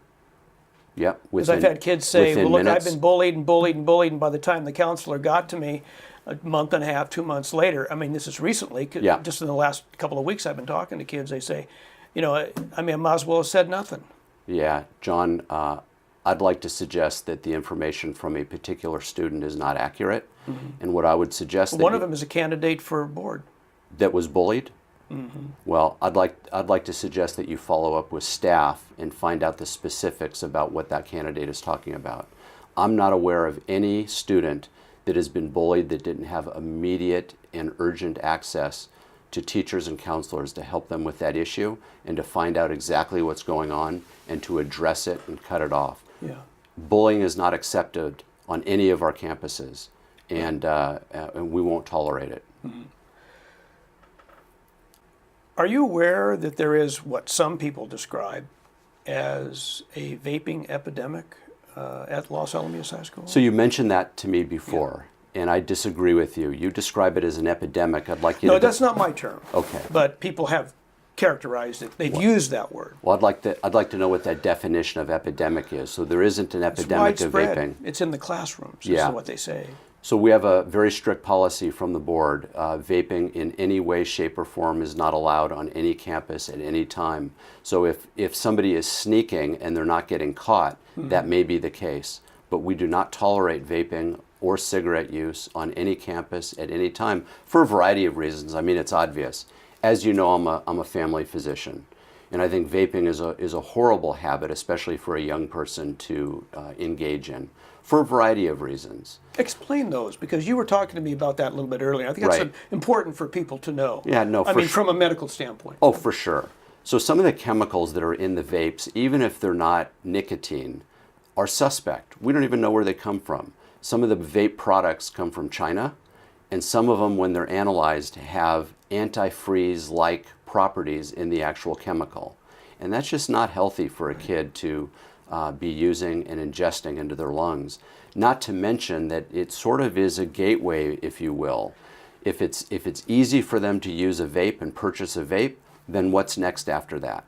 Yep. Because I've had kids say, within well, look, minutes. I've been bullied and bullied and bullied, and by the time the counselor got to me a month and a half, 2 months later, I mean, this is recently, Yeah. just in the last couple of weeks I've been talking to kids, they say, you know, I mean, I might as well have said nothing. Yeah, John, I'd like to suggest that the information from a particular student is not accurate. And what I would suggest One of them is a candidate for board. that was bullied. Well, I'd like to suggest that you follow up with staff and find out the specifics about what that candidate is talking about. I'm not aware of any student that has been bullied that didn't have immediate and urgent access to teachers and counselors to help them with that issue and to find out exactly what's going on and to address it and cut it off. Yeah. Bullying is not accepted on any of our campuses, and we won't tolerate it. Are you aware that there is what some people describe as a vaping epidemic at Los Alamitos High School? So you mentioned that to me before, and I disagree with you. You describe it as an epidemic. I'd like you No, to... that's not my term. Okay. But people have characterized it. They've used that word. Well, I'd like to know what that definition of epidemic is. So there isn't an It's epidemic of widespread. vaping. It's in the classrooms, Yeah. is what they say. So we have a very strict policy from the board. Vaping in any way, shape, or form is not allowed on any campus at any time. So if somebody is sneaking and they're not getting caught, that may be the case. But we do not tolerate vaping or cigarette use on any campus at any time for a variety of reasons. I mean, it's obvious. As you know, I'm a family physician. And I think vaping is a horrible habit, especially for a young person to engage in, for a variety of reasons. Explain those, because you were talking to me about that a little bit earlier. I think that's Right. important for people to know. Yeah, no, I for mean, sure. from a medical standpoint. Oh, for sure. So some of the chemicals that are in the vapes, even if they're not nicotine, are suspect. We don't even know where they come from. Some of the vape products come from China, and some of them, when they're analyzed, have antifreeze-like properties in the actual chemical. And that's just not healthy for a kid to be using and ingesting into their lungs. Not to mention that it sort of is a gateway, if you will. If it's easy for them to use a vape and purchase a vape, then what's next after that?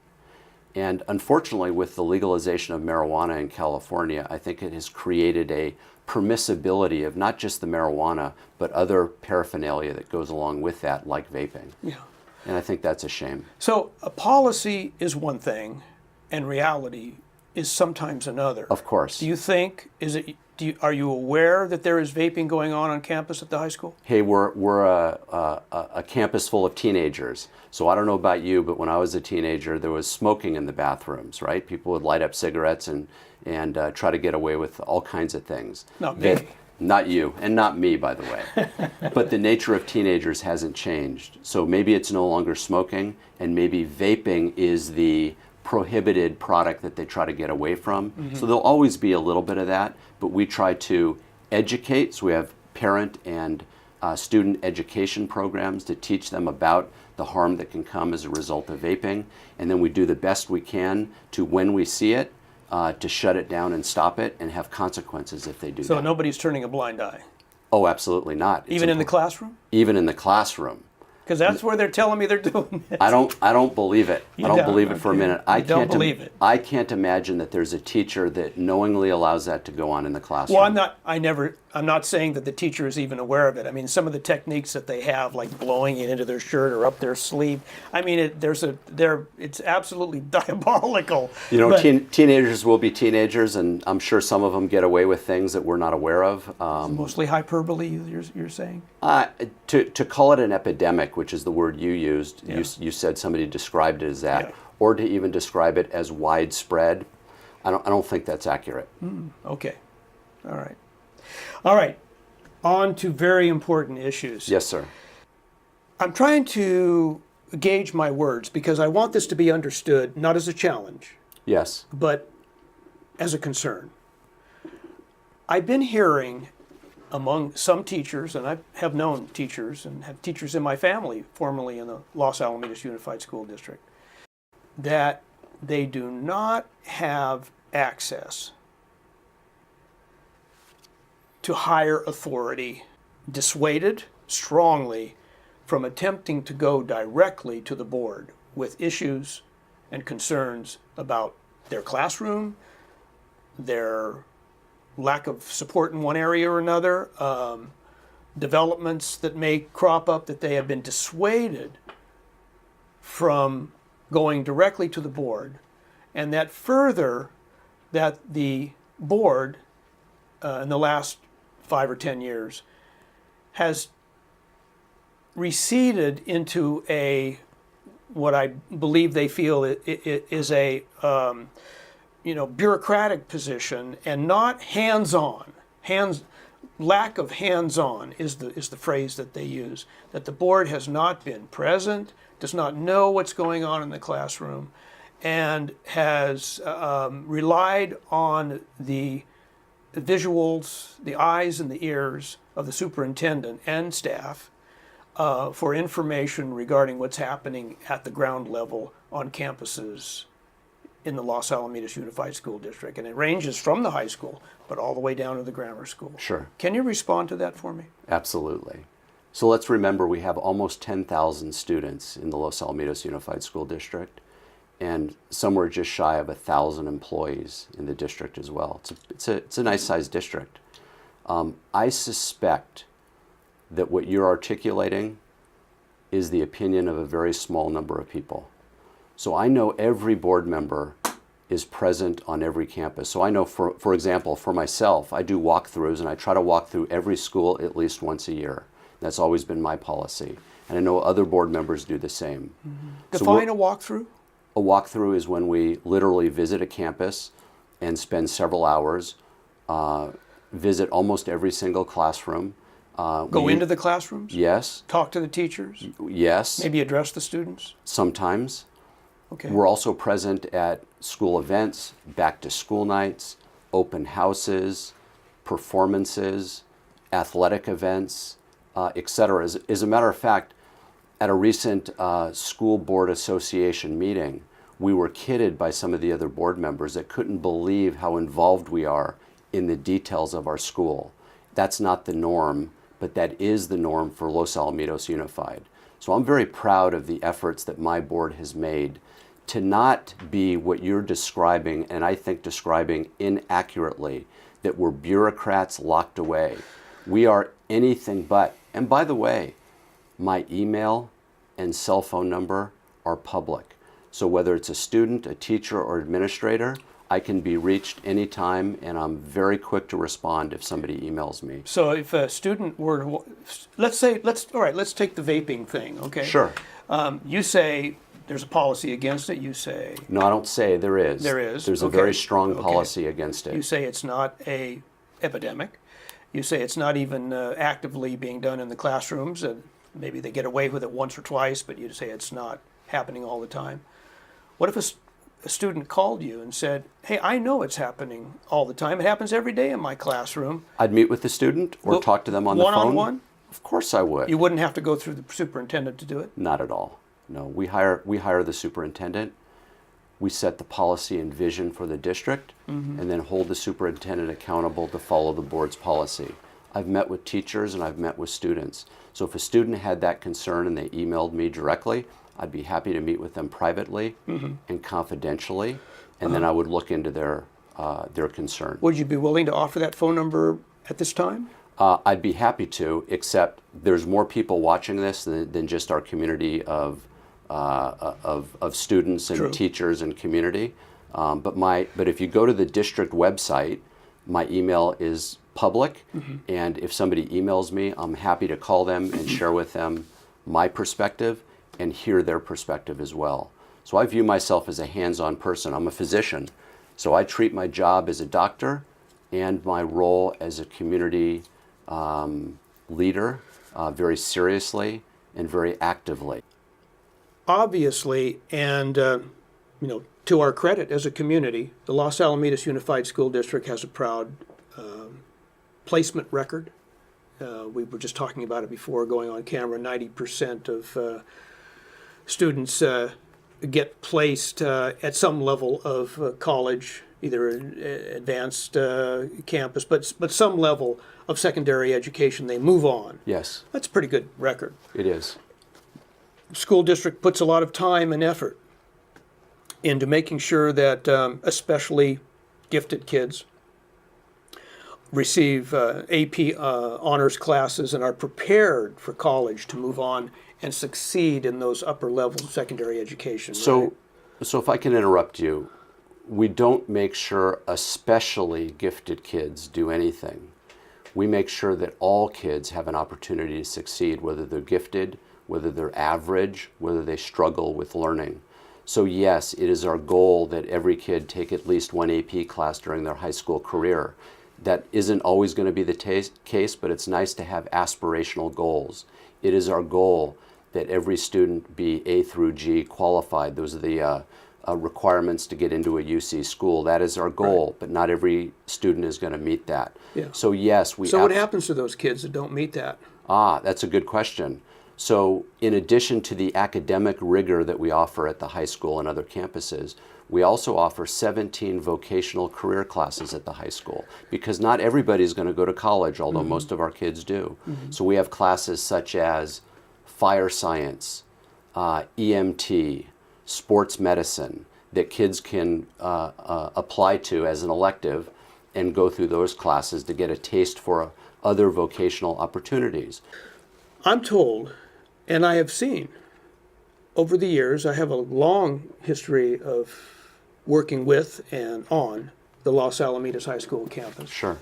And unfortunately, with the legalization of marijuana in California, I think it has created a permissibility of not just the marijuana, but other paraphernalia that goes along with that, like vaping. Yeah. And I think that's a shame. So a policy is one thing, and reality is sometimes another. Of course. Do you think, are you aware that there is vaping going on campus at the high school? Hey, we're a campus full of teenagers. So I don't know about you, but when I was a teenager, there was smoking in the bathrooms, right? People would light up cigarettes and try to get away with all kinds of things. Not me. Not you, and not me, by the way. But the nature of teenagers hasn't changed. So maybe it's no longer smoking, and maybe vaping is the prohibited product that they try to get away from. So there'll always be a little bit of that, but we try to educate. So we have parent and student education programs to teach them about the harm that can come as a result of vaping. And then we do the best we can to, when we see it, to shut it down and stop it and have consequences if they do So that. nobody's turning a blind eye, Oh, absolutely not. It's even in the important. classroom? Even in the classroom. Because that's where they're telling me they're doing it. I don't believe it. You I don't don't, believe it for a okay. minute. You don't believe it. I can't imagine that there's a teacher that knowingly allows that to go on in the classroom. Well, I'm not saying that the teacher is even aware of it. I mean, some of the techniques that they have, like blowing it into their shirt or up their sleeve, I mean, it's absolutely diabolical. You know, But- teenagers will be teenagers, and I'm sure some of them get away with things that we're not aware of. Mostly hyperbole, you're saying? To call it an epidemic, which is the word you used, Yeah. you said somebody described it as that, Yeah. or to even describe it as widespread, I don't think that's accurate. Okay. All right. On to very important issues. Yes, sir. I'm trying to gauge my words because I want this to be understood not as a challenge, Yes. but as a concern. I've been hearing among some teachers, and I have known teachers and have teachers in my family, formerly in the Los Alamitos Unified School District, that they do not have access to higher authority dissuaded strongly from attempting to go directly to the board with issues and concerns about their classroom, their lack of support in one area or another, developments that may crop up, that they have been dissuaded from going directly to the board, and that further, that the board in the last 5 or 10 years has receded into a, what I believe they feel is a bureaucratic position, and not hands-on. Lack of hands-on is the phrase that they use. That the board has not been present, does not know what's going on in the classroom, and has relied on the visuals, the eyes and the ears of the superintendent and staff for information regarding what's happening at the ground level on campuses in the Los Alamitos Unified School District. And it ranges from the high school, but all the way down to the grammar school. Sure. Can you respond to that for me? Absolutely. So let's remember we have almost 10,000 students in the Los Alamitos Unified School District, and somewhere just shy of 1,000 employees in the district as well. It's a nice sized district. I suspect that what you're articulating is the opinion of a very small number of people. So I know every board member is present on every campus. So I know, for example, for myself, I do walkthroughs, and I try to walk through every school at least once a year. That's always been my policy. And I know other board members do the same. Mm-hmm. So Define a walkthrough. a walkthrough is when we literally visit a campus and spend several hours, visit almost every single classroom. Go into the classrooms? Yes. Talk to the teachers? Yes. Maybe address the students? Sometimes. Okay. We're also present at school events, back to school nights, open houses, performances, athletic events, etc. As a matter of fact, at a recent school board association meeting, we were kidded by some of the other board members that couldn't believe how involved we are in the details of our school. That's not the norm, but that is the norm for Los Alamitos Unified. So I'm very proud of the efforts that my board has made to not be what you're describing, and I think describing inaccurately, that we're bureaucrats locked away. We are anything but. And by the way, my email and cell phone number are public. So whether it's a student, a teacher, or administrator, I can be reached anytime, and I'm very quick to respond if somebody emails me. So if a student were to, let's take the vaping thing, okay? Sure. You say there's a policy against it. You say No, I don't say there is. there is. There's a Okay. very strong Okay. policy against it. You say it's not a epidemic. You say it's not even actively being done in the classrooms. Maybe they get away with it once or twice, but you say it's not happening all the time. What if a student called you and said, hey, I know it's happening all the time. It happens every day in my classroom. I'd meet with the student or Well, talk to them on the phone. one-on-one? Of course I would. You wouldn't have to go through the superintendent to do it? Not at all. No, we hire the superintendent. We set the policy and vision for the district, and then hold the superintendent accountable to follow the board's policy. I've met with teachers and I've met with students. So if a student had that concern and they emailed me directly, I'd be happy to meet with them privately and confidentially, and then I would look into their concern. Would you be willing to offer that phone number at this time? I'd be happy to, except there's more people watching this than just our community of students and True. teachers and community. But if you go to the district website, my email is public, and if somebody emails me, I'm happy to call them and share with them my perspective and hear their perspective as well. So I view myself as a hands-on person. I'm a physician, so I treat my job as a doctor and my role as a community leader very seriously and very actively. Obviously, and to our credit as a community, the Los Alamitos Unified School District has a proud placement record. We were just talking about it before going on camera. 90% of students get placed at some level of college, either advanced campus, but some level of secondary education, they move on. Yes, That's a pretty good record. it is. School district puts a lot of time and effort into making sure that especially gifted kids receive AP honors classes and are prepared for college to move on and succeed in those upper levels of secondary education. So, right? so if I can interrupt you, we don't make sure especially gifted kids do anything. We make sure that all kids have an opportunity to succeed, whether they're gifted, whether they're average, whether they struggle with learning. So yes, it is our goal that every kid take at least one AP class during their high school career. That isn't always going to be the case, but it's nice to have aspirational goals. It is our goal that every student be A through G qualified. Those are the requirements to get into a UC school. That is our goal, but not every student is going to meet that. Yeah. So yes, we. So what happens to those kids that don't meet that? That's a good question. So in addition to the academic rigor that we offer at the high school and other campuses, we also offer 17 vocational career classes at the high school, because not everybody is going to go to college, although most of our kids do. So we have classes such as fire science, EMT, sports medicine, that kids can apply to as an elective and go through those classes to get a taste for other vocational opportunities. I'm told, and I have seen over the years, I have a long history of working with and on the Los Alamitos High School campus. Sure.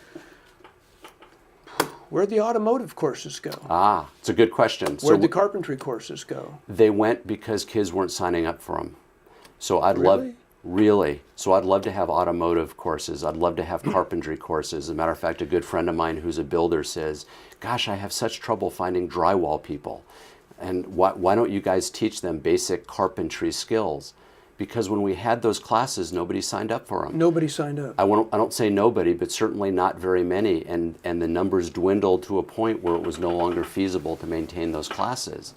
Where'd the automotive courses go? It's a good question. Where'd the carpentry courses go? They went because kids weren't signing up for them. So I'd So I'd love to have automotive courses. I'd love to have carpentry courses. As a matter of fact, a good friend of mine who's a builder says, gosh, I have such trouble finding drywall people. And why don't you guys teach them basic carpentry skills? Because when we had those classes, nobody signed up for them. Nobody signed up. I don't say nobody, but certainly not very many. And the numbers dwindled to a point where it was no longer feasible to maintain those classes.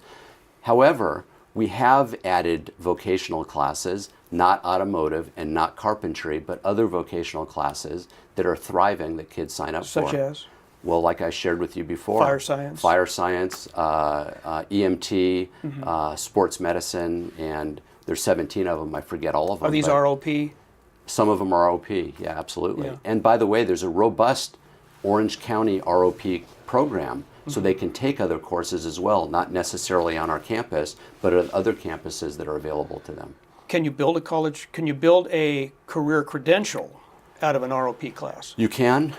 However, we have added vocational classes, not automotive and not carpentry, but other vocational classes that are thriving that kids sign up for. Such as? Well, like I shared with you before. Fire science. Fire science, EMT, sports medicine, and there's 17 of them. I forget all of them. Are these but ROP? Some of them are ROP, yeah, absolutely. Yeah. And by the way, there's a robust Orange County ROP program, so they can take other courses as well, not necessarily on our campus, but at other campuses that are available to them. Can you build a career credential out of an ROP class? You can,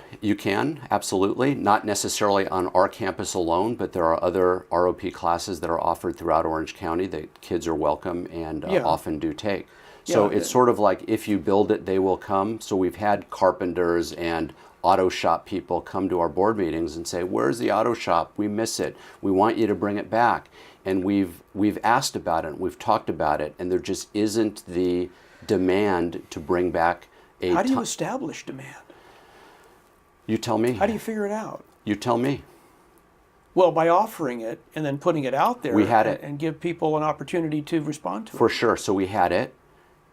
absolutely. Not necessarily on our campus alone, but there are other ROP classes that are offered throughout Orange County that kids are welcome and often do take. So Yeah. it's sort of like, if you build it, they will come. So we've had carpenters and auto shop people come to our board meetings and say, where's the auto shop? We miss it. We want you to bring it back. And we've asked about it, we've talked about it, and there just isn't the demand to bring back a... How do you establish demand? You tell me. How do you figure it out? You tell me. Well, by offering it and then putting it out there. We had it. And give people an opportunity to respond to it. For sure. So we had it,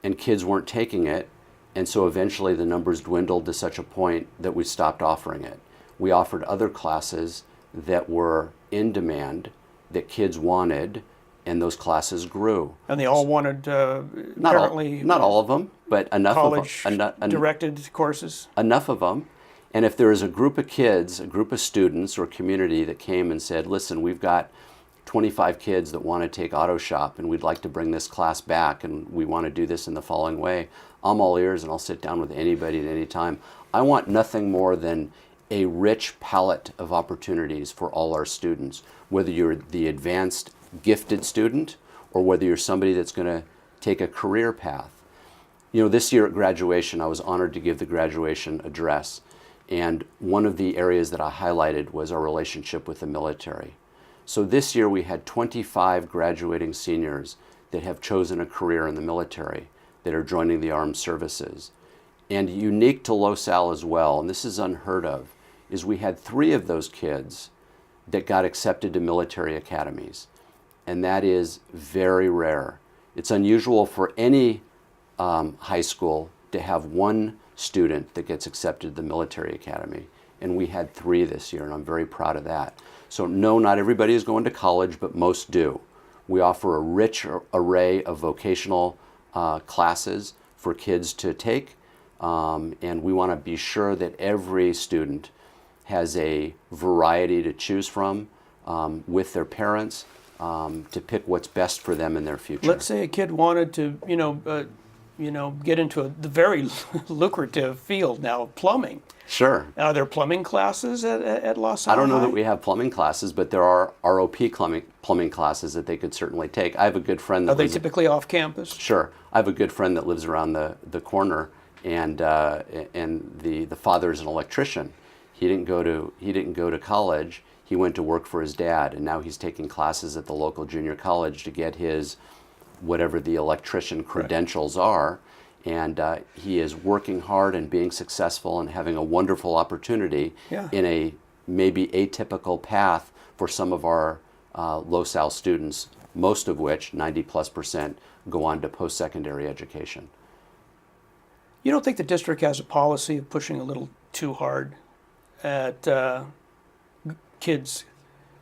and kids weren't taking it, and so eventually the numbers dwindled to such a point that we stopped offering it. We offered other classes that were in demand, that kids wanted, and those classes grew. And they all wanted apparently Not all of them, but enough college of them. directed courses. Enough of them. And if there is a group of kids, a group of students or community that came and said, listen, we've got 25 kids that want to take auto shop and we'd like to bring this class back and we want to do this in the following way, I'm all ears and I'll sit down with anybody at any time. I want nothing more than a rich palette of opportunities for all our students, whether you're the advanced gifted student or whether you're somebody that's going to take a career path. You know, this year at graduation, I was honored to give the graduation address. And one of the areas that I highlighted was our relationship with the military. So this year we had 25 graduating seniors that have chosen a career in the military, that are joining the armed services. And unique to LoSal as well, and this is unheard of, is we had 3 of those kids that got accepted to military academies. And that is very rare. It's unusual for any high school to have one student that gets accepted to the military academy. and we had 3 this year, and I'm very proud of that. So no, not everybody is going to college, but most do. We offer a rich array of vocational classes for kids to take, and we want to be sure that every student has a variety to choose from with their parents to pick what's best for them in their future. Let's say a kid wanted to, get into the very lucrative field now, plumbing. Sure. Are there plumbing classes at LaSalle I don't know High? that we have plumbing classes, but there are ROP plumbing classes that they could certainly take. I have a good friend that Are they lives- typically off campus? Sure. I have a good friend that lives around the corner, and the father's an electrician. He didn't go to college. He went to work for his dad, and now he's taking classes at the local junior college to get his whatever the electrician credentials are. And he is working hard and being successful and having a wonderful opportunity Yeah. in a maybe atypical path for some of our LaSalle students, most of which, 90+%, go on to post-secondary education. You don't think the district has a policy of pushing a little too hard at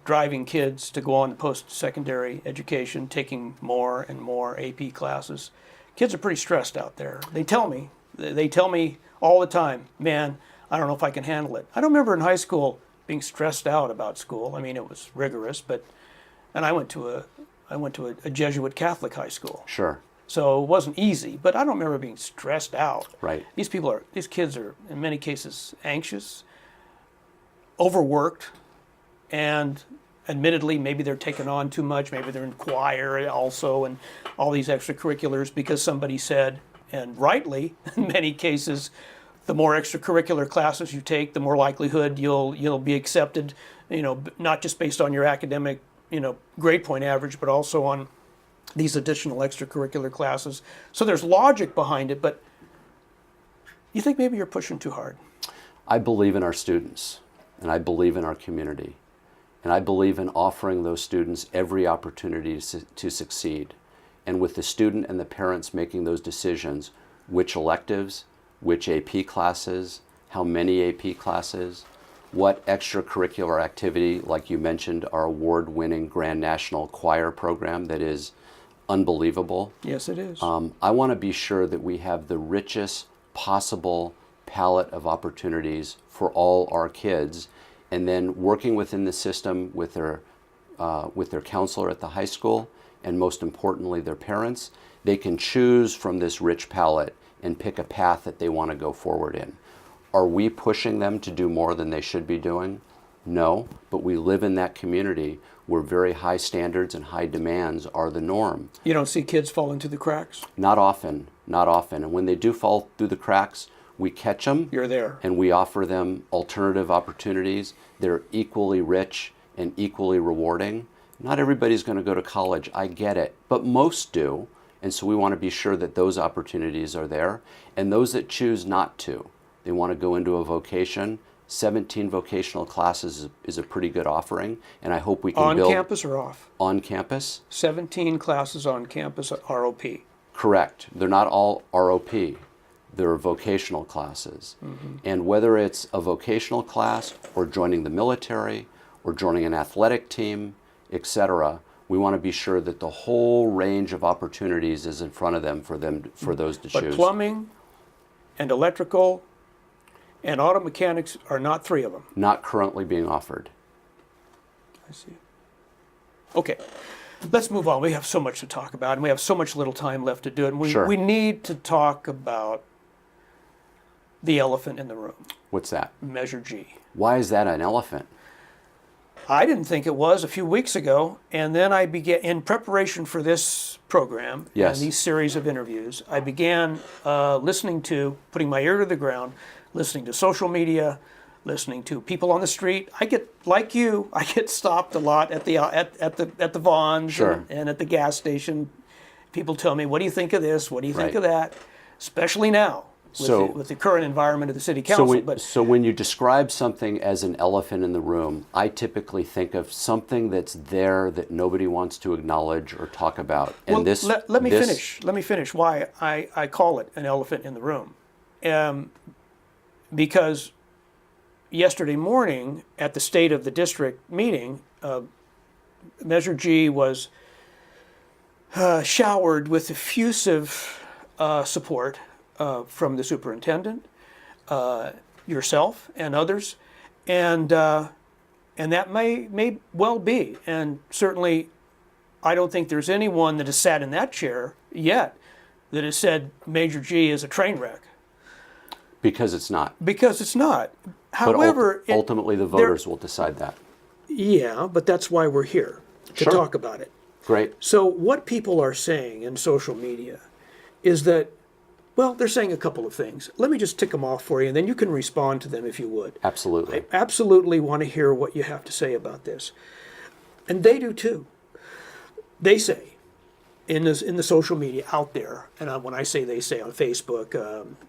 driving kids to go on to post-secondary education, taking more and more AP classes? Kids are pretty stressed out there. They tell me all the time, man, I don't know if I can handle it. I don't remember in high school being stressed out about school. I mean, it was rigorous, and I went to a Jesuit Catholic high school. Sure. So it wasn't easy, but I don't remember being stressed out. Right. These kids are in many cases anxious, overworked, and admittedly, maybe they're taking on too much. Maybe they're in choir also and all these extracurriculars because somebody said, and rightly, in many cases, the more extracurricular classes you take, the more likelihood you'll be accepted, not just based on your academic, grade point average, but also on these additional extracurricular classes. So there's logic behind it, but you think maybe you're pushing too hard? I believe in our students, and I believe in our community. And I believe in offering those students every opportunity to succeed. And with the student and the parents making those decisions, which electives, which AP classes, how many AP classes, what extracurricular activity, like you mentioned, our award-winning Grand National Choir program that is unbelievable. Yes, it is. I want to be sure that we have the richest possible palette of opportunities for all our kids, and then working within the system with their counselor at the high school, and most importantly, their parents, they can choose from this rich palette and pick a path that they want to go forward in. Are we pushing them to do more than they should be doing? No, but we live in that community where very high standards and high demands are the norm. You don't see kids falling through the cracks? Not often, not often. And when they do fall through the cracks, we catch them. You're there. And we offer them alternative opportunities. They're equally rich and equally rewarding. Not everybody's going to go to college, I get it, but most do. And so we want to be sure that those opportunities are there. And those that choose not to, they want to go into a vocation, 17 vocational classes is a pretty good offering, and I hope we can build... On campus or off? On campus. 17 classes on campus at ROP. Correct. They're not all ROP. They're vocational classes. Mm-hmm. And whether it's a vocational class or joining the military or joining an athletic team, etc., we want to be sure that the whole range of opportunities is in front of them for those to choose. But plumbing and electrical and auto mechanics are not 3 of them. Not currently being offered. I see. Okay, let's move on. We have so much to talk about, and we have so much little time left to do it. And Sure. we need to talk about the elephant in the room, What's that? Measure G. Why is that an elephant? I didn't think it was a few weeks ago, and then I began, in preparation for this program Yes. and these series of interviews, I began putting my ear to the ground, listening to social media, listening to people on the street. I get, like you, I get stopped a lot at the Vons Sure. and at the gas station. People tell me, "What do you think of this? What do you think Right. of that?" Especially now. With the current environment of the city council. So when you describe something as an elephant in the room, I typically think of something that's there that nobody wants to acknowledge or talk about. And well, let me finish. Let me finish why I call it an elephant in the room. Because yesterday morning at the State of the District meeting, Measure G was showered with effusive support from the superintendent, yourself, and others, and that may well be. And certainly, I don't think there's anyone that has sat in that chair yet that has said Measure G is a train wreck. Because it's not. Because it's not. But However, ultimately the voters will decide that. Yeah, but that's why we're here, to Sure. talk about it. Great. So what people are saying in social media is that, well, they're saying a couple of things. Let me just tick them off for you, and then you can respond to them if you would. Absolutely. I absolutely want to hear what you have to say about this. And they do too. They say, in the social media out there, and when I say they say on Facebook,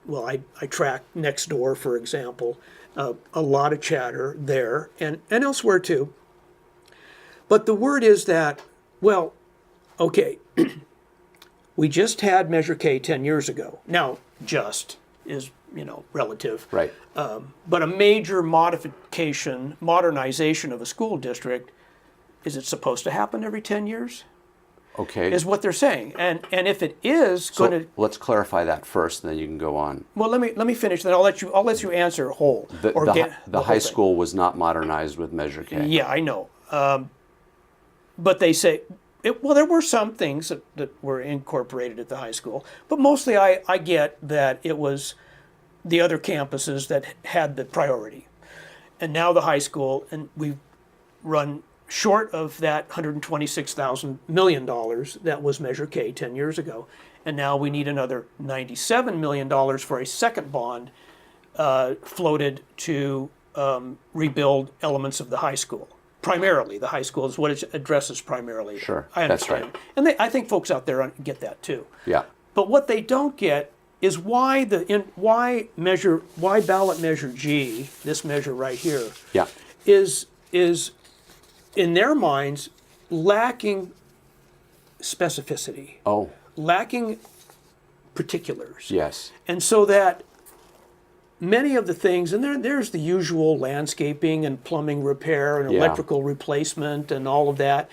I track Nextdoor, for example, a lot of chatter there and elsewhere too. But the word is that, well, okay, we just had Measure K 10 years ago. Now, just is, relative. Right. But a major modernization of a school district, is it supposed to happen every 10 years? Okay. Is what they're saying. And if it is going to, let's clarify that first, and then you can go on. well, let me finish. Then I'll let you answer whole. The whole high thing. school was not modernized with Measure K. Yeah, I know. But they say, there were some things that were incorporated at the high school, but mostly I get that it was the other campuses that had the priority. And now the high school, and we've run short of that $126 million that was Measure K 10 years ago. And now we need another $97 million for a second bond floated to rebuild elements of the high school. Primarily, the high school is what it addresses primarily. Sure, I that's understand. right. And I think folks out there get that too. Yeah. But what they don't get is why ballot measure G, this measure right here, Yeah. is in their minds lacking specificity, Oh, lacking particulars. yes. And so that many of the things, and there's the usual landscaping and plumbing repair and Yeah. electrical replacement and all of that.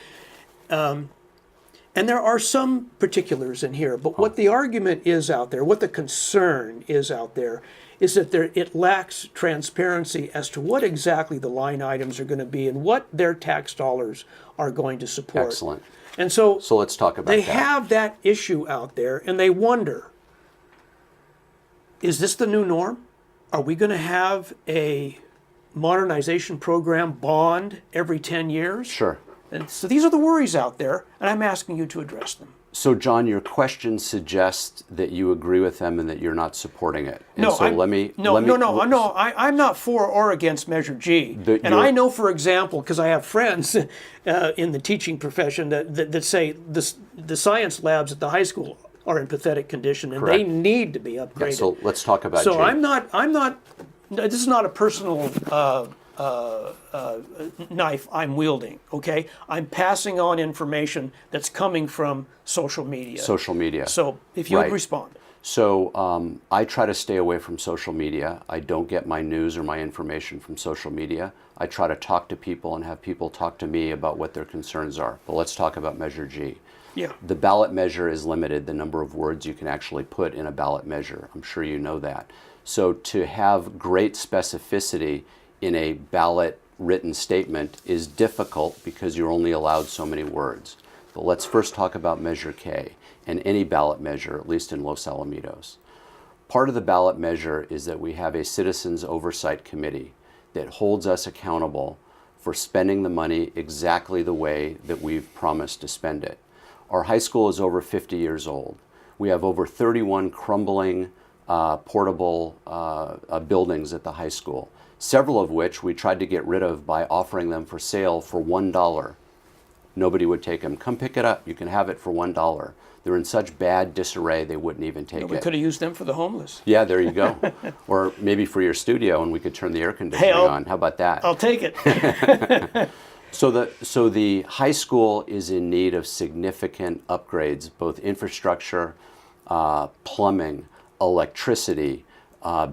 And there are some particulars in here, but what the argument is out there, what the concern is out there, is that it lacks transparency as to what exactly the line items are going to be and what their tax dollars are going to support. Excellent. And so let's talk about they that. have that issue out there, and they wonder, is this the new norm? Are we going to have a modernization program bond every 10 years? Sure. And so these are the worries out there, and I'm asking you to address them. So, John, your question suggests that you agree with them and that you're not supporting it. And No, so I'm not for or against Measure G. And I know, for example, because I have friends in the teaching profession that say the science labs at the high school are in pathetic condition and they Correct. need to be upgraded. Yeah, so let's talk about So G. I'm not. This is not a personal knife I'm wielding. Okay, I'm passing on information that's coming from social media. Social media. So if you would Right. respond. So I try to stay away from social media. I don't get my news or my information from social media. I try to talk to people and have people talk to me about what their concerns are. But let's talk about Measure G. Yeah. The ballot measure is limited, the number of words you can actually put in a ballot measure. I'm sure you know that. So to have great specificity in a ballot written statement is difficult because you're only allowed so many words. But let's first talk about Measure K and any ballot measure, at least in Los Alamitos. Part of the ballot measure is that we have a Citizens Oversight Committee that holds us accountable for spending the money exactly the way that we've promised to spend it. Our high school is over 50 years old. We have over 31 crumbling portable buildings at the high school, several of which we tried to get rid of by offering them for sale for $1. Nobody would take them. Come pick it up. You can have it for $1. They're in such bad disarray they wouldn't even take We it. could have used them for the homeless. Yeah, there you go. Or maybe for your studio and we could turn the air conditioning on. How about that? I'll take it. So the high school is in need of significant upgrades, both infrastructure, plumbing, electricity,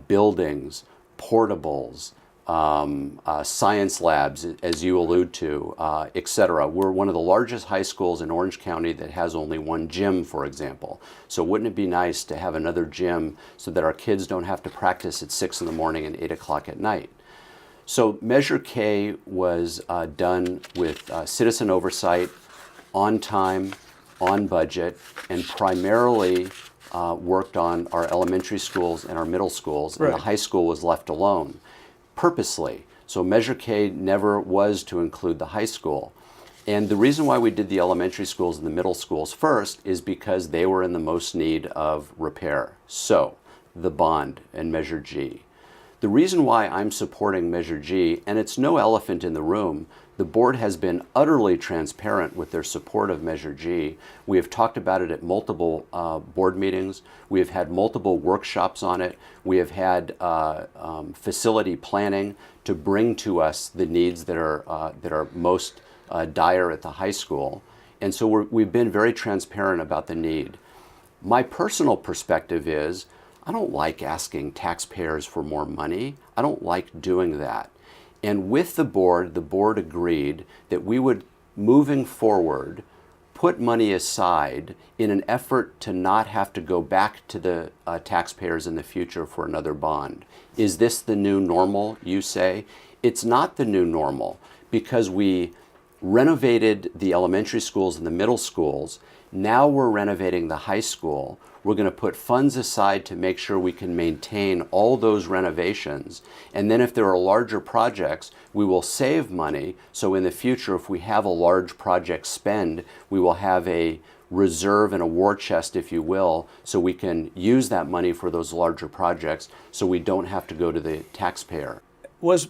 buildings, portables, science labs, as you allude to, et cetera. We're one of the largest high schools in Orange County that has only one gym, for example. So wouldn't it be nice to have another gym so that our kids don't have to practice at 6 in the morning and 8 o'clock at night? So Measure K was done with citizen oversight, on time, on budget, and primarily worked on our elementary schools and our middle schools, and the high school was left alone, purposely. So Measure K never was to include the high school. And the reason why we did the elementary schools and the middle schools first is because they were in the most need of repair. So, the bond and Measure G. The reason why I'm supporting Measure G, and it's no elephant in the room, the board has been utterly transparent with their support of Measure G. We have talked about it at multiple board meetings. We have had multiple workshops on it. We have had facility planning to bring to us the needs that are most dire at the high school. And so we've been very transparent about the need. My personal perspective is, I don't like asking taxpayers for more money. I don't like doing that. And with the board agreed that we would, moving forward, put money aside in an effort to not have to go back to the taxpayers in the future for another bond. Is this the new normal, you say? It's not the new normal, because we renovated the elementary schools and the middle schools. Now we're renovating the high school. We're going to put funds aside to make sure we can maintain all those renovations. And then if there are larger projects, we will save money. So in the future, if we have a large project spend, we will have a reserve and a war chest, if you will, so we can use that money for those larger projects so we don't have to go to the taxpayer. Was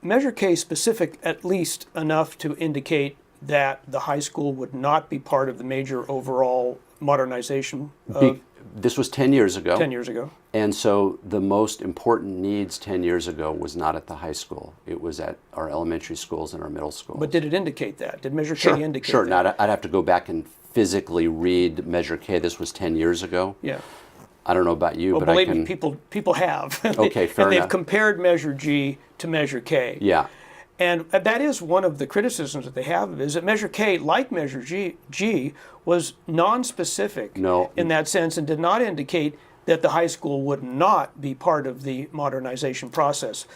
Measure K specific at least enough to indicate that the high school would not be part of the major overall modernization of This was 10 years ago. 10 years ago? And so the most important needs 10 years ago was not at the high school. It was at our elementary schools and our middle schools. But did it indicate that? Did Measure K indicate Sure. that? Now, I'd have to go back and physically read Measure K. This was 10 years ago. Yeah. I don't know about you, Well, but I believe can... me, people have. Okay, fair and they've enough. compared Measure G to Measure K. Yeah. And that is one of the criticisms that they have, is that Measure K, like Measure G, was non-specific in that sense and did not indicate that the high school would not be part of the modernization process.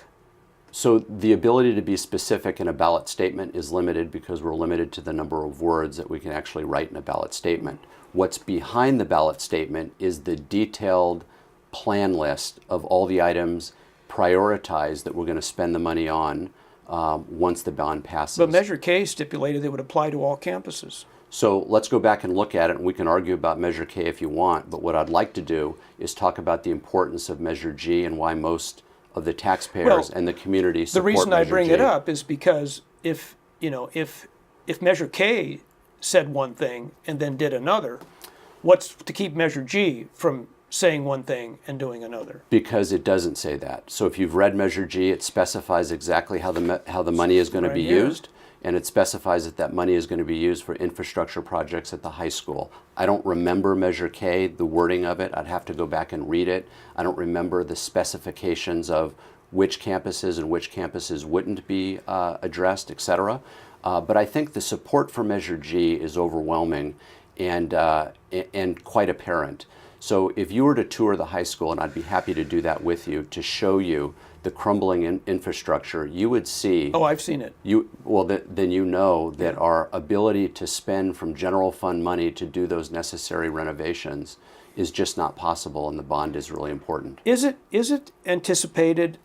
So the ability to be specific in a ballot statement is limited because we're limited to the number of words that we can actually write in a ballot statement. What's behind the ballot statement is the detailed plan list of all the items prioritized that we're going to spend the money on once the bond passes. But Measure K stipulated it would apply to all campuses. So let's go back and look at it, and we can argue about Measure K if you want, but what I'd like to do is talk about the importance of Measure G and why most of the taxpayers and the community support Measure G. The reason I bring it up is because if Measure K said one thing and then did another, what's to keep Measure G from saying one thing and doing another? Because it doesn't say that. So if you've read Measure G, it specifies exactly how the money is going to be used, and it specifies that that money is going to be used for infrastructure projects at the high school. I don't remember Measure K, the wording of it. I'd have to go back and read it. I don't remember the specifications of which campuses and which campuses wouldn't be addressed, et cetera. But I think the support for Measure G is overwhelming and quite apparent. So if you were to tour the high school, and I'd be happy to do that with you, to show you the crumbling infrastructure, you would see... Oh, I've seen it. Then you know that our ability to spend from general fund money to do those necessary renovations is just not possible, and the bond is really important. Is it anticipated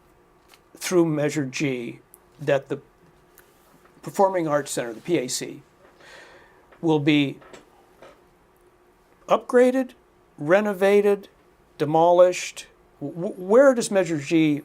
through Measure G that the Performing Arts Center, the PAC, will be upgraded, renovated, demolished? Where does Measure G,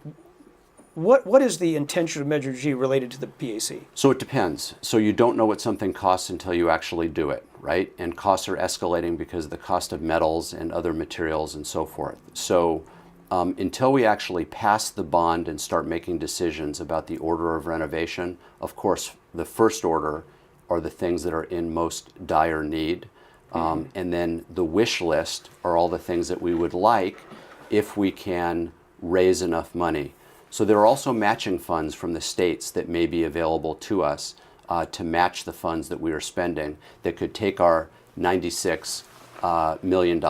what is the intention of Measure G related to the PAC? So it depends. So you don't know what something costs until you actually do it, right? And costs are escalating because of the cost of metals and other materials and so forth. So until we actually pass the bond and start making decisions about the order of renovation, of course, the first order are the things that are in most dire need. And then the wish list are all the things that we would like if we can raise enough money. So there are also matching funds from the states that may be available to us to match the funds that we are spending that could take our $96 million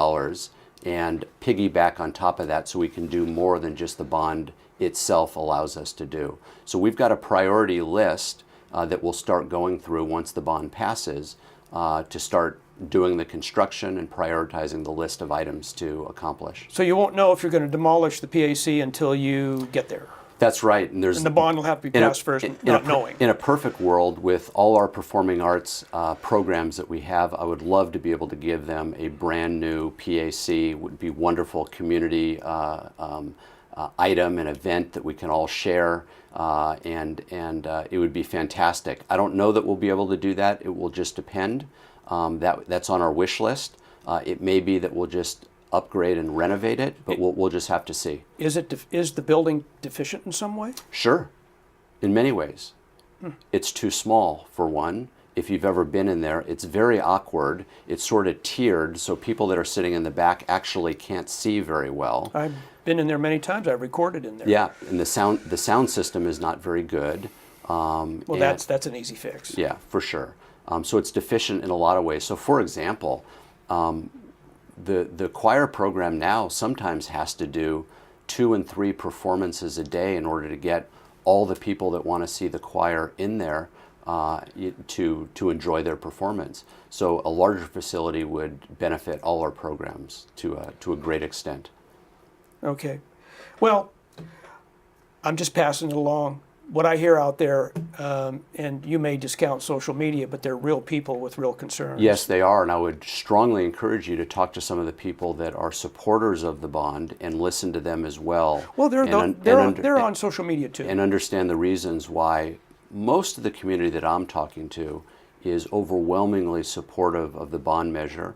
and piggyback on top of that so we can do more than just the bond itself allows us to do. So we've got a priority list that we'll start going through once the bond passes to start doing the construction and prioritizing the list of items to accomplish. So you won't know if you're going to demolish the PAC until you get there. That's right. And the bond will have to be passed first, not knowing. In a perfect world, with all our performing arts programs that we have, I would love to be able to give them a brand new PAC. It would be wonderful community item and event that we can all share, and it would be fantastic. I don't know that we'll be able to do that. It will just depend. That's on our wish list. It may be that we'll just upgrade and renovate it, but we'll just have to see. Is the building deficient in some way? Sure, in many ways. It's too small, for one. If you've ever been in there, it's very awkward. It's sort of tiered, so people that are sitting in the back actually can't see very well. I've been in there many times. I've recorded in there. Yeah, and the sound system is not very good. Well, that's an easy fix. Yeah, for sure. So it's deficient in a lot of ways. So, for example, the choir program now sometimes has to do 2 and 3 performances a day in order to get all the people that want to see the choir in there to enjoy their performance. So a larger facility would benefit all our programs to a great extent. Okay. Well, I'm just passing it along. What I hear out there, and you may discount social media, but they're real people with real concerns. Yes, they are, and I would strongly encourage you to talk to some of the people that are supporters of the bond and listen to them as well. Well, they're on social media too. And understand the reasons why most of the community that I'm talking to is overwhelmingly supportive of the bond measure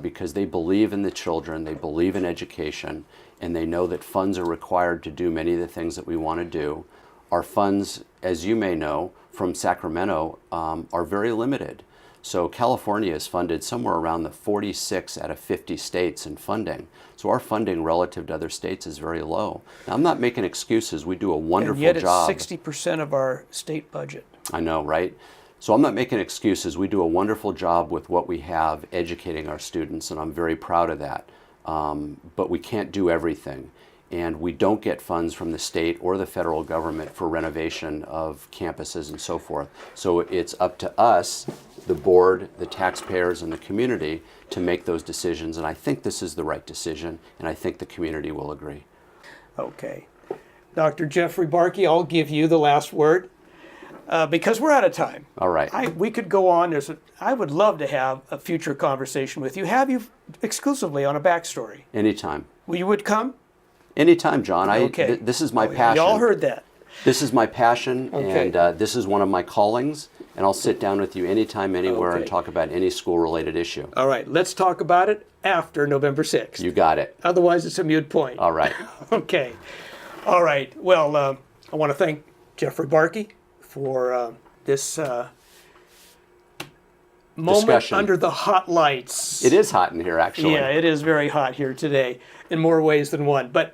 because they believe in the children, they believe in education, and they know that funds are required to do many of the things that we want to do. Our funds, as you may know, from Sacramento are very limited. So California is funded somewhere around the 46 out of 50 states in funding. So our funding relative to other states is very low. Now, I'm not making excuses. We do a wonderful job. And yet it's 60% of our state budget. I know, right? So I'm not making excuses. We do a wonderful job with what we have educating our students, and I'm very proud of that. But we can't do everything. And we don't get funds from the state or the federal government for renovation of campuses and so forth. So it's up to us, the board, the taxpayers, and the community to make those decisions. And I think this is the right decision, and I think the community will agree. Okay. Dr. Jeffrey Barke, I'll give you the last word because we're out of time. All right. We could go on. I would love to have a future conversation with you, have you exclusively on a backstory. Anytime. Well, you would come? Anytime, John. Okay. This is my passion. Y'all heard that. This is my passion, Okay. and this is one of my callings, and I'll sit down with you anytime, anywhere, and Okay. talk about any school-related issue. All right, let's talk about it after November 6th. You got it. Otherwise, it's a moot point. All right. Okay. All right. Well, I want to thank Jeffrey Barke for this moment Discussion. under the hot lights. It is hot in here, actually. Yeah, it is very hot here today in more ways than one. But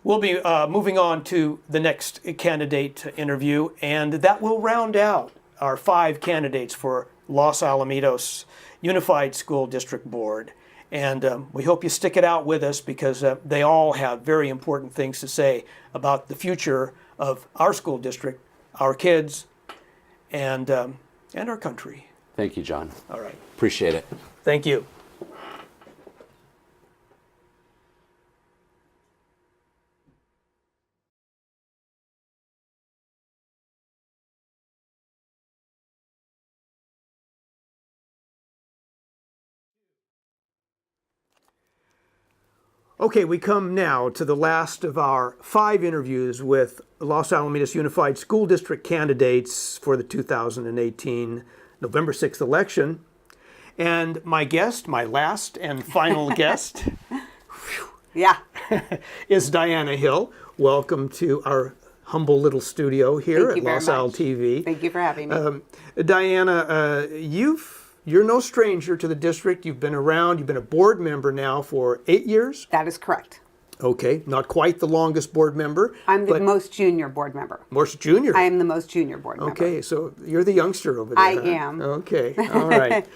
we'll be moving on to the next candidate interview, and that will round out our 5 candidates for Los Alamitos Unified School District Board. And we hope you stick it out with us because they all have very important things to say about the future of our school district, our kids, and our country. Thank you, John. All right. Appreciate it. Thank you. Okay, we come now to the last of our 5 interviews with Los Alamitos Unified School District candidates for the 2018 November 6th election. And my guest, my last and final guest, Yeah. is Diana Hill. Welcome to our humble little studio here Thank at you very Los Al much. TV. Thank you for having me. Diana, you're no stranger to the district. You've been around. You've been a board member now for 8 years. That is correct. Okay, not quite the longest board member. I'm the but most junior board member. most junior. I am the most junior board member. Okay, so you're the youngster over there. I huh? am. Okay, all right.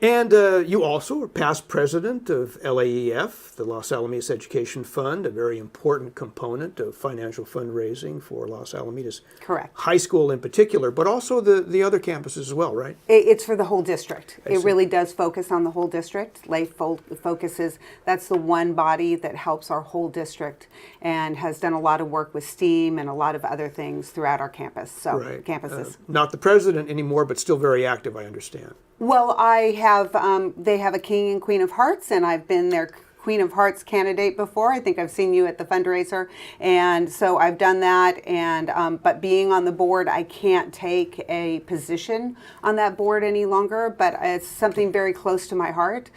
And you also are past president of LAEF, the Los Alamitos Education Fund, a very important component of financial fundraising for Los Alamitos Correct. High School in particular, but also the other campuses as well, right? It's for the whole district. It see. really does focus on the whole district. LAIF focuses, that's the one body that helps our whole district and has done a lot of work with STEAM and a lot of other things throughout our campus. So Right. campuses. Not the president anymore, but still very active, I understand. Well, I have, they have a King and Queen of Hearts, and I've been their Queen of Hearts candidate before. I think I've seen you at the fundraiser, and so I've done that. And but being on the board, I can't take a position on that board any longer. But it's something very close to my heart.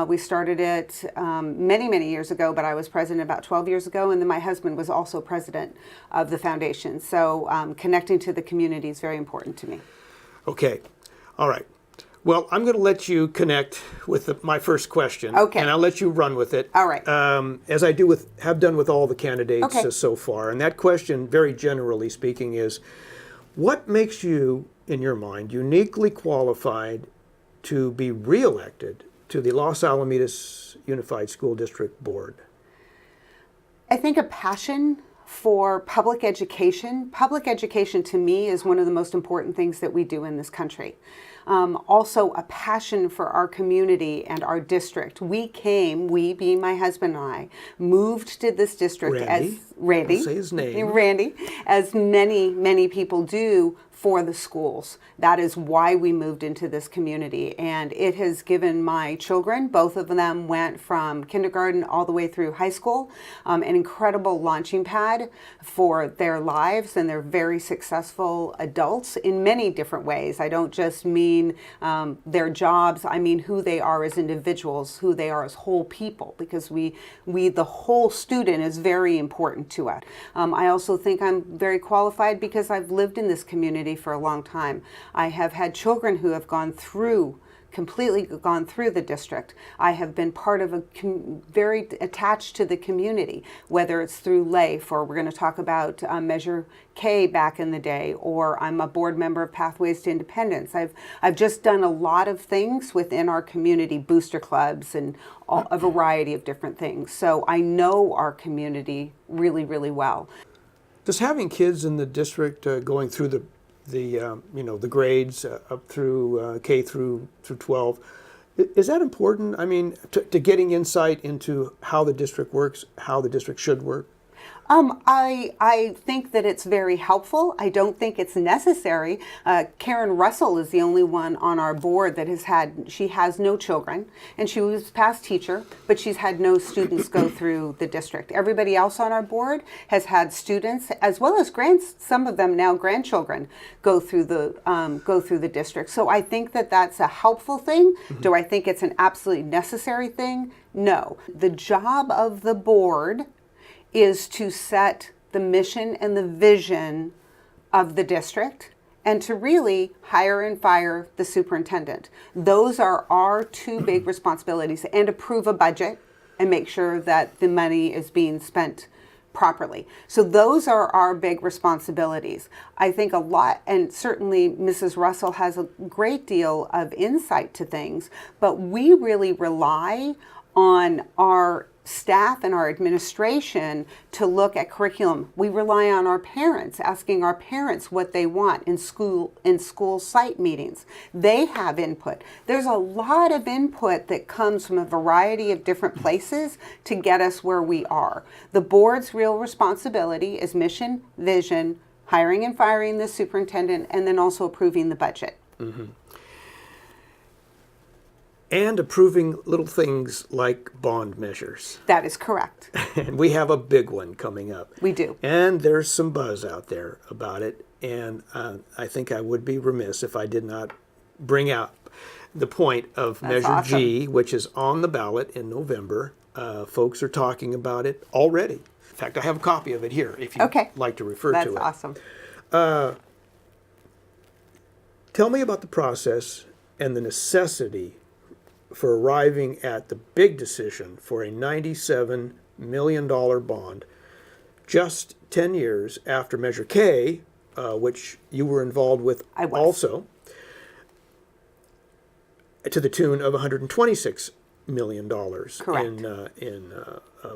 We started it many, many years ago, but I was president about 12 years ago, and then my husband was also president of the foundation. So connecting to the community is very important to me. Okay, all right. Well, I'm going to let you connect with my first question. Okay. And I'll let you run with it. All right. As I have done with all the candidates Okay. so far. And that question, very generally speaking, is what makes you, in your mind, uniquely qualified to be reelected to the Los Alamitos Unified School District Board? I think a passion for public education. Public education to me is one of the most important things that we do in this country. Also a passion for our community and our district. We being my husband and I, moved to this district as Randy. Don't say his name. Randy, as many, many people do for the schools. That is why we moved into this community. And it has given my children, both of them went from kindergarten all the way through high school, an incredible launching pad for their lives, and they're very successful adults in many different ways. I don't just mean their jobs, I mean who they are as individuals, who they are as whole people, because the whole student is very important to us. I also think I'm very qualified because I've lived in this community for a long time. I have had children who have completely gone through the district. I have been part of very attached to the community, whether it's through LAIF, or we're going to talk about Measure K back in the day, or I'm a board member of Pathways to Independence. I've just done a lot of things within our community, booster clubs and a variety of different things. So I know our community really, really well. Does having kids in the district going through the grades up through K through 12, is that important? I mean, to getting insight into how the district works, how the district should work? I think that it's very helpful. I don't think it's necessary. Karen Russell is the only one on our board that she has no children, and she was past teacher, but she's had no students go through the district. Everybody else on our board has had students, as well as some of them now grandchildren, go through the district. So I think that that's a helpful thing. Mm-hmm. Do I think it's an absolutely necessary thing? No. The job of the board is to set the mission and the vision of the district and to really hire and fire the superintendent. Those are our two big responsibilities, and approve a budget and make sure that the money is being spent properly. So those are our big responsibilities. I think a lot, and certainly Mrs. Russell has a great deal of insight to things, but we really rely on our staff and our administration to look at curriculum. We rely on our parents, asking our parents what they want in school site meetings. They have input. There's a lot of input that comes from a variety of different places to get us where we are. The board's real responsibility is mission, vision, hiring and firing the superintendent, and then also approving the budget. Mm-hmm. And approving little things like bond measures. That is correct. And we have a big one coming up. We do. And there's some buzz out there about it. And I think I would be remiss if I did not bring out the point of That's Measure awesome. G, which is on the ballot in November. Folks are talking about it already. In fact, I have a copy of it here if you'd like to refer to it. That's awesome. Tell me about the process and the necessity for arriving at the big decision for a $97 million bond just 10 years after Measure K, which you were involved with I was. also, to the tune of $126 million Correct. in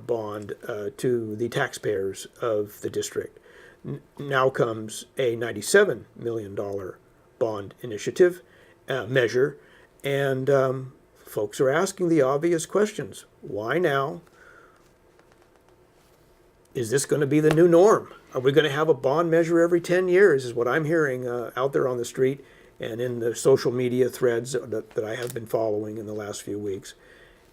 bond to the taxpayers of the district. Now comes a $97 million bond initiative measure, and folks are asking the obvious questions. Why now? Is this going to be the new norm? Are we going to have a bond measure every 10 years, is what I'm hearing out there on the street and in the social media threads that I have been following in the last few weeks.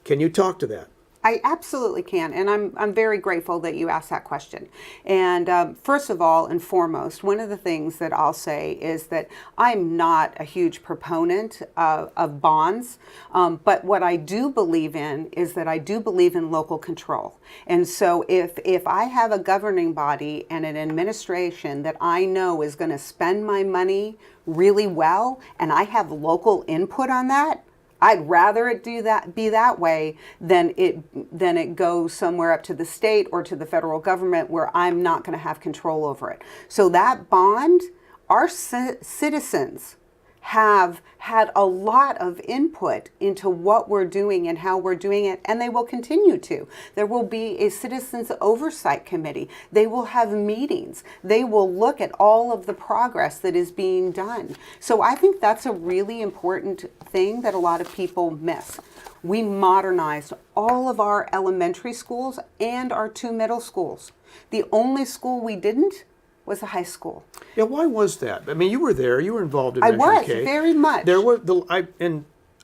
Can you talk to that? I absolutely can, and I'm very grateful that you asked that question. And first of all and foremost, one of the things that I'll say is that I'm not a huge proponent of bonds, but what I do believe in is that I do believe in local control. And so if I have a governing body and an administration that I know is going to spend my money really well, and I have local input on that, I'd rather it be that way than it goes somewhere up to the state or to the federal government where I'm not going to have control over it. So that bond, our citizens have had a lot of input into what we're doing and how we're doing it, and they will continue to. There will be a citizens oversight committee. They will have meetings. They will look at all of the progress that is being done. So I think that's a really important thing that a lot of people miss. We modernized all of our elementary schools and our 2 middle schools. The only school we didn't was a high school. Yeah, why was that? I mean, you were there. You were involved in I Measure was, K. very much. There were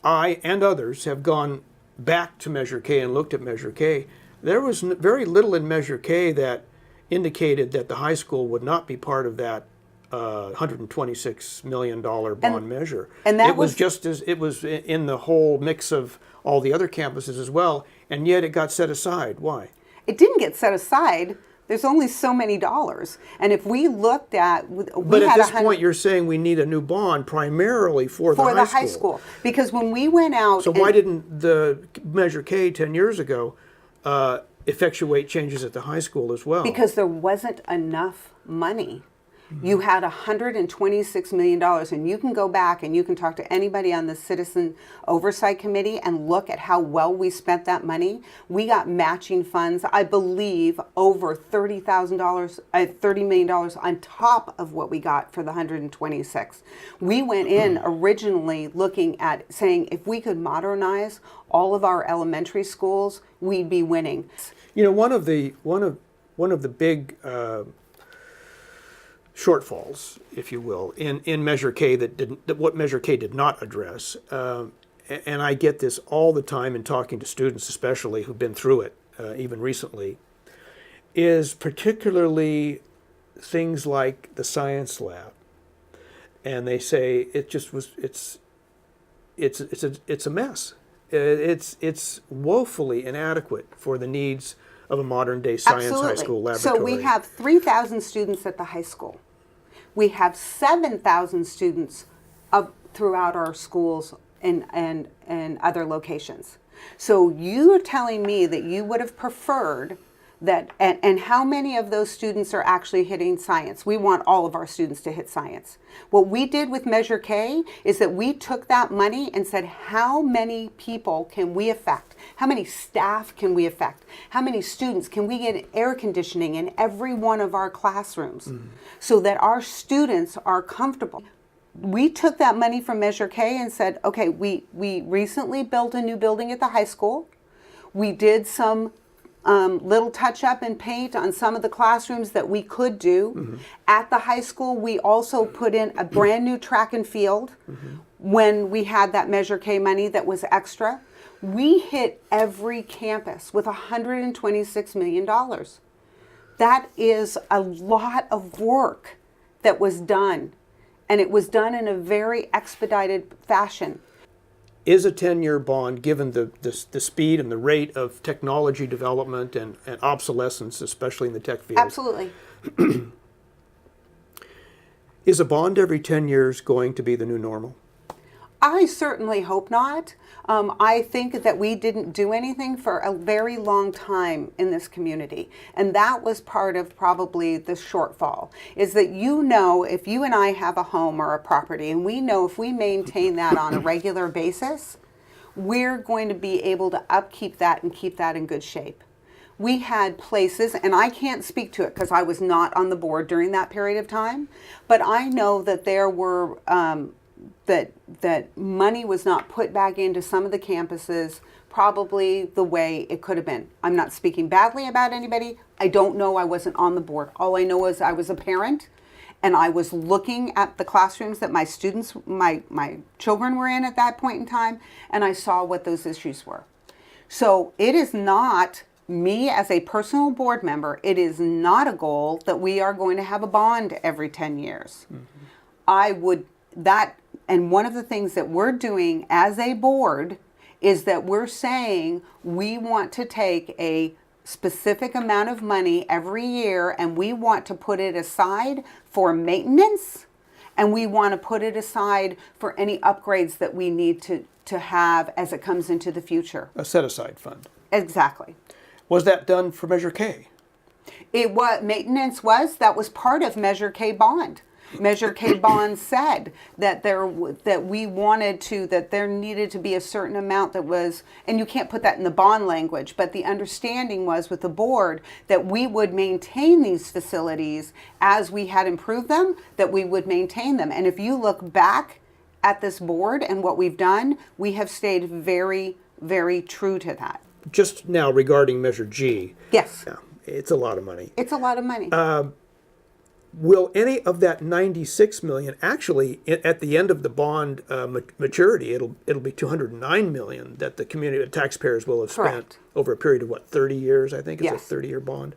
I and others have gone back to Measure K and looked at Measure K. There was very little in Measure K that indicated that the high school would not be part of that $126 million bond measure. And that it was just as it was in the whole mix of all the other campuses as well, and yet it got set aside. Why? It didn't get set aside. There's only so many dollars. And if we looked at... But at this point, you're saying we need a new bond primarily for the high school. Because when we went out... So why didn't the Measure K 10 years ago effectuate changes at the high school as well? Because there wasn't enough money. You had $126 million, and you can go back and you can talk to anybody on the Citizen Oversight Committee and look at how well we spent that money. We got matching funds, I believe, over $30 million on top of what we got for the 126. We went in originally looking at saying if we could modernize all of our elementary schools, we'd be winning. You know, one of the big shortfalls, if you will, in Measure K what Measure K did not address, and I get this all the time in talking to students, especially who've been through it, even recently, is particularly things like the science lab, and they say it's a mess. It's woefully inadequate for the needs of a modern-day science high school laboratory. So we have 3,000 students at the high school. We have 7,000 students throughout our schools and other locations. So you are telling me that you would have preferred that, and how many of those students are actually hitting science? We want all of our students to hit science. What we did with Measure K is that we took that money and said, how many people can we affect? How many staff can we affect? How many students can we get air conditioning in every one of our classrooms so that our students are comfortable? We took that money from Measure K and said, okay, we recently built a new building at the high school. We did some little touch up and paint on some of the classrooms that we could do. At the high school, we also put in a brand new track and field when we had that Measure K money that was extra. We hit every campus with $126 million. That is a lot of work that was done, and it was done in a very expedited fashion. Is a 10-year bond, given the speed and the rate of technology development and obsolescence, especially in the tech field? Absolutely. Is a bond every 10 years going to be the new normal? I certainly hope not. I think that we didn't do anything for a very long time in this community. And that was part of probably the shortfall, is that if you and I have a home or a property, and we know if we maintain that on a regular basis, we're going to be able to upkeep that and keep that in good shape. We had places, and I can't speak to it because I was not on the board during that period of time, but I know that there were that money was not put back into some of the campuses probably the way it could have been. I'm not speaking badly about anybody. I don't know. I wasn't on the board. All I know is I was a parent, and I was looking at the classrooms that my students, my children were in at that point in time, and I saw what those issues were. So it is not me as a personal board member, it is not a goal that we are going to have a bond every 10 years. And one of the things that we're doing as a board is that we're saying we want to take a specific amount of money every year, and we want to put it aside for maintenance, and we want to put it aside for any upgrades that we need to have as it comes into the future. A set-aside fund. Exactly. Was that done for Measure K? Maintenance that was part of Measure K bond. Measure K bond said that there needed to be a certain amount that was, and you can't put that in the bond language, but the understanding was with the board that we would maintain these facilities as we had improved them, that we would maintain them. And if you look back at this board and what we've done, we have stayed very, very true to that. Just now regarding Measure G. Yes. Yeah, it's a lot of money. It's a lot of money. Will any of that $96 million actually, at the end of the bond maturity, it'll be $209 million that the community, the taxpayers will have spent Correct. over a period of 30 years? I think it's Yes. a 30-year bond.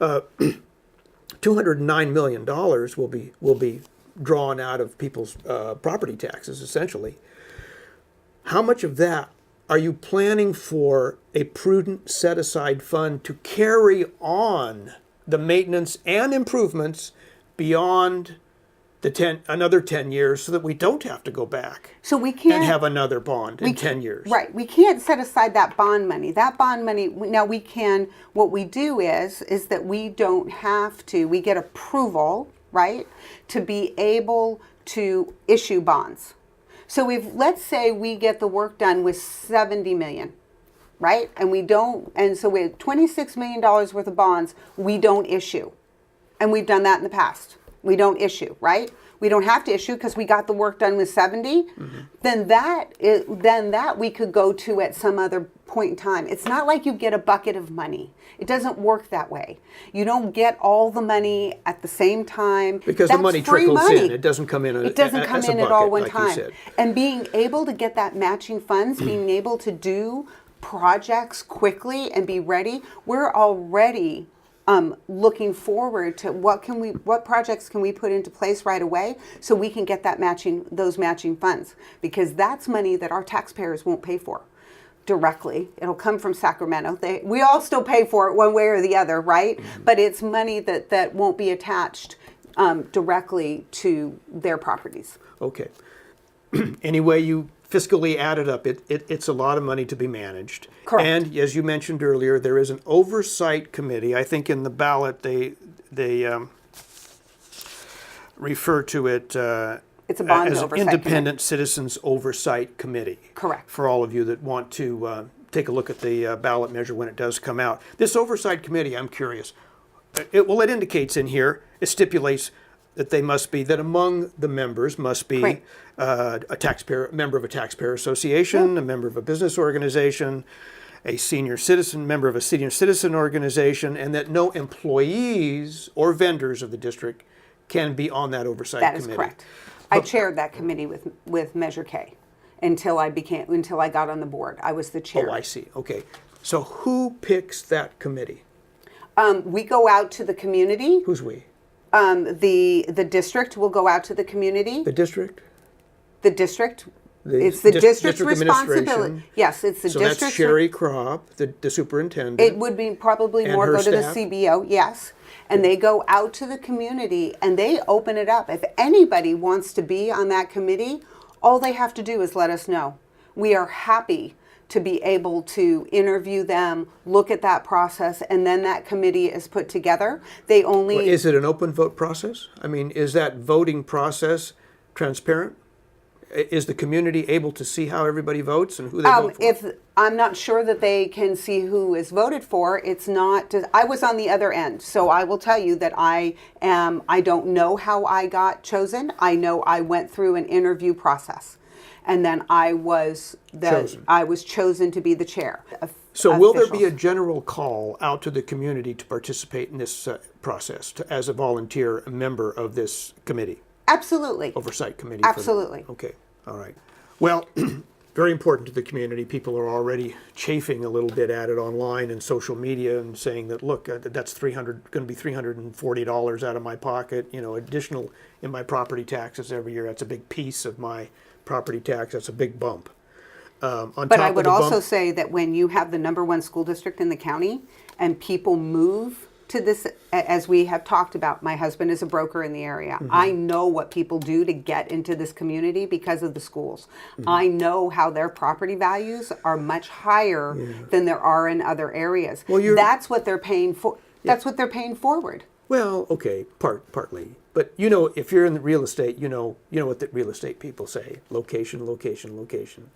$209 million will be drawn out of people's property taxes, essentially. How much of that are you planning for a prudent set-aside fund to carry on the maintenance and improvements beyond another 10 years, so that we don't have to go back So we can't and have another bond in 10 years? Right. We can't set aside that bond money. That bond money, now we can, what we do is that we don't have to, we get approval, right, to be able to issue bonds. So let's say we get the work done with 70 million, right? And so we have $26 million worth of bonds we don't issue. And we've done that in the past. We don't issue, right? We don't have to issue because we got the work done with 70. Mm-hmm. Then that we could go to at some other point in time. It's not like you get a bucket of money. It doesn't work that way. You don't get all the money at the same time. Because That's the money free trickles money. in. It doesn't come in. It doesn't come as a in at bucket, all one like time. You said. And being able to get that matching funds, being able to do projects quickly and be ready, we're already looking forward to what projects can we put into place right away so we can get those matching funds, because that's money that our taxpayers won't pay for directly. It'll come from Sacramento. We all still pay for it one way or the other, right? Mm-hmm. But it's money that won't be attached directly to their properties. Okay. Anyway, you fiscally add it up, it's a lot of money to be managed. Correct. And as you mentioned earlier, there is an oversight committee. I think in the ballot they refer to it It's a bond as an oversight Independent Citizens Oversight Committee. Correct. For all of you that want to take a look at the ballot measure when it does come out. This oversight committee, I'm curious. It indicates in here, it stipulates that that among the members must be Right. a member of a taxpayer association, a member of a business organization, a member of a senior citizen organization, and that no employees or vendors of the district can be on that oversight That committee. is correct. I chaired that committee with Measure K until I got on the board. I was the chair. Oh, I see. Okay. So who picks that committee? We go out to the community. Who's we? The district will go out to the community. The district? The district. It's the district's responsibility. Yes, it's the So district's. that's Sherry Kropp, the superintendent. It would be probably And more her go to the staff? CBO, yes. And they go out to the community and they open it up. If anybody wants to be on that committee, all they have to do is let us know. We are happy to be able to interview them, look at that process, and then that committee is put together. They only... Well, is it an open vote process? I mean, is that voting process transparent? Is the community able to see how everybody votes and who they vote for? I'm not sure that they can see who is voted for. It's not. I was on the other end, so I will tell you that I don't know how I got chosen. I know I went through an interview process, and then I was chosen to be the chair. So will there be a general call out to the community to participate in this process as a volunteer member of this committee? Absolutely. Oversight committee? Absolutely. Okay, all right. Well, very important to the community. People are already chafing a little bit at it online and social media and saying that, look, that's going to be $340 out of my pocket, additional in my property taxes every year. That's a big piece of my property tax. That's a big bump. But I would also say that when you have the #1 school district in the county and people move to this, as we have talked about, my husband is a broker in the area. Mm-hmm. I know what people do to get into this community because of the schools. Mm-hmm. I know how their property values are much higher than there are in other areas. Well, that's what they're paying for. Yeah. That's what they're paying forward. Well, okay, partly. But if you're in the real estate, you know what the real estate people say: location, location, location.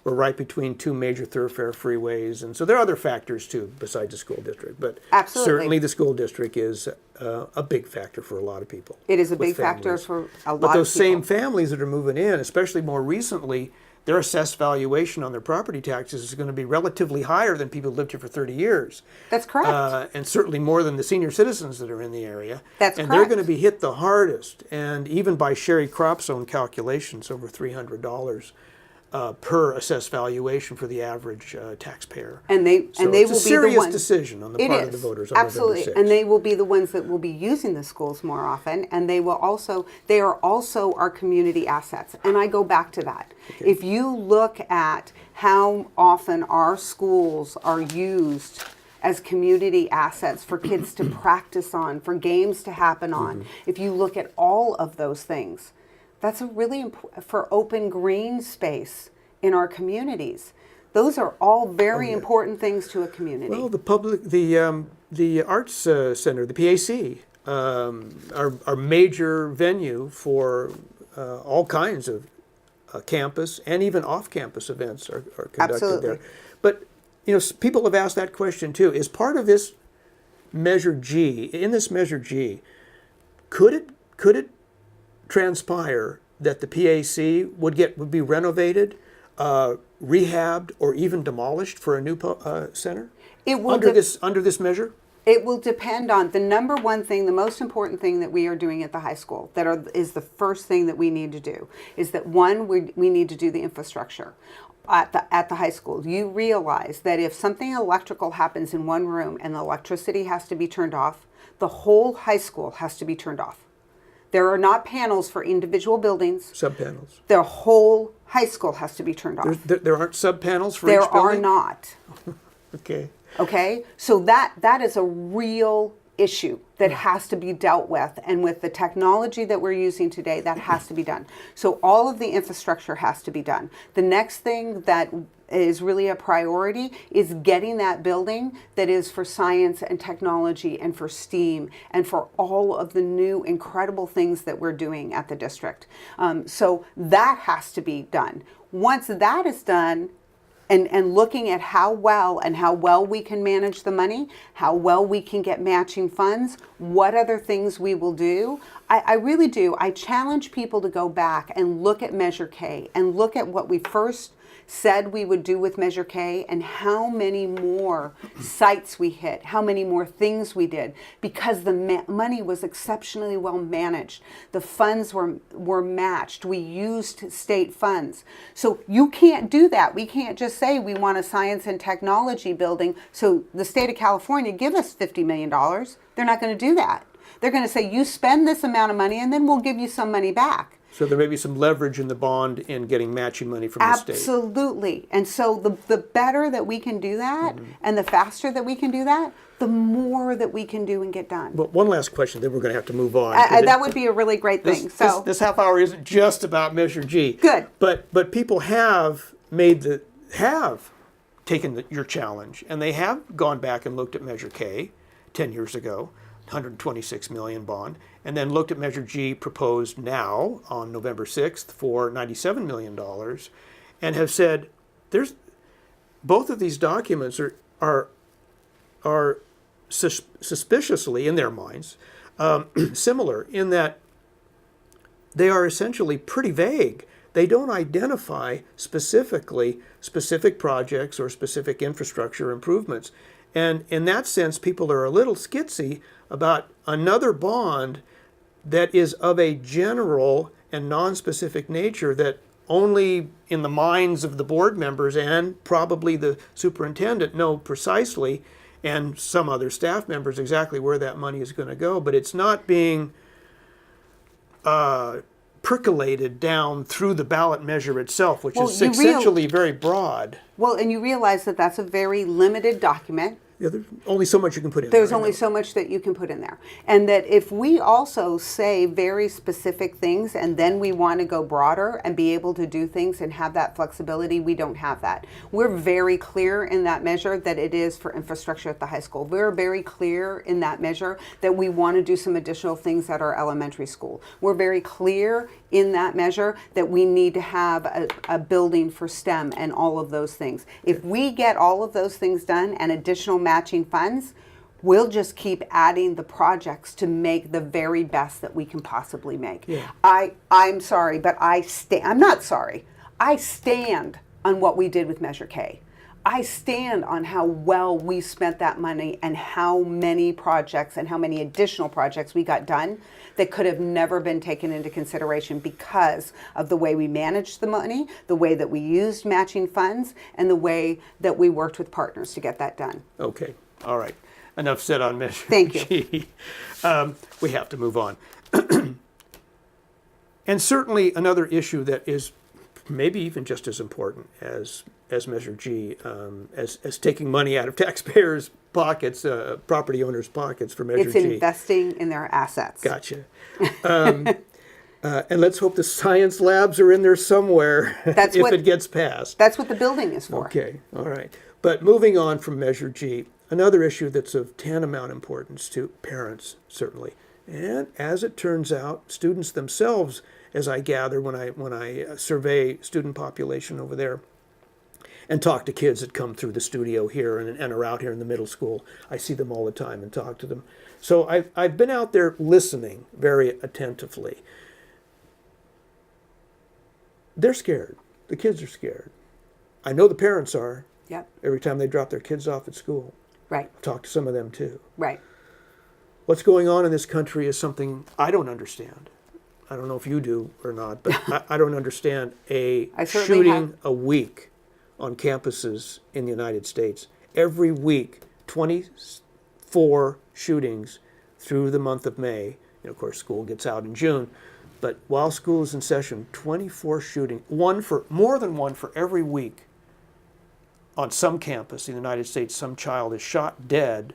We're right between two major thoroughfare freeways, and so there are other factors too besides the school district. But absolutely, certainly the school district is a big factor for a lot of people. It is a big factor for a lot of people. But those same families that are moving in, especially more recently, their assessed valuation on their property taxes is going to be relatively higher than people who lived here for 30 years. That's correct. And certainly more than the senior citizens that are in the area. That's correct. And they're going to be hit the hardest. And even by Sherry Crop's own calculations, over $300 per assessed valuation for the average taxpayer. And they will be it's a serious the ones, decision on the part of the voters on absolutely. November 6th. And they will be the ones that will be using the schools more often, and they are also our community assets. And I go back to that. Okay. If you look at how often our schools are used as community assets for kids to practice on, for games to happen on, if you look at all of those things, that's a really important for open green space in our communities. Those are all very important things to a community. Well, the Arts Center, the PAC, our major venue for all kinds of campus and even off-campus events are conducted there. But people have asked that question too. Is part of this Measure G, in this Measure G, could it transpire that the PAC would be renovated, rehabbed, or even demolished for a new center? It will under this measure? It will depend on the #1 thing, the most important thing that we are doing at the high school, is the first thing that we need to do, is that one, we need to do the infrastructure. At the high school, you realize that if something electrical happens in one room and the electricity has to be turned off, the whole high school has to be turned off. There are not panels for individual buildings. Subpanels. The whole high school has to be turned off. There aren't subpanels for each building? There are not. Okay. Okay? So that is a real issue that has to be dealt with. And with the technology that we're using today, that has to be done. So all of the infrastructure has to be done. The next thing that is really a priority is getting that building that is for science and technology and for STEAM and for all of the new incredible things that we're doing at the district. So that has to be done. Once that is done, and looking at how well we can manage the money, how well we can get matching funds, what other things we will do. I really do. I challenge people to go back and look at Measure K and look at what we first said we would do with Measure K and how many more sites we hit, how many more things we did, because the money was exceptionally well managed. The funds were matched. We used state funds. So you can't do that. We can't just say we want a science and technology building, so the state of California give us $50 million. They're not going to do that. They're going to say, you spend this amount of money and then we'll give you some money back. So there may be some leverage in the bond in getting matching money from the state. Absolutely. And so the better that we can do that and the faster that we can do that, the more that we can do and get done. But one last question, then we're going to have to move on. That would be a really great thing. This half hour isn't just about Measure G. Good. But people have taken your challenge, and they have gone back and looked at Measure K 10 years ago, 126 million bond, and then looked at Measure G proposed now on November 6th for $97 million, and have said both of these documents are suspiciously, in their minds, similar in that they are essentially pretty vague. They don't identify specifically specific projects or specific infrastructure improvements. And in that sense, people are a little skitsy about another bond that is of a general and non-specific nature that only in the minds of the board members and probably the superintendent know precisely, and some other staff members, exactly where that money is going to go. But it's not being percolated down through the ballot measure itself, which is essentially very broad. Well, and you realize that that's a very limited document. Yeah, there's only so much you can put in There's there. only so much that you can put in there. And that if we also say very specific things and then we want to go broader and be able to do things and have that flexibility, we don't have that. We're very clear in that measure that it is for infrastructure at the high school. We're very clear in that measure that we want to do some additional things at our elementary school. We're very clear in that measure that we need to have a building for STEM and all of those things. If we get all of those things done and additional matching funds, we'll just keep adding the projects to make the very best that we can possibly make. Yeah. I'm sorry, but I'm not sorry. I stand on what we did with Measure K. I stand on how well we spent that money and how many projects and how many additional projects we got done that could have never been taken into consideration because of the way we managed the money, the way that we used matching funds, and the way that we worked with partners to get that done. Okay, all right. Enough said on Measure Thank you. G. We have to move on. And certainly another issue that is maybe even just as important as Measure G, as taking money out of taxpayers' pockets, property owners' pockets for Measure It's G. investing in their assets. Gotcha. And let's hope the science labs are in there somewhere if it gets passed. That's what the building is for. Okay, all right. But moving on from Measure G, another issue that's of tantamount importance to parents, certainly. And as it turns out, students themselves, as I gather when I survey student population over there and talk to kids that come through the studio here and are out here in the middle school, I see them all the time and talk to them. So I've been out there listening very attentively. They're scared. The kids are scared. I know the parents are. Yep. Every time they drop their kids off at school. Right. I've talked to some of them too. Right. What's going on in this country is something I don't understand. I don't know if you do or not, but I don't understand a shooting a week on campuses in the United States. Every week, 24 shootings through the month of May. And of course, school gets out in June. But while school is in session, 24 shootings, more than one for every week. On some campus in the United States, some child is shot dead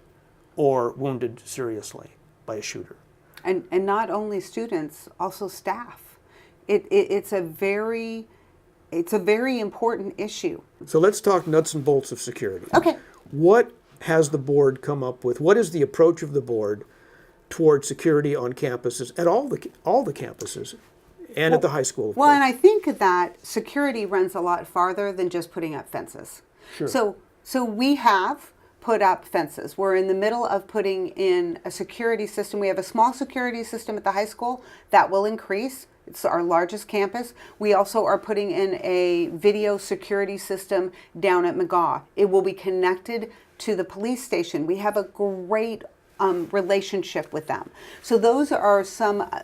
or wounded seriously by a shooter. And not only students, also staff. It's a very important issue. So let's talk nuts and bolts of security. Okay. What has the board come up with? What is the approach of the board toward security on campuses, at all the campuses, and at the high school? Well, and I think that security runs a lot farther than just putting up fences. Sure. So we have put up fences. We're in the middle of putting in a security system. We have a small security system at the high school that will increase. It's our largest campus. We also are putting in a video security system down at McGaw. It will be connected to the police station. We have a great relationship with them. So those are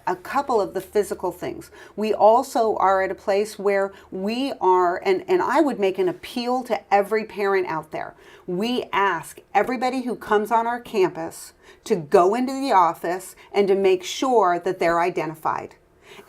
a couple of the physical things. We also are at a place where we are, and I would make an appeal to every parent out there. We ask everybody who comes on our campus to go into the office and to make sure that they're identified.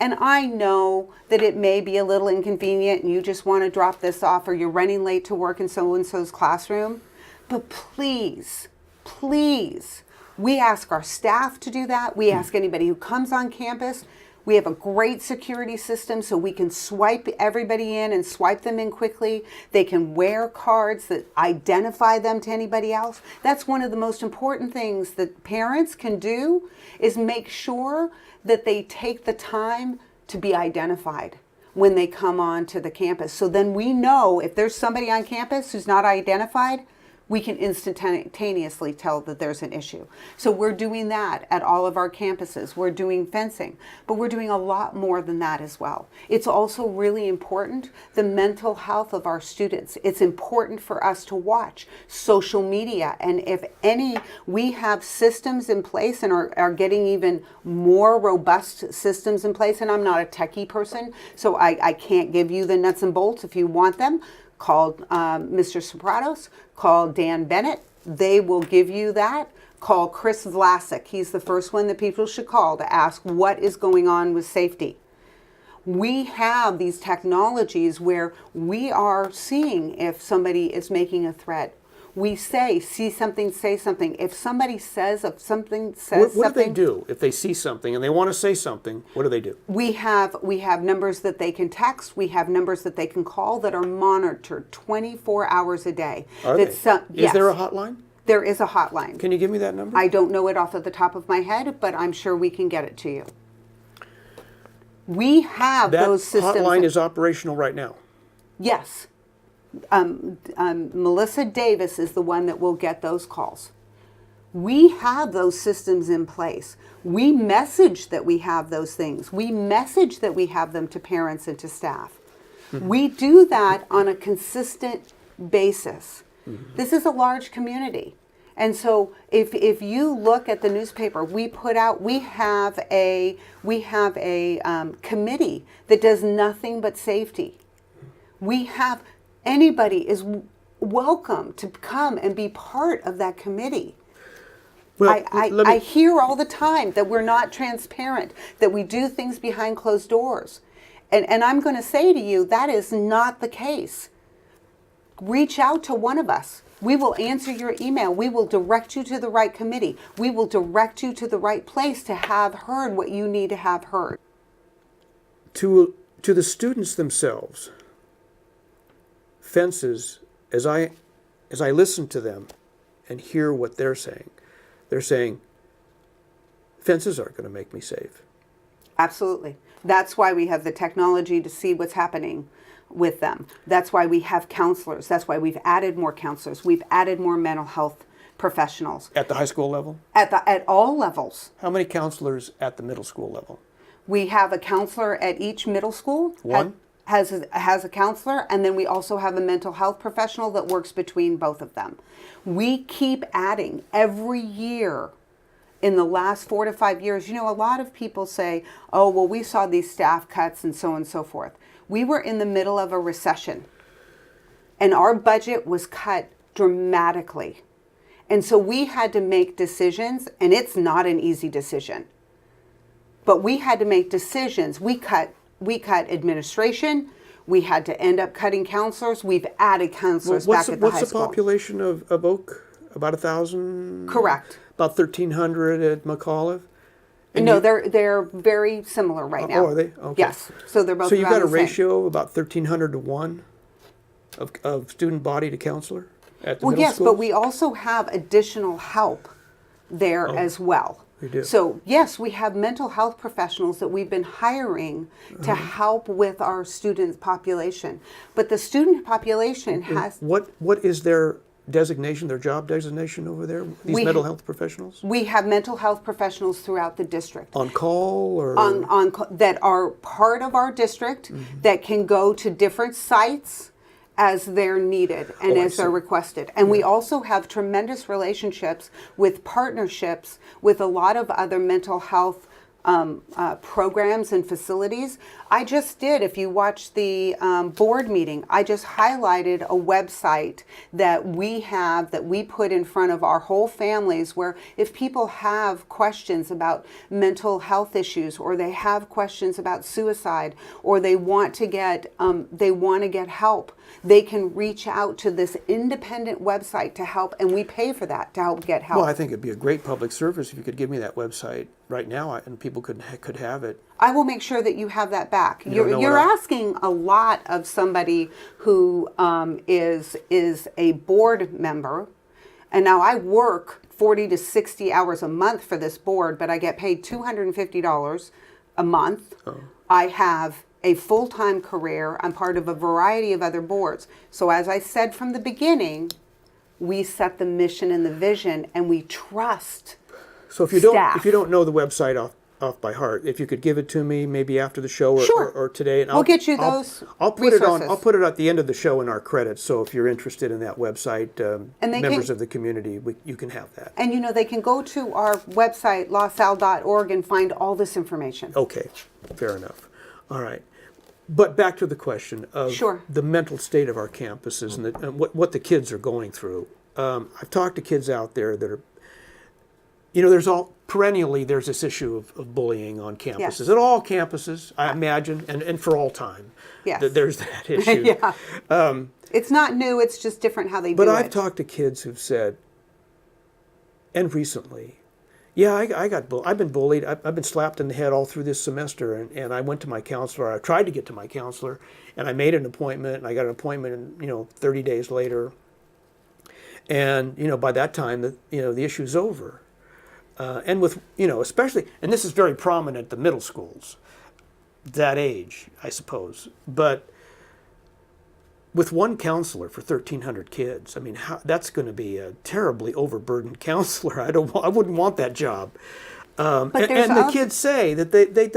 And I know that it may be a little inconvenient and you just want to drop this off, or you're running late to work in so-and-so's classroom. But please, please, we ask our staff to do that. We ask anybody who comes on campus. We have a great security system so we can swipe everybody in and swipe them in quickly. They can wear cards that identify them to anybody else. That's one of the most important things that parents can do, is make sure that they take the time to be identified when they come on to the campus. So then we know if there's somebody on campus who's not identified, we can instantaneously tell that there's an issue. So we're doing that at all of our campuses. We're doing fencing, but we're doing a lot more than that as well. It's also really important, the mental health of our students. It's important for us to watch social media. And if any, we have systems in place and are getting even more robust systems in place. And I'm not a techie person, so I can't give you the nuts and bolts. If you want them, call Mr. Sopranos, call Dan Bennett. They will give you that. Call Chris Vlasic. He's the first one that people should call to ask what is going on with safety. We have these technologies where we are seeing if somebody is making a threat. We say, see something, say something. If somebody says of something, says What do they something, do if they see something and they want to say something? What do they do? we have numbers that they can text. We have numbers that they can call that are monitored 24 hours a day. Are they? That's Is there a hotline? There is a hotline. Can you give me that number? I don't know it off of the top of my head, but I'm sure we can get it to you. We have That those systems. hotline is operational right now. Yes. Melissa Davis is the one that will get those calls. We have those systems in place. We message that we have those things. We message that we have them to parents and to staff. We do that on a consistent basis. This is a large community. And so if you look at the newspaper, we have a committee that does nothing but safety. Anybody is welcome to come and be part of that committee. Well, I hear all the time that we're not transparent, that we do things behind closed doors. And I'm going to say to you, that is not the case. Reach out to one of us. We will answer your email. We will direct you to the right committee. We will direct you to the right place to have heard what you need to have heard. To the students themselves, fences, as I listen to them and hear what they're saying fences aren't going to make me safe. Absolutely. That's why we have the technology to see what's happening with them. That's why we have counselors. That's why we've added more counselors. We've added more mental health professionals. At the high school level? At all levels. How many counselors at the middle school level? We have a counselor at each middle school. One? Has a counselor, and then we also have a mental health professional that works between both of them. We keep adding every year. In the last 4 to 5 years, a lot of people say, oh, well, we saw these staff cuts and so on and so forth. We were in the middle of a recession, and our budget was cut dramatically. And so we had to make decisions, and it's not an easy decision. But we had to make decisions. We cut administration. We had to end up cutting counselors. We've added counselors back at the high school. What's the population of Oak? About 1,000? Correct. About 1,300 at McAuliffe? And no, they're very similar right now. Oh, are they? Okay. Yes. So they're both So you've around got a the same. ratio of about 1,300 to 1 of student body to counselor at the Well, middle yes, schools? but we also have additional help there as well. We do. So, yes, we have mental health professionals that we've been hiring to help with our student population. But the student population has... What is their designation, their job designation over there? These mental health professionals? We have mental health professionals throughout the district. On call or? That are part of our district that can go to different sites as they're needed and as they're requested. And we also have tremendous relationships with partnerships with a lot of other mental health programs and facilities. I just did, if you watch the board meeting, I just highlighted a website that we have that we put in front of our whole families, where if people have questions about mental health issues, or they have questions about suicide, or they want to get help, they can reach out to this independent website to help, and we pay for that to help get help. Well, I think it'd be a great public service if you could give me that website right now, and people could have it. I will make sure that you have that back. You don't know You're what asking a lot of somebody who is a board member, and now I work 40 to 60 hours a month for this board, but I get paid $250 a month. Oh. I have a full-time career. I'm part of a variety of other boards. So as I said from the beginning, we set the mission and the vision, and we trust. So if you Staff. don't know the website off by heart, if you could give it to me maybe after the show Sure. or today, and We'll get you those I'll put it on. resources. I'll put it at the end of the show in our credits. So if you're interested in that website, And they members can- of the community, you can have that. And they can go to our website, lausal.org, and find all this information. Okay, fair enough. All right. But back to the question of Sure. the mental state of our campuses and what the kids are going through. I've talked to kids out there that are, perennially there's this issue of bullying on campuses. Yes. At all campuses, I imagine, and for all time. Yes. There's that issue. Yeah. It's not new, it's just different how they But do I've it. talked to kids who've said, and recently, yeah, I've been bullied. I've been slapped in the head all through this semester, and I went to my counselor. I tried to get to my counselor, and I made an appointment, and I got an appointment, 30 days later. And by that time, the issue's over. And with especially, and this is very prominent at the middle schools, that age, I suppose. But with one counselor for 1,300 kids, I mean, that's going to be a terribly overburdened counselor. I wouldn't want that job. And the kids say that they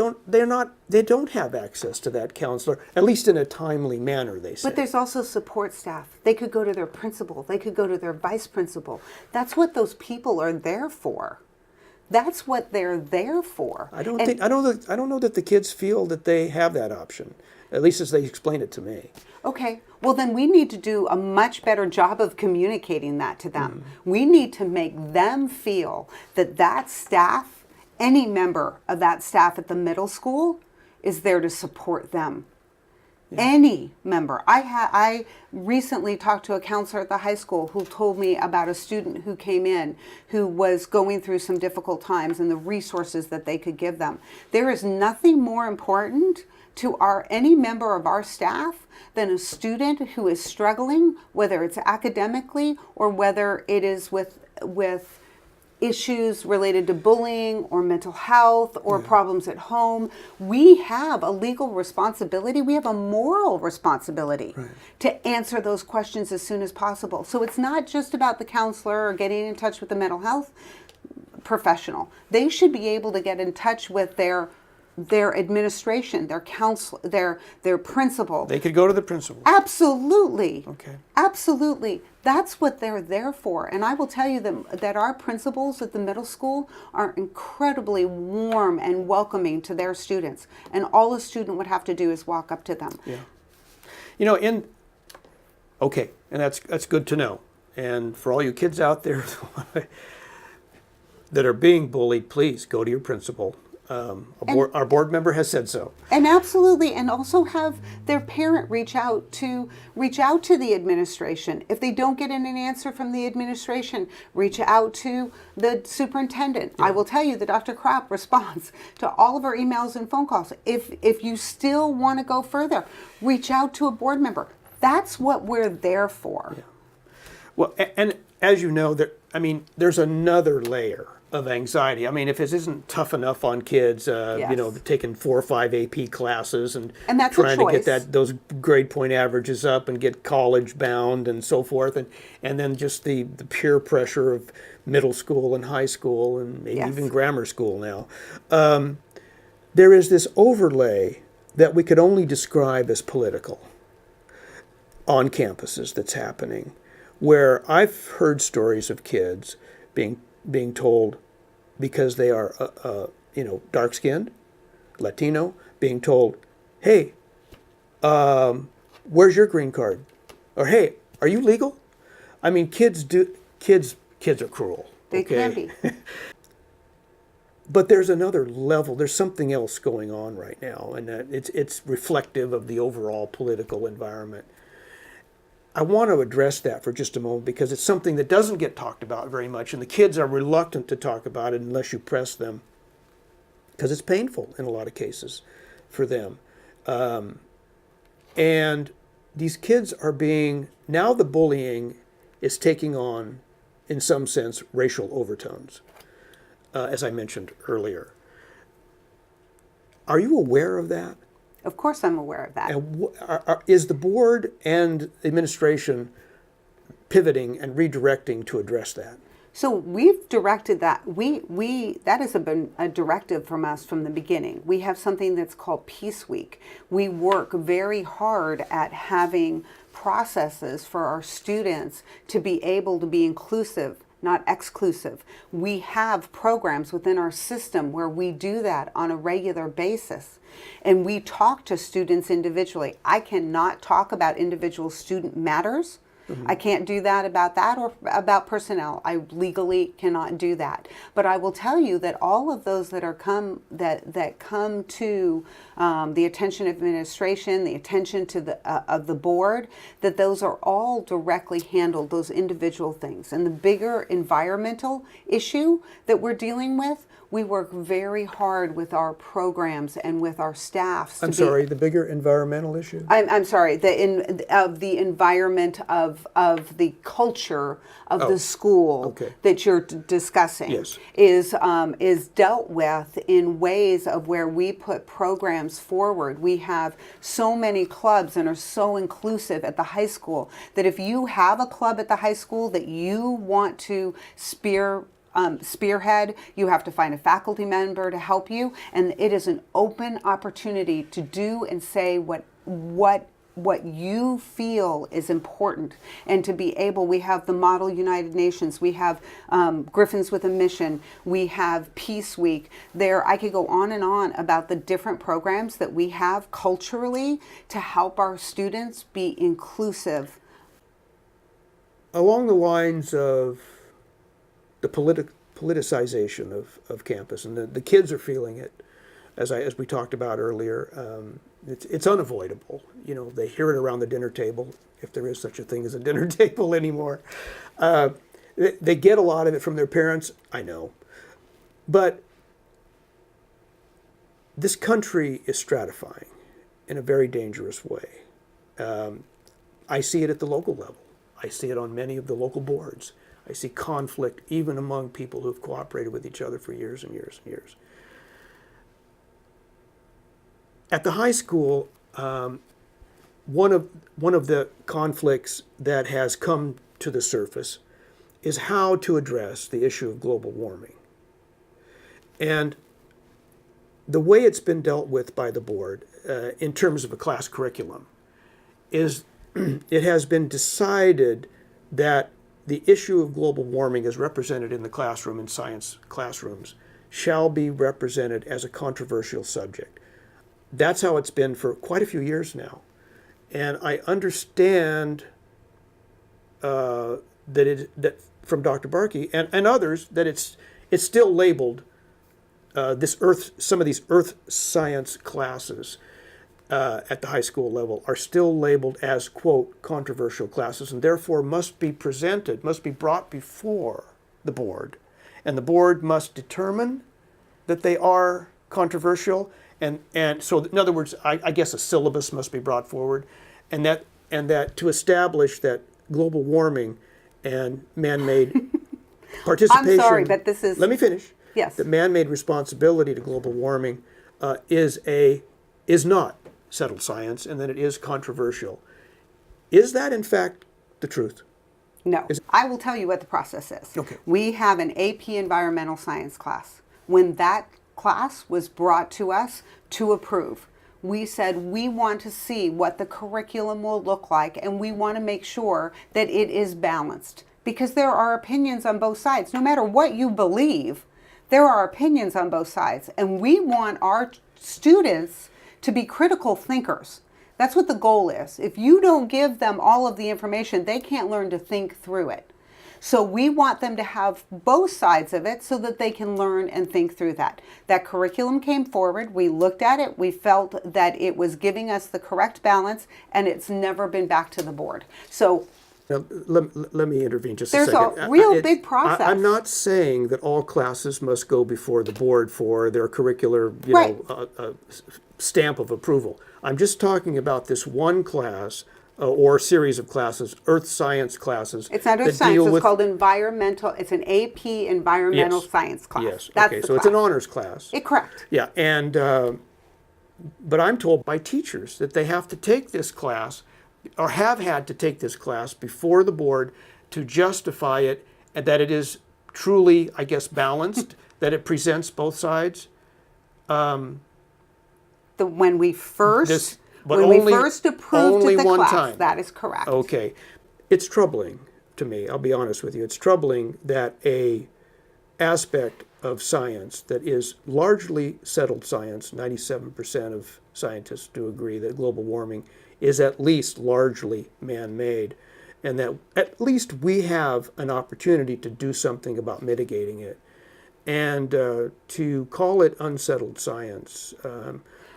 don't have access to that counselor, at least in a timely manner. They say. But there's also support staff. They could go to their principal. They could go to their vice principal. That's what those people are there for. That's what they're there for. I don't know that the kids feel that they have that option, at least as they explain it to me. Okay, well then we need to do a much better job of communicating that to them. We need to make them feel that staff, any member of that staff at the middle school, is there to support them. Yeah. Any member. I recently talked to a counselor at the high school who told me about a student who came in who was going through some difficult times and the resources that they could give them. There is nothing more important to any member of our staff than a student who is struggling, whether it's academically or whether it is with issues related to bullying or mental health or problems at home. We have a legal responsibility. We have a moral responsibility to answer those questions as soon as possible. So it's not just about the counselor or getting in touch with the mental health professional. They should be able to get in touch with their administration, their counsel, their principal. They could go to the principal. Absolutely. Okay. Absolutely. That's what they're there for. And I will tell you that our principals at the middle school are incredibly warm and welcoming to their students. And all a student would have to do is walk up to them. Yeah. Okay, and that's good to know. And for all you kids out there that are being bullied, please go to your principal. Our board member has said so. And absolutely, and also have their parent reach out to the administration. If they don't get an answer from the administration, reach out to the superintendent. I will tell you that Dr. Kropp responds to all of our emails and phone calls. If you still want to go further, reach out to a board member. That's what we're there for. Yeah. Well, and as you know, there's another layer of anxiety. I mean, if it isn't tough enough on kids, taking 4 or 5 AP classes and that's trying a to choice. get those grade point averages up and get college bound and so forth, and then just the peer pressure of middle school and high school and maybe even grammar school now. There is this overlay that we could only describe as political on campuses that's happening, where I've heard stories of kids being told, because they are dark-skinned, Latino, being told, hey, where's your green card? Or, hey, are you legal? I mean, kids are cruel. They okay? can be. But there's another level. There's something else going on right now, and that it's reflective of the overall political environment. I want to address that for just a moment because it's something that doesn't get talked about very much, and the kids are reluctant to talk about it unless you press them, because it's painful in a lot of cases for them. And these kids are now the bullying is taking on, in some sense, racial overtones, as I mentioned earlier. Are you aware of that? Of course I'm aware of that. And is the board and administration pivoting and redirecting to address that? So we've directed that. That has been a directive from us from the beginning. We have something that's called Peace Week. We work very hard at having processes for our students to be able to be inclusive, not exclusive. We have programs within our system where we do that on a regular basis. And we talk to students individually. I cannot talk about individual student matters. I can't do that or about personnel. I legally cannot do that. But I will tell you that all of those that come to the attention of administration, the attention to of the board, that those are all directly handled, those individual things. And the bigger environmental issue that we're dealing with, we work very hard with our programs and with our staffs. The bigger environmental issue? I'm sorry, the environment of the culture of the school that you're discussing is dealt with in ways of where we put programs forward. We have so many clubs and are so inclusive at the high school that if you have a club at the high school that you want to spearhead, you have to find a faculty member to help you, and it is an open opportunity to do and say what you feel is important, and to be able. We have the Model United Nations, we have Griffins with a Mission, we have Peace Week. I could go on and on about the different programs that we have culturally to help our students be inclusive. Along the lines of the politicization of campus, and the kids are feeling it, as we talked about earlier. It's unavoidable. They hear it around the dinner table, if there is such a thing as a dinner table anymore. They get a lot of it from their parents, I know. But this country is stratifying in a very dangerous way. I see it at the local level. I see it on many of the local boards. I see conflict even among people who have cooperated with each other for years and years and years. At the high school, one of the conflicts that has come to the surface is how to address the issue of global warming. And the way it's been dealt with by the board in terms of a class curriculum is it has been decided that the issue of global warming as represented in the classroom, in science classrooms, shall be represented as a controversial subject. That's how it's been for quite a few years now. And I understand that from Dr. Barke and others that it's still labeled some of these earth science classes at the high school level are still labeled as, quote, controversial classes, and therefore must be brought before the board. And the board must determine that they are controversial. And so, in other words, I guess a syllabus must be brought forward, and that to establish that global warming and man-made participation. I'm sorry, but this is. Let me finish. Yes. The man-made responsibility to global warming is not settled science, and that it is controversial. Is that in fact the truth? No. I will tell you what the process is. Okay. We have an AP environmental science class. When that class was brought to us to approve, we said we want to see what the curriculum will look like, and we want to make sure that it is balanced, because there are opinions on both sides. No matter what you believe, There are opinions on both sides, and we want our students to be critical thinkers. That's what the goal is. If you don't give them all of the information, they can't learn to think through it. So we want them to have both sides of it so that they can learn and think through that. That curriculum came forward, we looked at it, we felt that it was giving us the correct balance, and it's never been back to the board. So Now, let me intervene just a there's second. a real big process. I'm not saying that all classes must go before the board for their curricular, Right. stamp of approval. I'm just talking about this one class or series of classes, earth science classes. It's not that earth science, deal it's with- called environmental, it's an AP environmental Yes. science class. Yes, That's okay, the so it's an class. honors class. Correct. Yeah, and but I'm told by teachers that they have to take this class, or have had to take this class before the board to justify it, and that it is truly, I guess, balanced, that it presents both sides. When we first But when we only- first approved only the one class, time. that is correct. Okay, it's troubling to me. I'll be honest with you. It's troubling that a aspect of science that is largely settled science. 97% of scientists do agree that global warming is at least largely man-made, and that at least we have an opportunity to do something about mitigating it. And to call it unsettled science,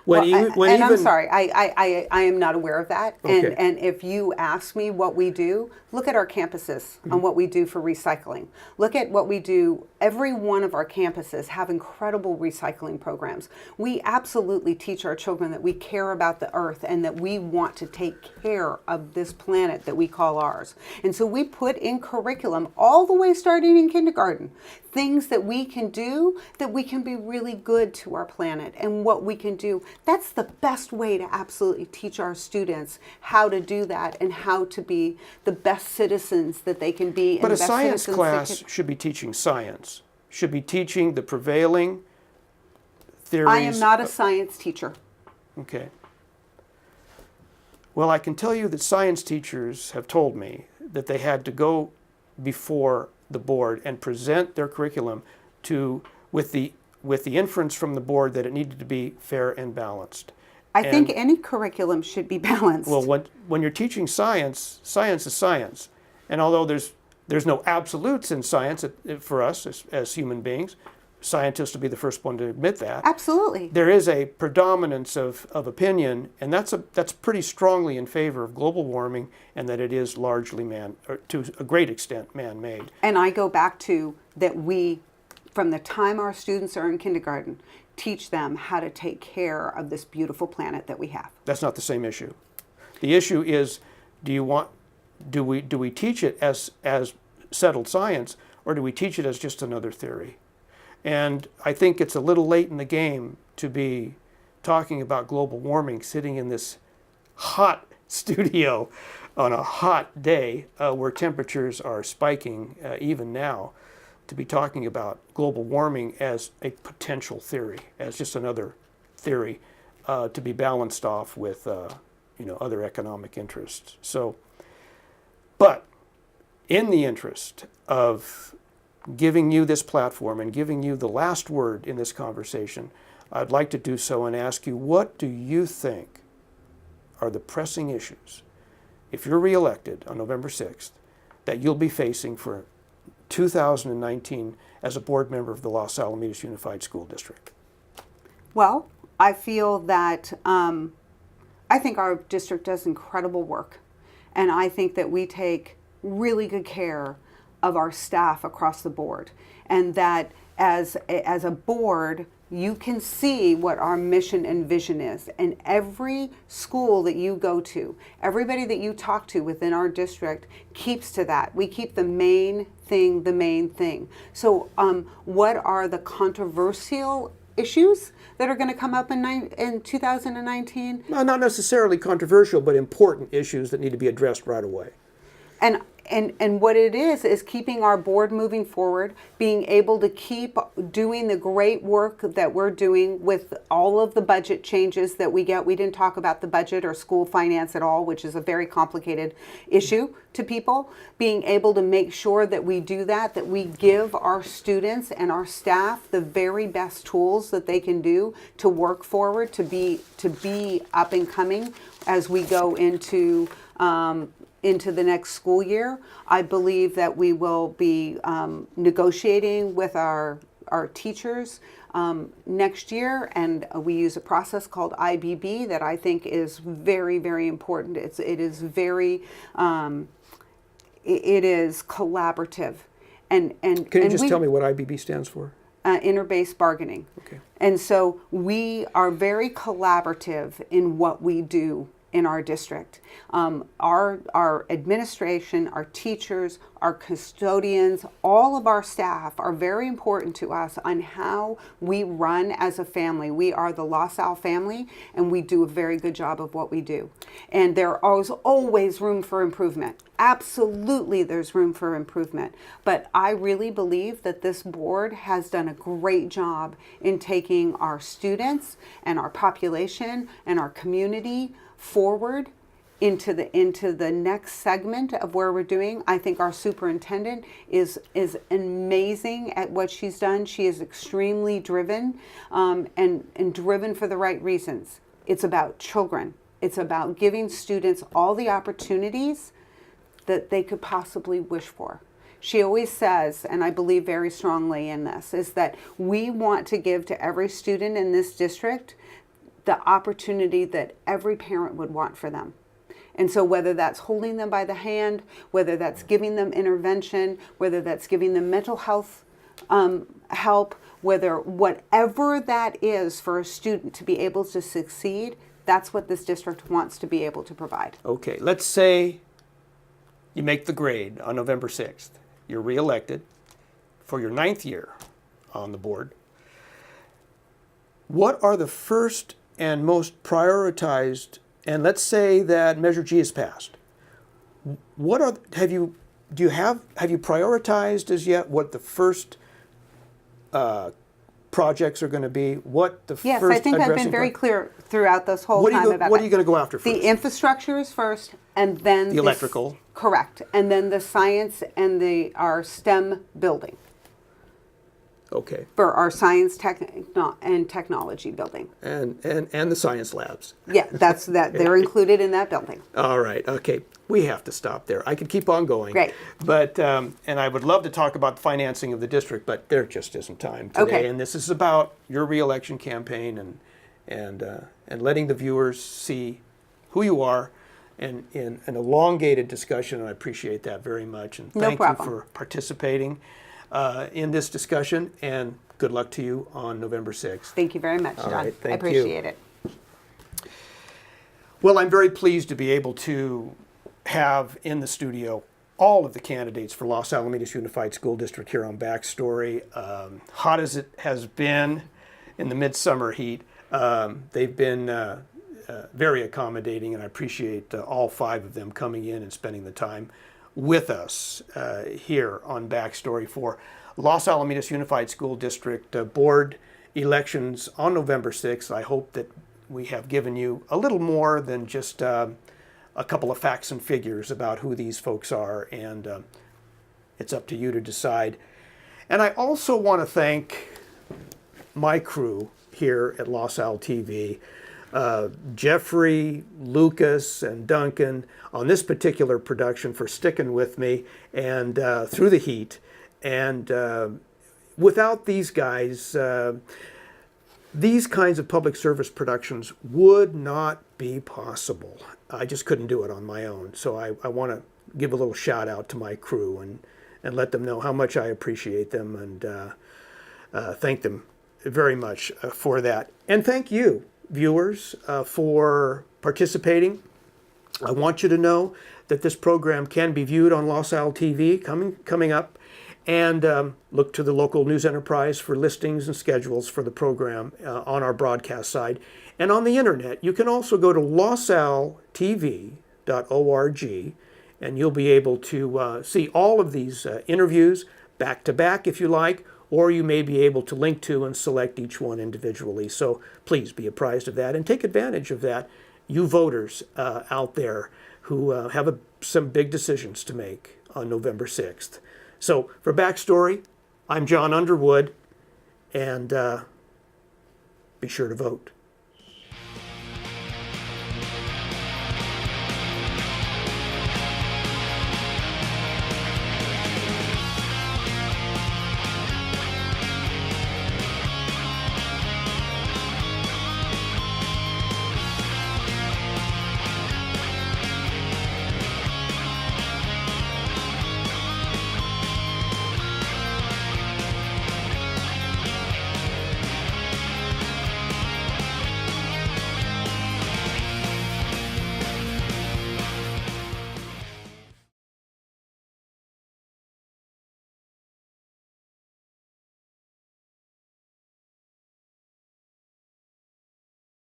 when I'm sorry, I am not aware of that. Okay. And if you ask me what we do, look at our campuses on what we do for recycling. Look at what we do. Every one of our campuses have incredible recycling programs. We absolutely teach our children that we care about the earth and that we want to take care of this planet that we call ours. And so we put in curriculum all the way starting in kindergarten, things that we can do that we can be really good to our planet and what we can do. That's the best way to absolutely teach our students how to do that and how to be the best citizens that they can be. But and a the best science citizens class should be teaching science, should be teaching the prevailing theories. I am not a science teacher. Okay. Well, I can tell you that science teachers have told me that they had to go before the board and present their curriculum with the inference from the board that it needed to be fair and balanced. I think any curriculum should be balanced. Well, when you're teaching science, science is science. And although there's no absolutes in science for us as human beings, scientists will be the first one to admit that. Absolutely. There is a predominance of opinion, and that's pretty strongly in favor of global warming and that it is largely to a great extent, man-made. And I go back to that we, from the time our students are in kindergarten, teach them how to take care of this beautiful planet that we have. That's not the same issue. The issue is, do we teach it as settled science, or do we teach it as just another theory? And I think it's a little late in the game to be talking about global warming sitting in this hot studio on a hot day where temperatures are spiking even now, to be talking about global warming as a potential theory, as just another theory to be balanced off with other economic interests. So, but in the interest of giving you this platform and giving you the last word in this conversation, I'd like to do so and ask you, what do you think are the pressing issues, if you're reelected on November 6th, that you'll be facing for 2019 as a board member of the Los Alamitos Unified School District? Well, I feel that I think our district does incredible work. And I think that we take really good care of our staff across the board. And that as a board, you can see what our mission and vision is. And every school that you go to, everybody that you talk to within our district keeps to that. We keep the main thing the main thing. So what are the controversial issues that are going to come up in 2019? Well, not necessarily controversial, but important issues that need to be addressed right away. And what it is keeping our board moving forward, being able to keep doing the great work that we're doing with all of the budget changes that we get. We didn't talk about the budget or school finance at all, which is a very complicated issue to people. Being able to make sure that we do that we give our students and our staff the very best tools that they can do to work forward, to be up and coming as we go into the next school year. I believe that we will be negotiating with our teachers next year, and we use a process called IBB that I think is very, very important. It is collaborative, and Can you just tell me what IBB stands for? Inter-base bargaining. Okay. And so we are very collaborative in what we do in our district. Our administration, our teachers, our custodians, all of our staff are very important to us on how we run as a family. We are the LAUSD family, and we do a very good job of what we do. And there is always room for improvement. Absolutely, there's room for improvement. But I really believe that this board has done a great job in taking our students and our population and our community forward into the next segment of where we're doing. I think our superintendent is amazing at what she's done. She is extremely driven, and driven for the right reasons. It's about children. It's about giving students all the opportunities that they could possibly wish for. She always says, and I believe very strongly in this, is that we want to give to every student in this district the opportunity that every parent would want for them. And so whether that's holding them by the hand, whether that's giving them intervention, whether that's giving them mental health help, whatever that is for a student to be able to succeed, that's what this district wants to be able to provide. Okay, let's say you make the grade on November 6th. You're reelected for your 9th year on the board. What are the first and most prioritized, and let's say that Measure G is passed. Have you prioritized as yet what the first projects are going to be? Yes, I think I've been very clear throughout this whole time about what are you going to go after first? The infrastructure is first, and then the electrical. Correct, and then the science and our STEM building. Okay. For our science and technology building. And the science labs. Yeah, they're included in that building. All right. Okay. We have to stop there. I could keep on going. Great. But and I would love to talk about the financing of the district, but there just isn't time today. Okay. And this is about your reelection campaign and letting the viewers see who you are, and in an elongated discussion. And I appreciate that very much. And thank you for participating in this discussion, and good luck to you on November 6th. Thank you very much, John. All right, thank I appreciate it. Well, I'm very pleased to be able to have in the studio all of the candidates for Los Alamitos Unified School District here on Backstory. Hot as it has been in the midsummer heat, they've been very accommodating, and I appreciate all 5 of them coming in and spending the time with us here on Backstory for Los Alamitos Unified School District board elections on November 6th. I hope that we have given you a little more than just a couple of facts and figures about who these folks are, and it's up to you to decide. And I also want to thank my crew here at LAUSD TV, Jeffrey, Lucas, and Duncan on this particular production for sticking with me and through the heat. And without these guys, these kinds of public service productions would not be possible. I just couldn't do it on my own. So I want to give a little shout out to my crew and let them know how much I appreciate them, and thank them very much for that. And thank you, viewers, for participating. I want you to know that this program can be viewed on LAUSD TV coming up, and look to the local news enterprise for listings and schedules for the program on our broadcast side. And on the internet, you can also go to lausdtv.org And you'll be able to see all of these interviews back to back if you like, or you may be able to link to and select each one individually. So please be apprised of that and take advantage of that, you voters out there who have some big decisions to make on November 6th. So for Backstory, I'm John Underwood, and be sure to vote.